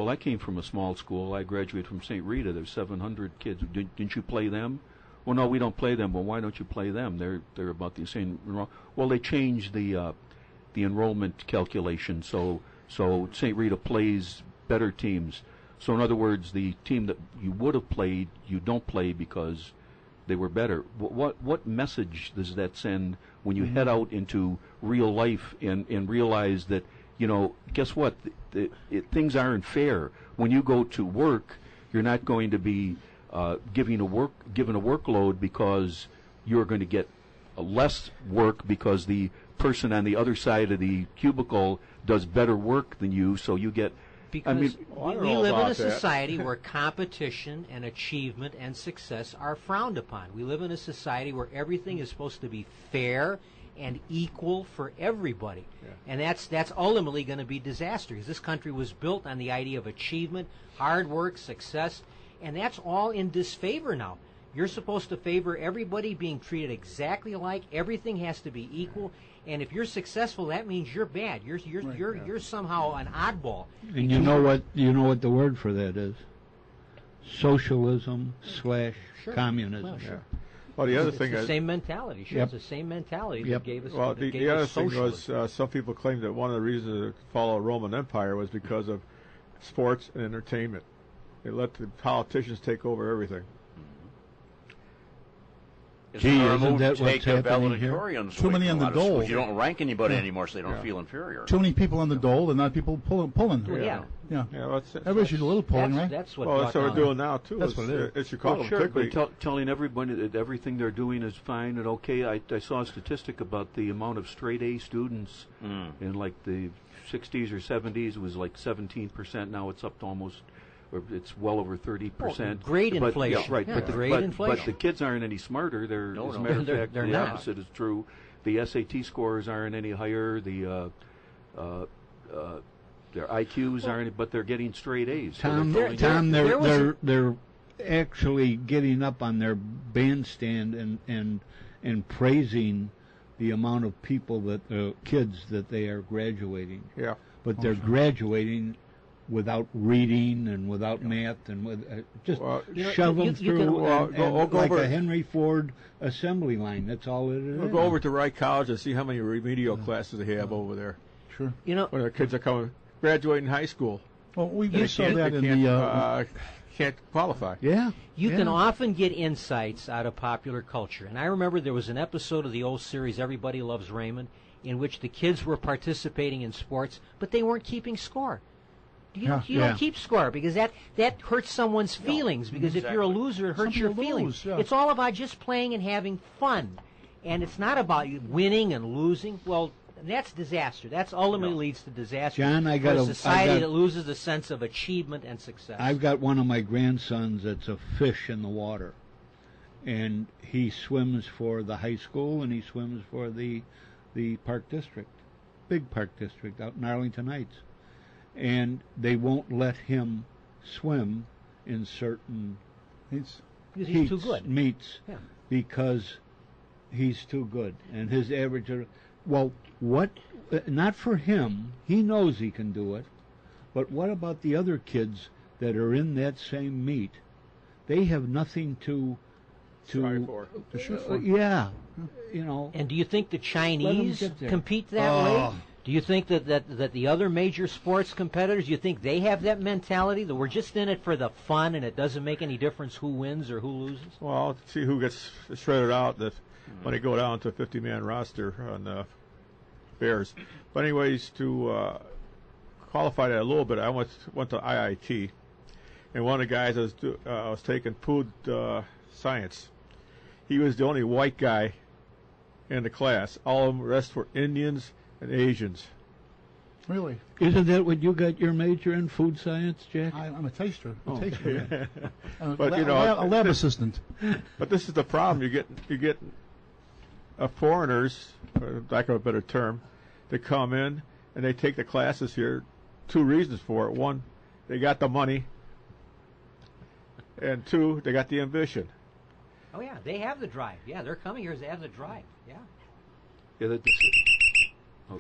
I came from a small school. I graduated from St. Rita. There's 700 kids. Didn't you play them? Well, no, we don't play them. Well, why don't you play them? They're about the same. Well, they changed the enrollment calculation, so St. Rita plays better teams. So in other words, the team that you would have played, you don't play because they were better. What message does that send when you head out into real life and realize that, you know, guess what? Things aren't fair. When you go to work, you're not going to be given a workload because you're going to get less work because the person on the other side of the cubicle does better work than you, so you get. Because I mean, we live in a society where competition and achievement and success are frowned upon. We live in a society where everything is supposed to be fair and equal for everybody. Yeah. And that's ultimately going to be disaster because this country was built on the idea of achievement, hard work, success, and that's all in disfavor now. You're supposed to favor everybody being treated exactly alike. Everything has to be equal. And if you're successful, that means you're bad. You're somehow an oddball. And you know what the word for that is? Socialism / communism. Well, sure. Well, the other It's thing the is same mentality. Sure, Yep. it's the same mentality Yep. that gave us. well, that the gave other us thing socialism. was some people claim that one of the reasons to follow Roman Empire was because of sports and entertainment. They let the politicians take over everything. It's Gee, another isn't move that to what's take happening here? valedictorians Too away many from on a the lot of schools. dole. You don't rank anybody Yeah. anymore, so they don't feel inferior. Too many people on the dole and not people pulling. Well, yeah. Yeah. Yeah, well, that's Everybody should do a little pulling, right? That's what. well, brought that's what we're down- doing now too. That's what it is. It's Chicago, Well, sure, but particularly. telling everybody that everything they're doing is fine and okay. I saw a statistic about the amount of straight A students in like the 60s or 70s. It was like 17%. Now it's up to almost, or it's well over 30%. Grade But- inflation. Yeah, right. Yeah, but, the, grade but, inflation. but the kids aren't any smarter. They're, No, as a no. matter of They're- fact, they're the not. opposite is true. The SAT scores aren't any higher. Their IQs aren't, but they're getting straight A's. So Tom, they're telling you- there was they're actually getting up on their bandstand and praising the amount of people that kids that they are graduating. Yeah. But they're graduating without reading and without math and with just Well, shove them you through can- go like over- a Henry Ford assembly line. That's all it is. We'll go over to Wright College and see how many remedial classes they have over there Sure. You know, when their kids are graduating high school. Well, we They saw can't- that they in can't, the. can't qualify. Yeah. you yeah. can often get insights out of popular culture. And I remember there was an episode of the old series Everybody Loves Raymond in which the kids were participating in sports, but they weren't keeping score. You don't keep score because that hurts someone's feelings because if you're a loser, it hurts Some your people feelings. lose, yeah. It's all about just playing and having fun. And it's not about you winning and losing. Well, that's disaster. That's ultimately leads to disaster. John, I for got a a- society I got- that loses a sense of achievement and success. I've got one of my grandsons that's a fish in the water, and he swims for the high school and he swims for the park district, big park district out in Arlington Heights, and they won't let him swim in certain because he's too good. Meets, yeah. Because he's too good, and his average. Well, what? Not for him. He knows he can do it, but what about the other kids that are in that same meet? They have nothing to strive for. To shoot for. Yeah, you know. And do you think the Chinese compete that way? Do you think that the other major sports competitors, you think they have that mentality that we're just in it for the fun and it doesn't make any difference who wins or who loses? Well, see who gets shredded out that when they go down to a 50-man roster on the Bears. But anyways, to qualify that a little bit, I went to IIT, and one of the guys was taking food science. He was the only white guy in the class. All of them, the rest were Indians and Asians. Really? Isn't that what you got your major in, food science, Jack? I'm a taster. Oh. But you know, a lab assistant. But this is the problem. You get foreigners, for lack of a better term, that come in and they take the classes here. Two reasons for it: one, they got the money, and two, they got the ambition. Oh yeah, they have the drive. Yeah, they're coming here. They have the drive. Yeah. Yeah,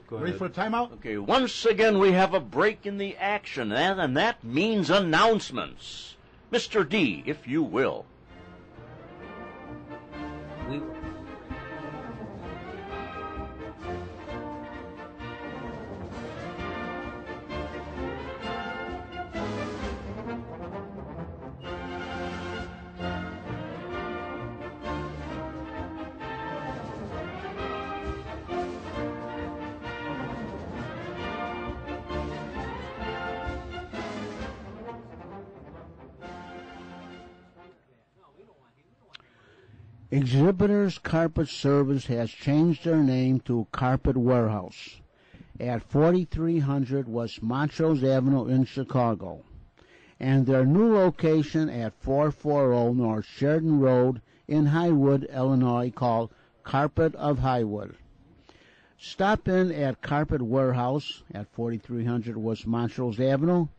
go Ready ahead. for a timeout? Okay, once again we have a break in the action, and that means announcements. Mr. D, if you will. Exhibitors Carpet Service has changed their name to Carpet Warehouse at 4300 West Montrose Avenue in Chicago, and their new location at 440 North Sheridan Road in Highwood, Illinois, called Carpet of Highwood. Stop in at Carpet Warehouse at 4300 West Montrose Avenue,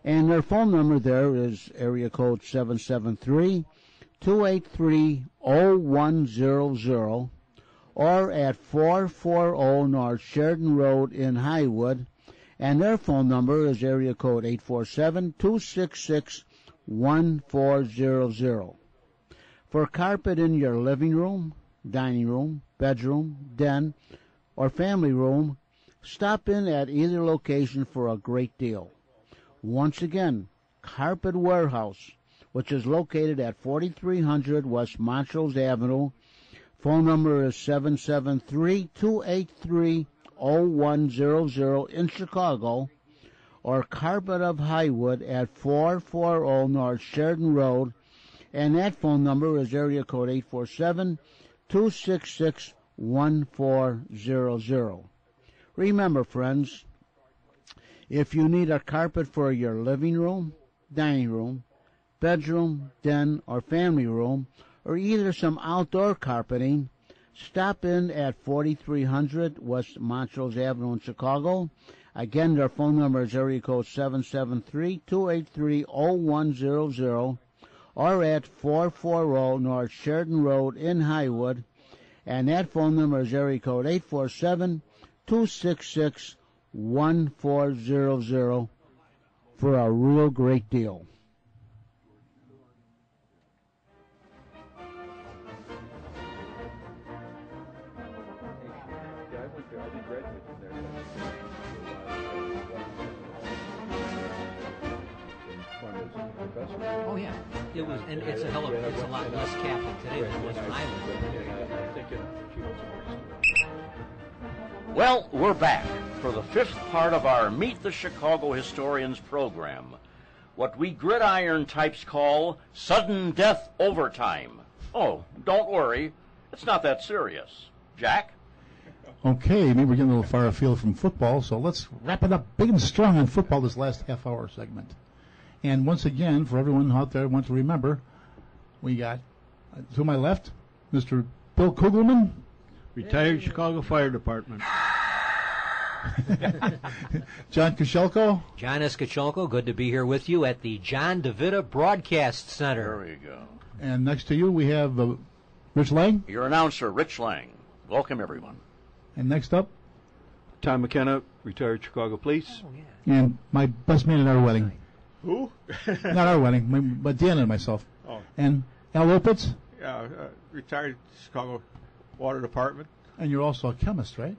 and their phone number there is area code 773-283-0100, or at 440 North Sheridan Road in Highwood, and their phone number is area code 847-266-1400. For carpet in your living room, dining room, bedroom, den, or family room, stop in at either location for a great deal. Once again, Carpet Warehouse, which is located at 4300 West Montrose Avenue. Phone number is 773-283-0100 in Chicago, or Carpet of Highwood at 440 North Sheridan Road, and that phone number is area code 847-266-1400. Remember, friends, if you need a carpet for your living room, dining room, bedroom, den, or family room, or either some outdoor carpeting, stop in at 4300 West Montrose Avenue in Chicago. Again, their phone number is area code 773-283-0100, or at 440 North Sheridan Road in Highwood, and that phone number is area code 847-266-1400 for a real great deal. Oh yeah, it was, and it's a lot less Catholic today than it was when I was there. Well, we're back for the fifth part of our Meet the Chicago Historians program, what we gridiron types call sudden death overtime. Oh, don't worry, it's not that serious. Jack? Okay, maybe we're getting a little far afield from football, so let's wrap it up big and strong on football this last half-hour segment. And once again, for everyone out there who wants to remember, we got To my left, Mr. Bill Kugelman. Retired Chicago Fire Department. John Koshelko. John Eskacholko, good to be here with you at the John DeVita Broadcast Center. There you go. And next to you, we have Rich Lang. Your announcer, Rich Lang. Welcome, everyone. And next up, Tom McKenna, retired Chicago Police. and my best man at our wedding. Who? Not our wedding, but Deanna and myself. Oh. And Al Opitz. Yeah, retired Chicago Water Department, And you're also a chemist, right?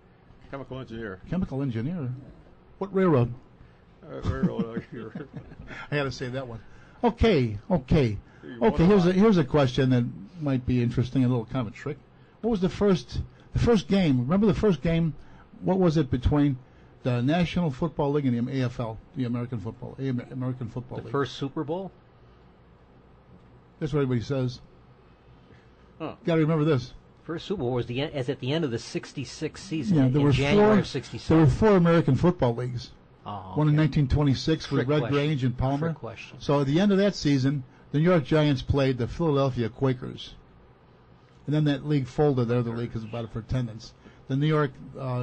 chemical engineer. Chemical engineer. What railroad? Railroad. I had to say that one. Okay. won a lot. Here's a question that might be interesting, a little kind of a trick. What was the first game? Remember the first game? What was it between the National Football League and the AFL, the American Football League? The first Super Bowl? That's what everybody says. Huh. Got to remember this. First Super Bowl was at the end of the '66 season. Yeah, there in were January of there '67. were 4 American football leagues. Oh, One in okay. 1926 with Trick Red question. Grange and Palmer. Trick question. So at the end of that season, the New York Giants played the Philadelphia Quakers. And then that league folded, the other league, because about it for attendance. The New York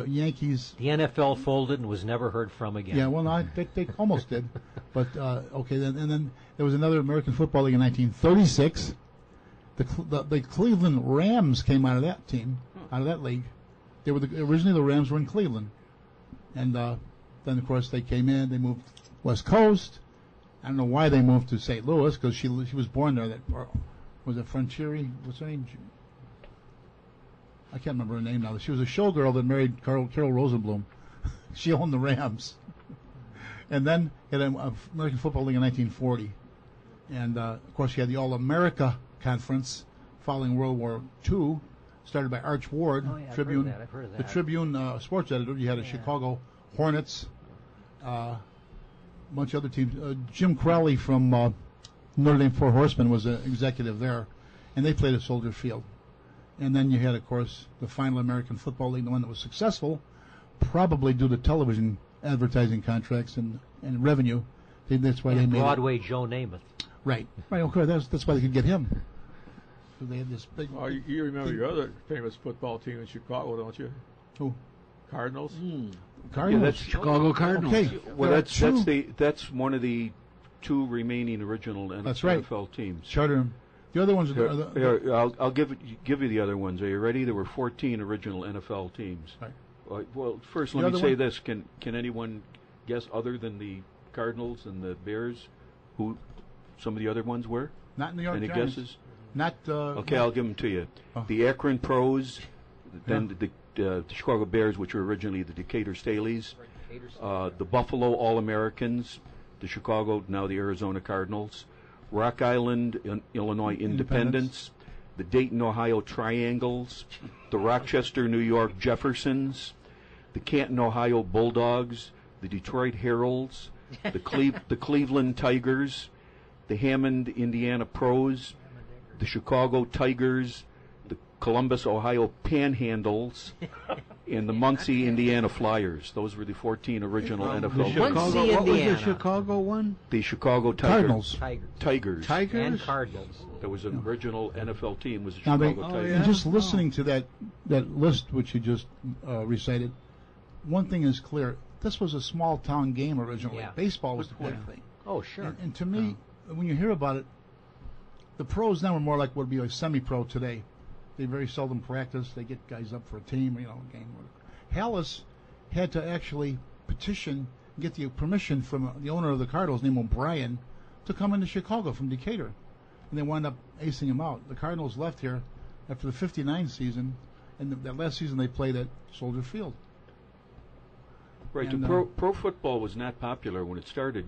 Yankees. The NFL folded and was never heard from again. Yeah, well, no, they almost did. But, okay, then there was another American Football League in 1936. The Cleveland Rams came out of that team, out of that league. They were originally the Rams were in Cleveland. And then, of course, they came in. They moved West Coast. I don't know why they moved to St. Louis, because she was born there. Was it Frontieri? What's her name? I can't remember her name now. She was a showgirl that married Carol Rosenblum. She owned the Rams. And then had an American Football League in 1940. And, of course, you had the All-America Conference following World War II, started by Arch Ward, Oh, yeah, Tribune. I've heard of that. The Tribune sports editor. You had a Chicago Hornets, a bunch of other teams. Jim Crowley from Notre Dame Four Horsemen was an executive there, and they played at Soldier Field. And then you had, of course, the final American Football League, the one that was successful, probably due to television advertising contracts and revenue. That's why they And made Broadway Joe Namath. Right. Okay, that's why they could get him. So they had this big. Oh, you remember your other famous football team in Chicago, don't you? Who? Cardinals. Cardinals. that's Chicago Cardinals. Okay. Well, there are that's one of the 2 remaining original That's right. NFL teams. Charter. The other ones are Here, I'll give you the other ones. Are you ready? There were 14 original NFL teams. Right. Well, first The let me other say one? this: Can anyone guess, other than the Cardinals and the Bears, who some of the other ones were? not in New York Any Giants. guesses? Not. Okay, I'll give them to you. Oh. The Akron Pros, then the Chicago Bears, which were originally the Decatur Staleys, the Buffalo All-Americans, the Chicago, now the Arizona Cardinals, Rock Island, Illinois Independents, the Dayton, Ohio Triangles, the Rochester, New York Jeffersons, the Canton, Ohio Bulldogs, the Detroit Heralds, the Cleveland Tigers, the Hammond, Indiana Pros, the Chicago Tigers, the Columbus, Ohio Panhandles, and the Muncie, Indiana Flyers. Those were the 14 original NFL The teams. Chicago, Muncie, what was the Indiana. Chicago one? The Chicago Cardinals. Tigers. Tigers. And Cardinals. There was an original NFL team, was the Now they, Chicago Oh, Tigers. yeah. and just listening to that list which you just recited, one thing is clear: this was a small town game originally. Yeah. Baseball was the big thing. Oh, sure. And to me, when you hear about it, the pros now are more like what would be like semi-pro today. They very seldom practice. They get guys up for a team, a game. Hallis had to actually petition, get the permission from the owner of the Cardinals, named O'Brien, to come into Chicago from Decatur. And they wound up acing him out. The Cardinals left here after the '59 season, and that last season they played at Soldier Field. Right. And, Pro football was not popular when it started.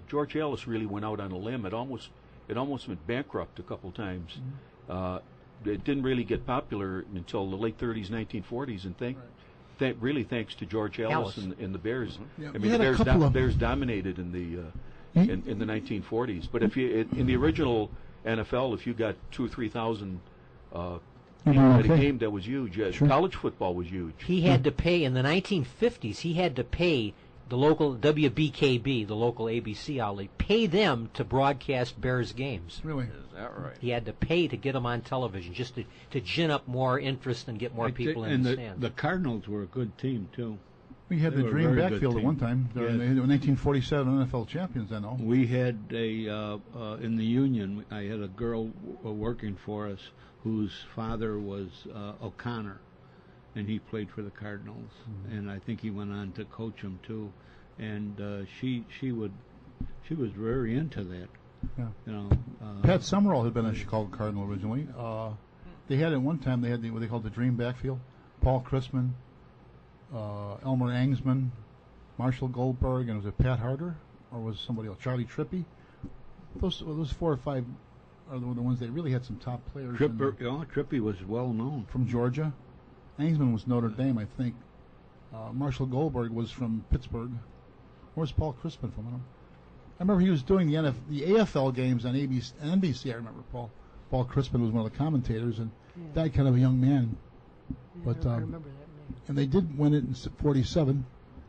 George Ellis really went out on a limb. It almost went bankrupt a couple times. It didn't really get popular until the late 30s, 1940s, and really thanks to George Ellis and the Bears. Yeah, I we mean, had the Bears dominated in the in the 1940s. But if you in the original NFL, if you got 2,000 or 3,000 at a game, that was huge. Sure. College football was huge. He had to pay, in the 1950s, he had to pay the local WBKB, the local ABC outlet, pay them to broadcast Bears games. Really? Is that right? He had to pay to get them on television, just to gin up more interest and get more people in the stands. The Cardinals were a good team too. We had They the were a dream very good backfield at team. one time. They were Yes. the 1947 NFL champions, I know. We had in the union. I had a girl working for us whose father was O'Connor, and he played for the Cardinals, and I think he went on to coach them too. And she was very into that. Yeah. You know, Pat Summerall had been a Chicago Cardinal originally. They had at one time, they had what they called the dream backfield. Paul Christman, Elmer Angsman, Marshall Goldberg, and was it Pat Harder? Or was it somebody else? Charlie Trippi? Those 4 or 5 are the ones that really had some top players. Trippi was well known. From Georgia. Angsman was Notre Dame, I think. Marshall Goldberg was from Pittsburgh. Where's Paul Crispin from? I remember he was doing the AFL games on ABC and NBC. I remember Paul Crispin was one of the commentators, and died kind of a young man. But I remember that name. and they did win it in '47,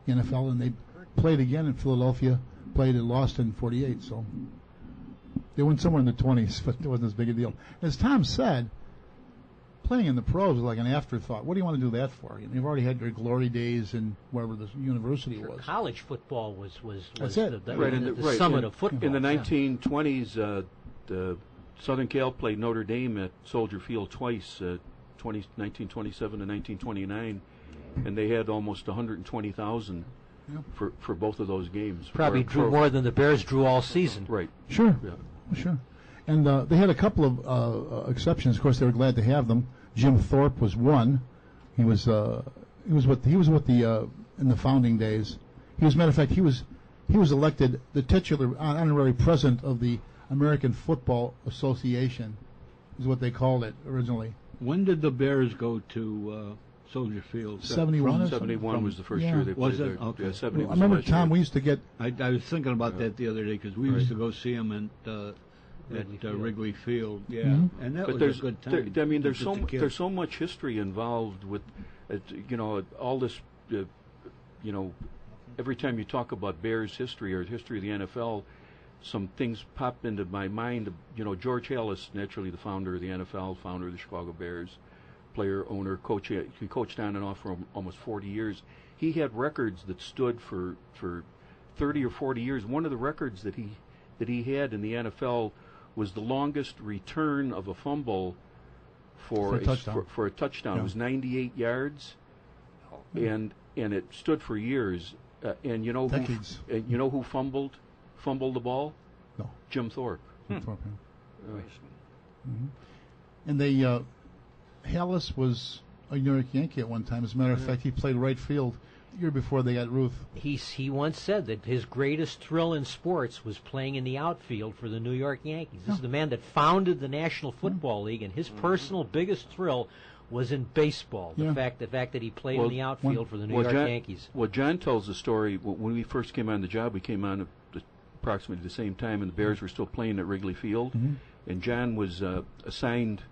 the NFL, and they played again in Philadelphia. Played and lost in '48, so they went somewhere in the 20s, but it wasn't as big a deal. As Tom said, playing in the pros was like an afterthought. What do you want to do that for? You've already had your glory days in wherever the university was. College football was That's the, it. the summit of football. In the 1920s, the Southern Cal played Notre Dame at Soldier Field twice, 1927 and 1929, and they had almost 120,000 for both of those games. Probably drew more than the Bears drew all season. Right. Sure. Yeah. Sure. And they had a couple of exceptions. Of course, they were glad to have them. Jim Thorpe was one. He was with the in the founding days. He was, matter of fact, he was elected the titular honorary president of the American Football Association, is what they called it originally. When did the Bears go to Soldier Field? 71 or 71 was the first year they played was it? there. Okay. Yeah, 70 I was remember, the last Tom, year. we used to get... I was thinking about that the other day because we used to go see them at Wrigley Field. Yeah, and that was a good time. There's so much history involved with, all this. Every time you talk about Bears history or history of the NFL, some things pop into my mind. George Halas, naturally the founder of the NFL, founder of the Chicago Bears, player, owner, coach. He coached on and off for almost 40 years. He had records that stood for 30 or 40 years. One of the records that he had in the NFL was the longest return of a fumble for a touchdown. Yeah. It was 98 yards, and it stood for years. And you know Decades. who fumbled the ball? No. Jim Thorpe. Thorpe, yeah. And they Halas was a New York Yankee at one time. As a matter of fact, he played right field the year before they got Ruth. He once said that his greatest thrill in sports was playing in the outfield for the New York Yankees. This is the man that founded the National Football League, and his personal biggest thrill was in baseball. The fact that he played in the outfield for the New York Yankees. Well, John tells the story. When we first came on the job, we came on at approximately the same time, and the Bears were still playing at Wrigley Field. And John was assigned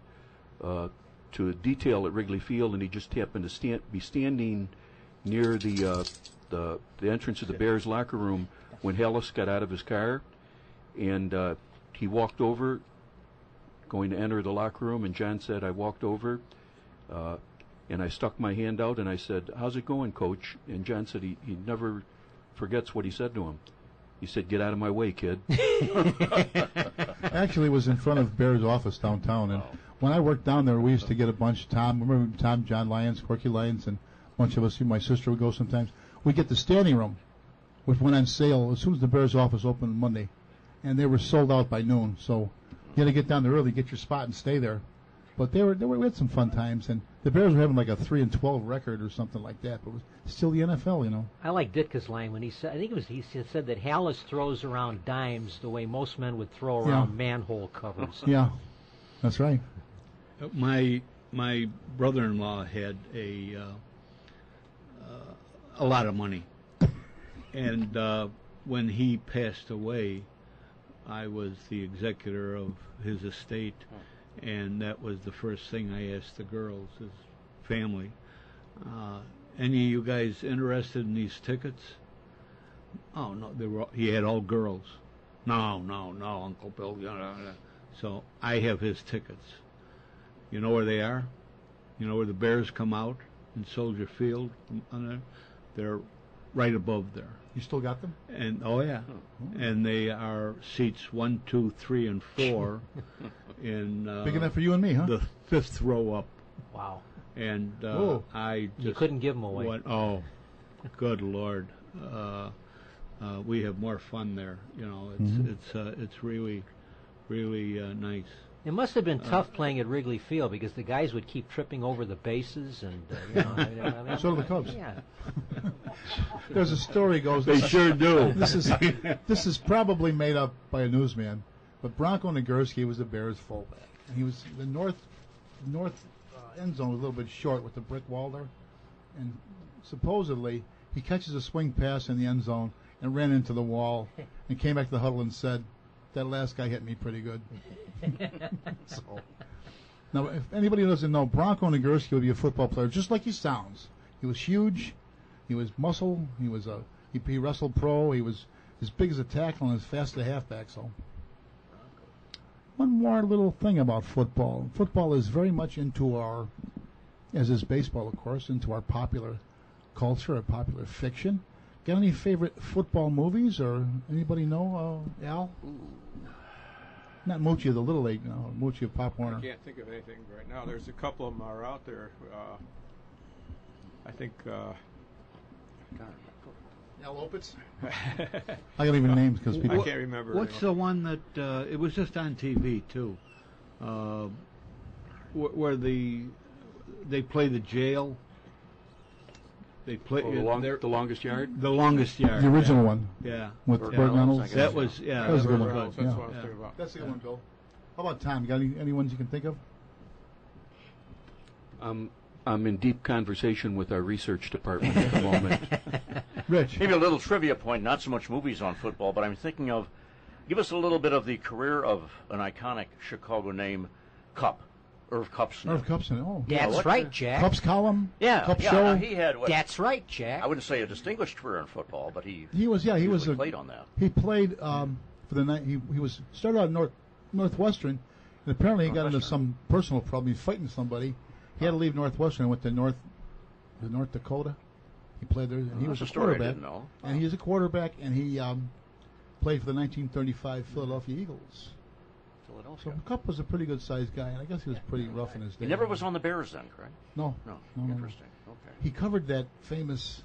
to a detail at Wrigley Field, and he just happened to be standing near the entrance of the Bears locker room when Halas got out of his car, and he walked over, going to enter the locker room, and John said, I walked over, and I stuck my hand out, and I said, how's it going, Coach? And John said he never forgets what he said to him. He said, get out of my way, kid. Actually, it was in front of Bears' office downtown, and when I worked down there, we used to get a bunch. Remember Tom, John Lyons, Corky Lyons, and a bunch of us. My sister would go sometimes. We get the standing room, which went on sale as soon as the Bears' office opened Monday, and they were sold out by noon. So you had to get down there early, get your spot, and stay there. But we had some fun times, and the Bears were having like a 3-12 record or something like that. But it was still the NFL, I like Ditka's line when he said, he said that Halas throws around dimes the way most men would throw around manhole covers. Yeah, that's right. My brother-in-law had a lot of money, and when he passed away, I was the executor of his estate. And that was the first thing I asked the girls, his family. Any of you guys interested in these tickets? Oh no, he had all girls. No, Uncle Bill. So I have his tickets. You know where they are? You know where the Bears come out in Soldier Field? They're right above there. You still got them? And oh yeah, and they are seats 1, 2, 3, and 4 in big enough for you and me, huh? the 5th row up. Wow. And I just You couldn't give them away. Good Lord. We have more fun there. It's really nice. It must have been tough playing at Wrigley Field because the guys would keep tripping over the bases, and so do the Cubs. Yeah. There's a story goes. They sure do. This is probably made up by a newsman, but Bronco Nagurski was the Bears fullback. He was the north end zone was a little bit short with the brick wall there, and supposedly he catches a swing pass in the end zone and ran into the wall and came back to the huddle and said, "That last guy hit me pretty good." So, now, if anybody doesn't know, Bronco Nagurski would be a football player just like he sounds. He was huge. He was muscle. He wrestled pro. He was as big as a tackle and as fast as a halfback. So, one more little thing about football. Football is very much into our, as is baseball, of course, into our popular culture, our popular fiction. Got any favorite football movies, or anybody know, Al? Not Moochie of the Little League, no. Moochie of Pop Warner. I can't think of anything right now. There's a couple of them are out there. I think. Al Opitz? I got even names because people. I can't remember. What's the one that it was just on TV too, where they play the jail. They play the longest yard. The longest yard. The original one. Yeah. With Burt Reynolds. That was That was a good one. That's what I was thinking about. That's a good one, Bill. How about Tom? You got any ones you can think of? I'm in deep conversation with our research department at the moment. Rich. Maybe a little trivia point, not so much movies on football, but I'm thinking of, give us a little bit of the career of an iconic Chicago name, Cup. Irv Kupson. Irv Kupson, oh. That's right, Jack. Cup's column? Yeah. Cup yeah, show? He had what? That's right, Jack. I wouldn't say a distinguished career in football, but he played on that. He played for the night. He was started out at Northwestern, and apparently he got into some personal problem. He was fighting somebody. He had to leave Northwestern and went to North Dakota. He played there, and he was a quarterback. I didn't know. And he is a quarterback, and he played for the 1935 Philadelphia Eagles. So Cup was a pretty good-sized guy, and I guess he was pretty rough in his day. He never was on the Bears then, correct? No. Interesting. Okay. He covered that famous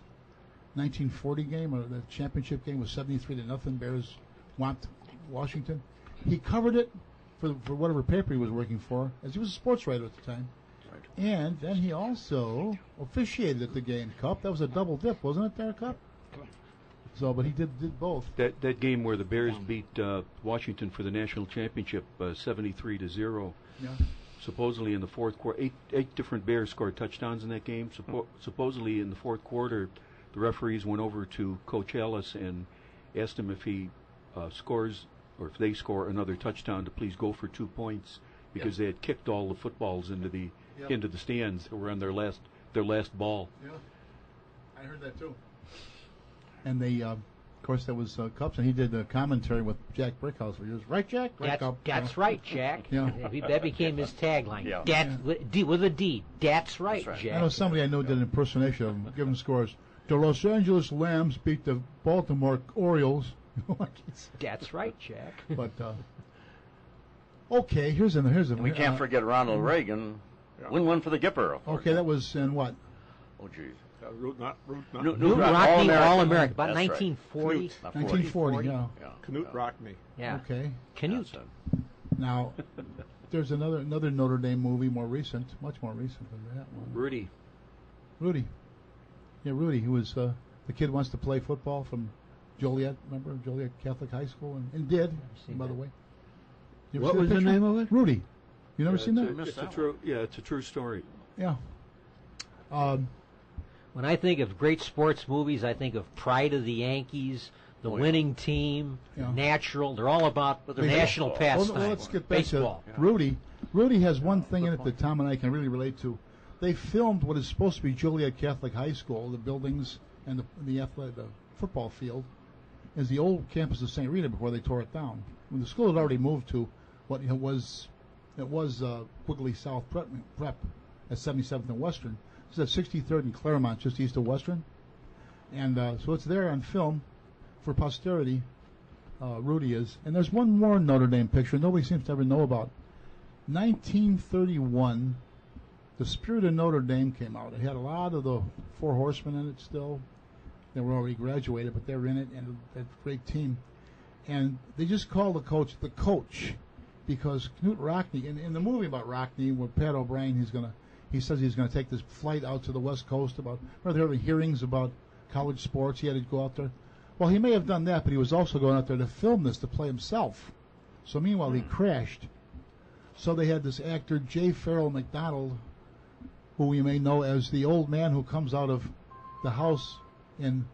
1940 game, or the championship game, was 73-0. Bears swamped Washington. He covered it for whatever paper he was working for, as he was a sports writer at the time. Right. And then he also officiated at the game, Cup. That was a double dip, wasn't it there, Cup? So, but he did both. That game where the Bears beat Washington for the national championship 73-0. Yeah. Supposedly in the fourth quarter, eight different Bears scored touchdowns in that game. Supposedly in the fourth quarter, the referees went over to Coach Ellis and asked him if he scores, or if they score another touchdown, to please go for 2 points, because they had kicked all the footballs into the stands that were on their last ball. Yeah, I heard that too. And they, of course, that was Cups, and he did the commentary with Jack Brickhouse for years. Right, Jack? Right, That's right, Jack. Yeah. That became his tagline. Yeah. With a D. That's right, Jack. I know somebody I know did an impersonation of him, giving scores. The Los Angeles Lambs beat the Baltimore Orioles. That's right, Jack. But okay, here's a. We can't forget Ronald Reagan. Win one for the Gipper. Okay, that was in what? Oh, geez. Knute Rockne, All-American, about 1940. 1940, yeah. Knute Rockne. Yeah. Okay. Knute. Now, there's another Notre Dame movie, more recent, much more recent than that one. Rudy. Yeah, Rudy, who was the kid wants to play football from Joliet, remember? Joliet Catholic High School, and did, by the way. What was the name of it? Rudy. You never seen that? It's a true story. Yeah. When I think of great sports movies, I think of Pride of the Yankees, The Winning Team, Natural. They're all about the national pastime. Well, let's get back baseball. to Rudy. Rudy has one thing in it that Tom and I can really relate to. They filmed what is supposed to be Joliet Catholic High School, the buildings and the football field. is the old campus of St. Rita before they tore it down. When the school had already moved to what it was Quigley South Prep at 77th and Western. It's at 63rd and Claremont, just east of Western. And so it's there on film for posterity. Rudy is. And there's one more Notre Dame picture nobody seems to ever know about. 1931, The Spirit of Notre Dame came out. It had a lot of the Four Horsemen in it still. They were already graduated, but they were in it, and that great team. And they just called the coach because Knute Rockne, in the movie about Rockne, with Pat O'Brien, he says he's going to take this flight out to the West Coast about, remember there were hearings about college sports, he had to go out there. Well, he may have done that, but he was also going out there to film this, to play himself. So meanwhile, he crashed. So they had this actor, J. Farrell McDonald, who we may know as the old man who comes out of the house in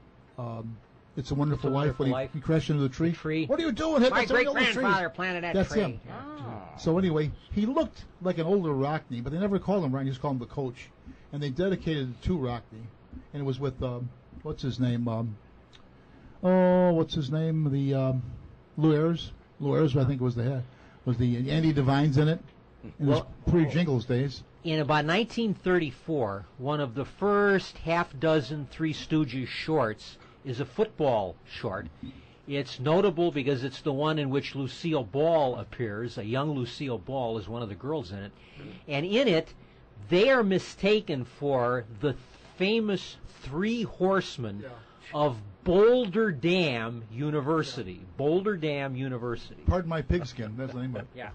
It's a Wonderful Life when he crashed into the tree. What are you doing? My great-grandfather planted that That's tree. Him. So anyway, he looked like an older Rockne, but they never called him Rockne, just called him the coach. And they dedicated it to Rockne. And it was with, what's his name? What's his name? The Lou Ayres. Lou Ayres, I think, was the head. Was the Andy Devine's in it? In his pre-Jingles days. In about 1934, one of the first half-dozen Three Stooges shorts is a football short. It's notable because it's the one in which Lucille Ball appears. A young Lucille Ball is one of the girls in it. And in it, they are mistaken for the famous Three Horsemen of Boulder Dam University. Boulder Dam University. Pardon my pigskin. That's the name of it. Yeah.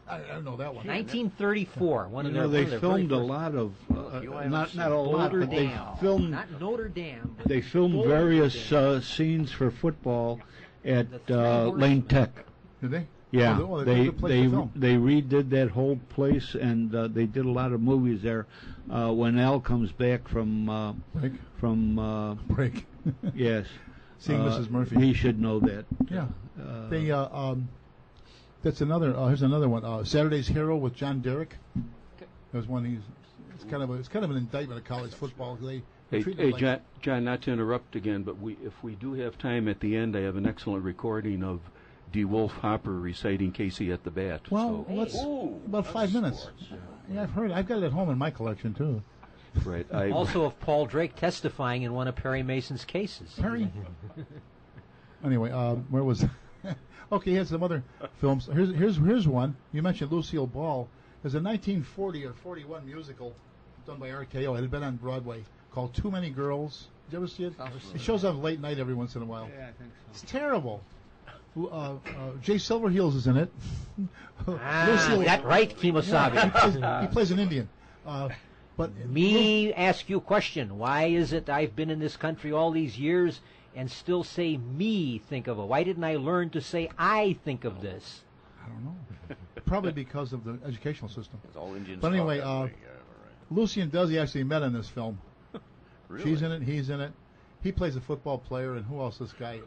I don't know that one. 1934. They filmed a lot of, not a lot, but they filmed. Not Notre Dame. They filmed various scenes for football at Lane Tech. Did they? Yeah, they redid that whole place, and they did a lot of movies there. When Al comes back from break, yes, seeing Mrs. Murphy, he should know that. Yeah, that's another. Here's another one. Saturday's Hero with John Derrick. There's one. It's kind of an indictment of college football. John, not to interrupt again, but if we do have time at the end, I have an excellent recording of D. Wolf Hopper reciting Casey at the Bat. Well, let's about 5 minutes. Yeah, I've heard. I've got it at home in my collection too. Right. Also of Paul Drake testifying in one of Perry Mason's cases. Perry. Anyway, where was? Okay, he had some other films. Here's one. You mentioned Lucille Ball. There's a 1940 or 41 musical done by RKO. It had been on Broadway called Too Many Girls. Did you ever see it? It shows up late night every once in a while. Yeah, I think so. It's terrible. Jay Silverheels is in it. That right, Kemosabe. Yeah, he plays an Indian. But ask you a question. Why is it I've been in this country all these years and still say me think of it? Why didn't I learn to say I think of this? I don't know. Probably because of the educational system. All Indians. But anyway, Lucy and Desi actually met in this film. Really? She's in it. He's in it. He plays a football player, and who else? This guy.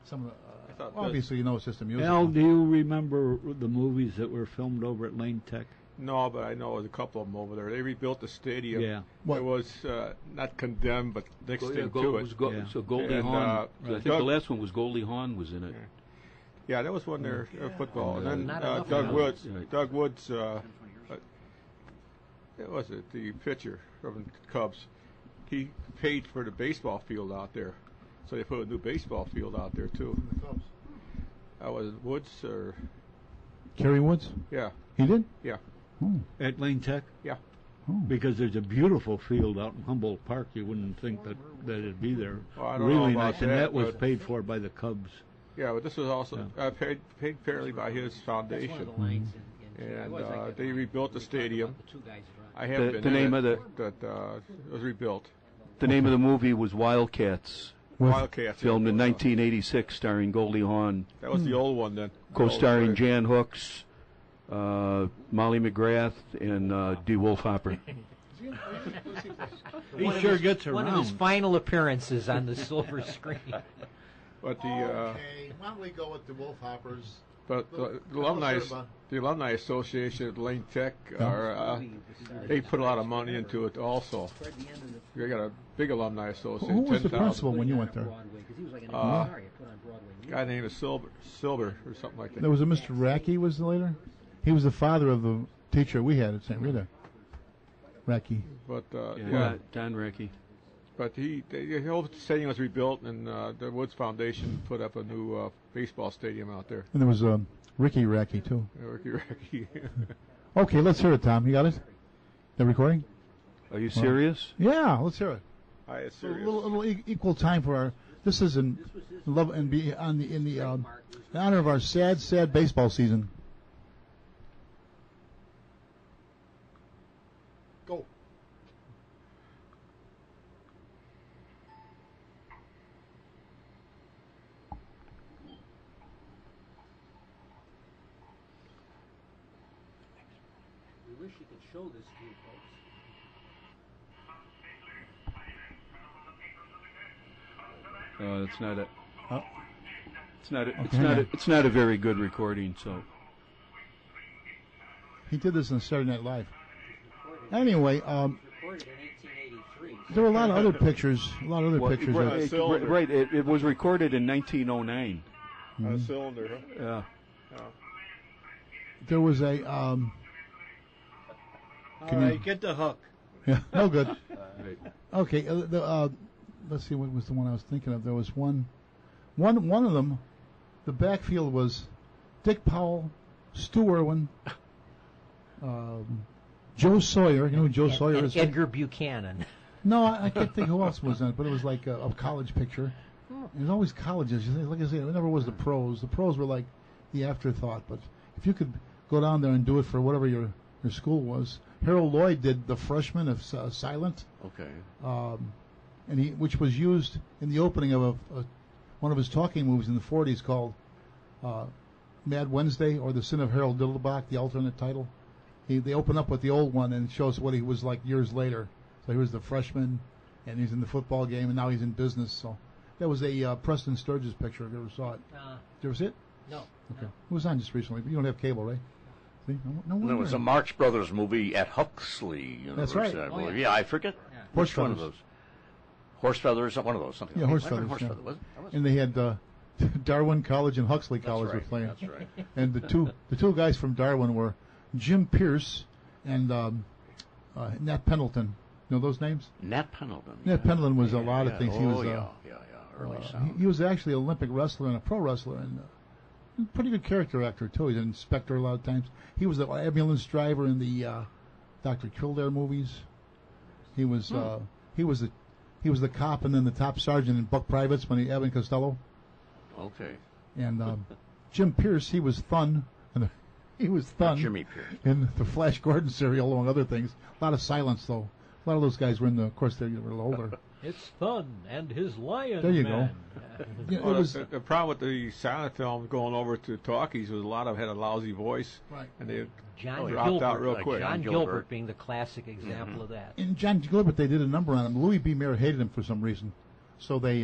Some of the, obviously, you know, it's just a musical. Al, do you remember the movies that were filmed over at Lane Tech? No, but I know there's a couple of them over there. They rebuilt the stadium. Yeah. It was not condemned, but next to it. So Goldie Hawn. I think the last one was Goldie Hawn was in it. Yeah, that was one there, football. And then Not Doug Woods. Doug Woods, what was it? The pitcher from the Cubs. He paid for the baseball field out there. So they put a new baseball field out there, too. Was it Woods or... Kerry Woods? Yeah. He did? Yeah. Oh. At Lane Tech? Yeah. Oh. Because there's a beautiful field out in Humboldt Park. You wouldn't think that it'd be there. Well, I don't really know about nice, and that was but paid for by the Cubs. Yeah, but this was also paid fairly by his foundation. And they rebuilt the stadium. I haven't been the name of that was rebuilt. The name of the movie was Wildcats. Wildcats. Filmed in 1986, starring Goldie Hawn. That was the old one then. Co-starring Jan Hooks, Molly McGrath, and D. Wolf Hopper. He sure gets around. One of his final appearances on the silver screen. But okay, why don't we go with the Wolf Hoppers? But the alumni association at Lane Tech they put a lot of money into it also. They got a big alumni association. Who was the 10,000. principal when you went there? A guy named Silver or something like that. There was a Mr. Racky was the leader. He was the father of the teacher we had at St. Rita. Racky. But Don Racky. But the whole stadium was rebuilt, and the Woods Foundation put up a new baseball stadium out there. And there was Ricky Racky too. Ricky Racky. Okay, let's hear it, Tom. You got it? The recording? Are you serious? Yeah, let's hear it. It's A serious. little equal time for our. This is in love and be on the in honor of our sad baseball season. Go. We wish you could show this to you folks. It's not a. Oh. It's not a very good recording. So He did this on Saturday Night Live. Anyway, Recorded in 1883. there were a lot of other pictures. Pictures. Right. It was recorded in 1909. A cylinder, huh? Yeah. There was a. All right, get the hook. Yeah, no good. Right. Okay, let's see what was the one I was thinking of. There was one of them. The backfield was Dick Powell, Stu Irwin, Joe Sawyer. You know who Joe Sawyer is? Edgar Buchanan. No, I can't think who else was in it, but it was like a college picture. It was always colleges. Like I said, it never was the pros. The pros were like the afterthought. But if you could go down there and do it for whatever your school was. Harold Lloyd did The Freshman of Silent. Okay. And which was used in the opening of one of his talking movies in the 40s called Mad Wednesday or The Sin of Harold Diddlebach, the alternate title. They open up with the old one and it shows what he was like years later. So he was the freshman, and he's in the football game, and now he's in business. So that was a Preston Sturges picture, if you ever saw it. Did you ever see it? No. Okay. It was on just recently, but you don't have cable, right? See? No wonder. There was a Marx Brothers movie at Huxley University, That's right. I believe. Oh, yeah, I forget. Yeah. Which Horse one of Feathers. those? Horse Feathers, one of those. Something. Yeah, like Horse that. Feathers. Horse Yeah. Feathers. Was it? And they had Darwin College and Huxley College were playing. That's right. And the two guys from Darwin were Jim Pierce and Nat Pendleton. You know those names? Nat Pendleton. Nat Pendleton was a lot of things. He was early sound. he was actually an Olympic wrestler and a pro wrestler and a pretty good character actor too. He's an inspector a lot of times. He was the ambulance driver in the Dr. Kildare movies. He was the cop and then the top sergeant in Buck Privates when Abbott and Costello. Okay. And Jim Pierce, he was Thun. He was Thun Jimmy Pierce. in the Flash Gordon serial, among other things. A lot of silence, though. A lot of those guys were of course, they were a little older. It's Thun and his lion. There you man. Yeah, Well, it was, the problem with the silent film going over to talkies was a lot of them had a lousy voice, right. and they John dropped Gilbert, out real quick. John Gilbert. Gilbert being the classic example of that. In John Gilbert, they did a number on him. Louis B. Mayer hated him for some reason, so they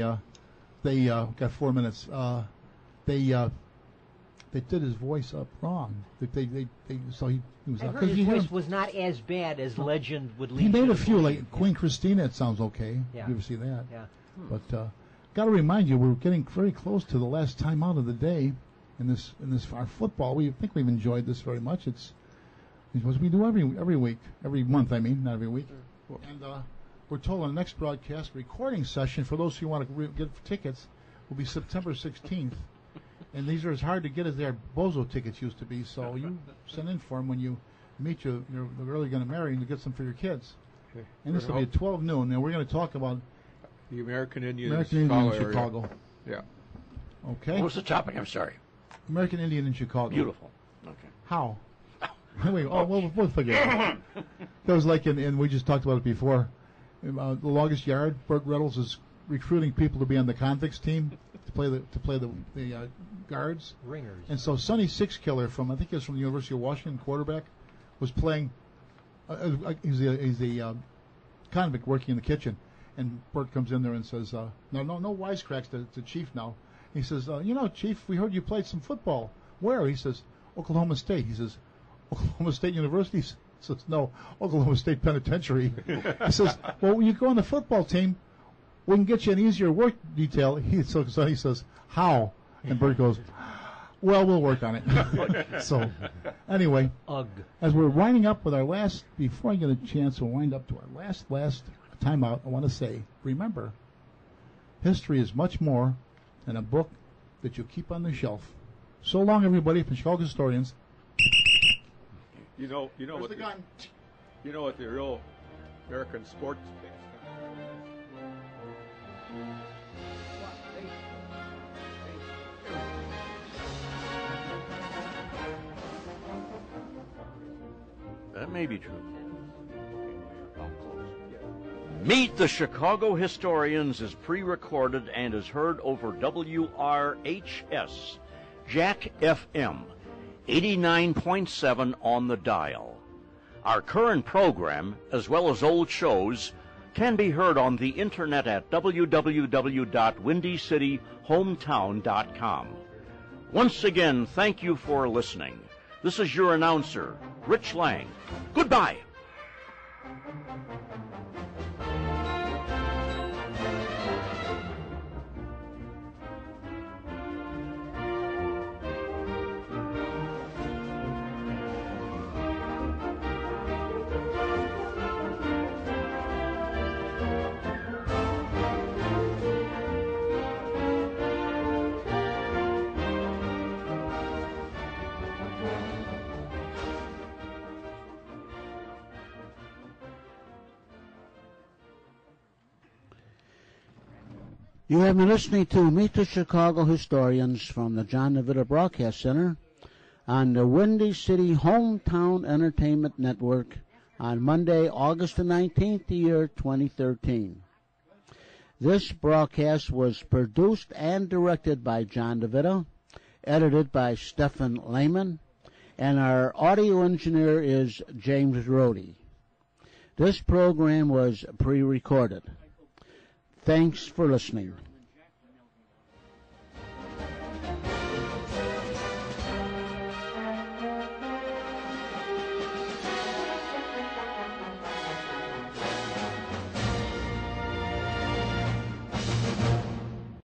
got 4 minutes. They did his voice up wrong. So he was. I heard his voice was not as bad as legend would lead. He made you a to few, believe. like Queen Christina. It sounds okay. Yeah. Did you ever see that? Yeah. But got to remind you, we're getting very close to the last time out of the day in this our football. We think we've enjoyed this very much. It's what we do every week, every month. I mean, not every week. And we're told on the next broadcast recording session for those who want to get tickets will be September 16th. And these are as hard to get as their Bozo tickets used to be. So you send in for them when you meet the girl you're going to marry and to get some for your kids. Okay. And this will be at 12 noon. And we're going to talk about The American Indian American Indian in Chicago. Yeah. Okay. What was the topic? I'm sorry. American Indian in Chicago. Beautiful. Okay. How? Wait, we'll figure it out. That was like and we just talked about it before. The Longest Yard. Burt Reynolds is recruiting people to be on the convicts team to play the guards. Ringers. And so Sonny Sixkiller I think he was from the University of Washington, quarterback, was playing. He's a convict working in the kitchen, and Burt comes in there and says, "No wisecracks to Chief now." He says, "Chief, we heard you played some football. Where? He says, Oklahoma State. He says, Oklahoma State University? He says, no, Oklahoma State Penitentiary. He says, well, when you go on the football team, we can get you an easier work detail. He says, how? And Bert goes, well, we'll work on it. So, anyway, as we're winding up with our last, before I get a chance to wind up to our last timeout, I want to say, remember, history is much more than a book that you keep on the shelf. So long, everybody, from Chicago Historians. You know what the gun? You know what the real American sports. That may be true. Meet the Chicago Historians is pre-recorded and is heard over WRHS, Jack FM, 89.7 on the dial. Our current program, as well as old shows, can be heard on the internet at www.windycityhometown.com. Once again, thank you for listening. This is your announcer, Rich Lang. Goodbye. You have been listening to Meet the Chicago Historians from the John DeVita Broadcast Center on the Windy City Hometown Entertainment Network on Monday, August the 19th, the year 2013. This broadcast was produced and directed by John DeVita, edited by Stephen Lehman, and our audio engineer is James Rohde. This program was pre-recorded. Thanks for listening.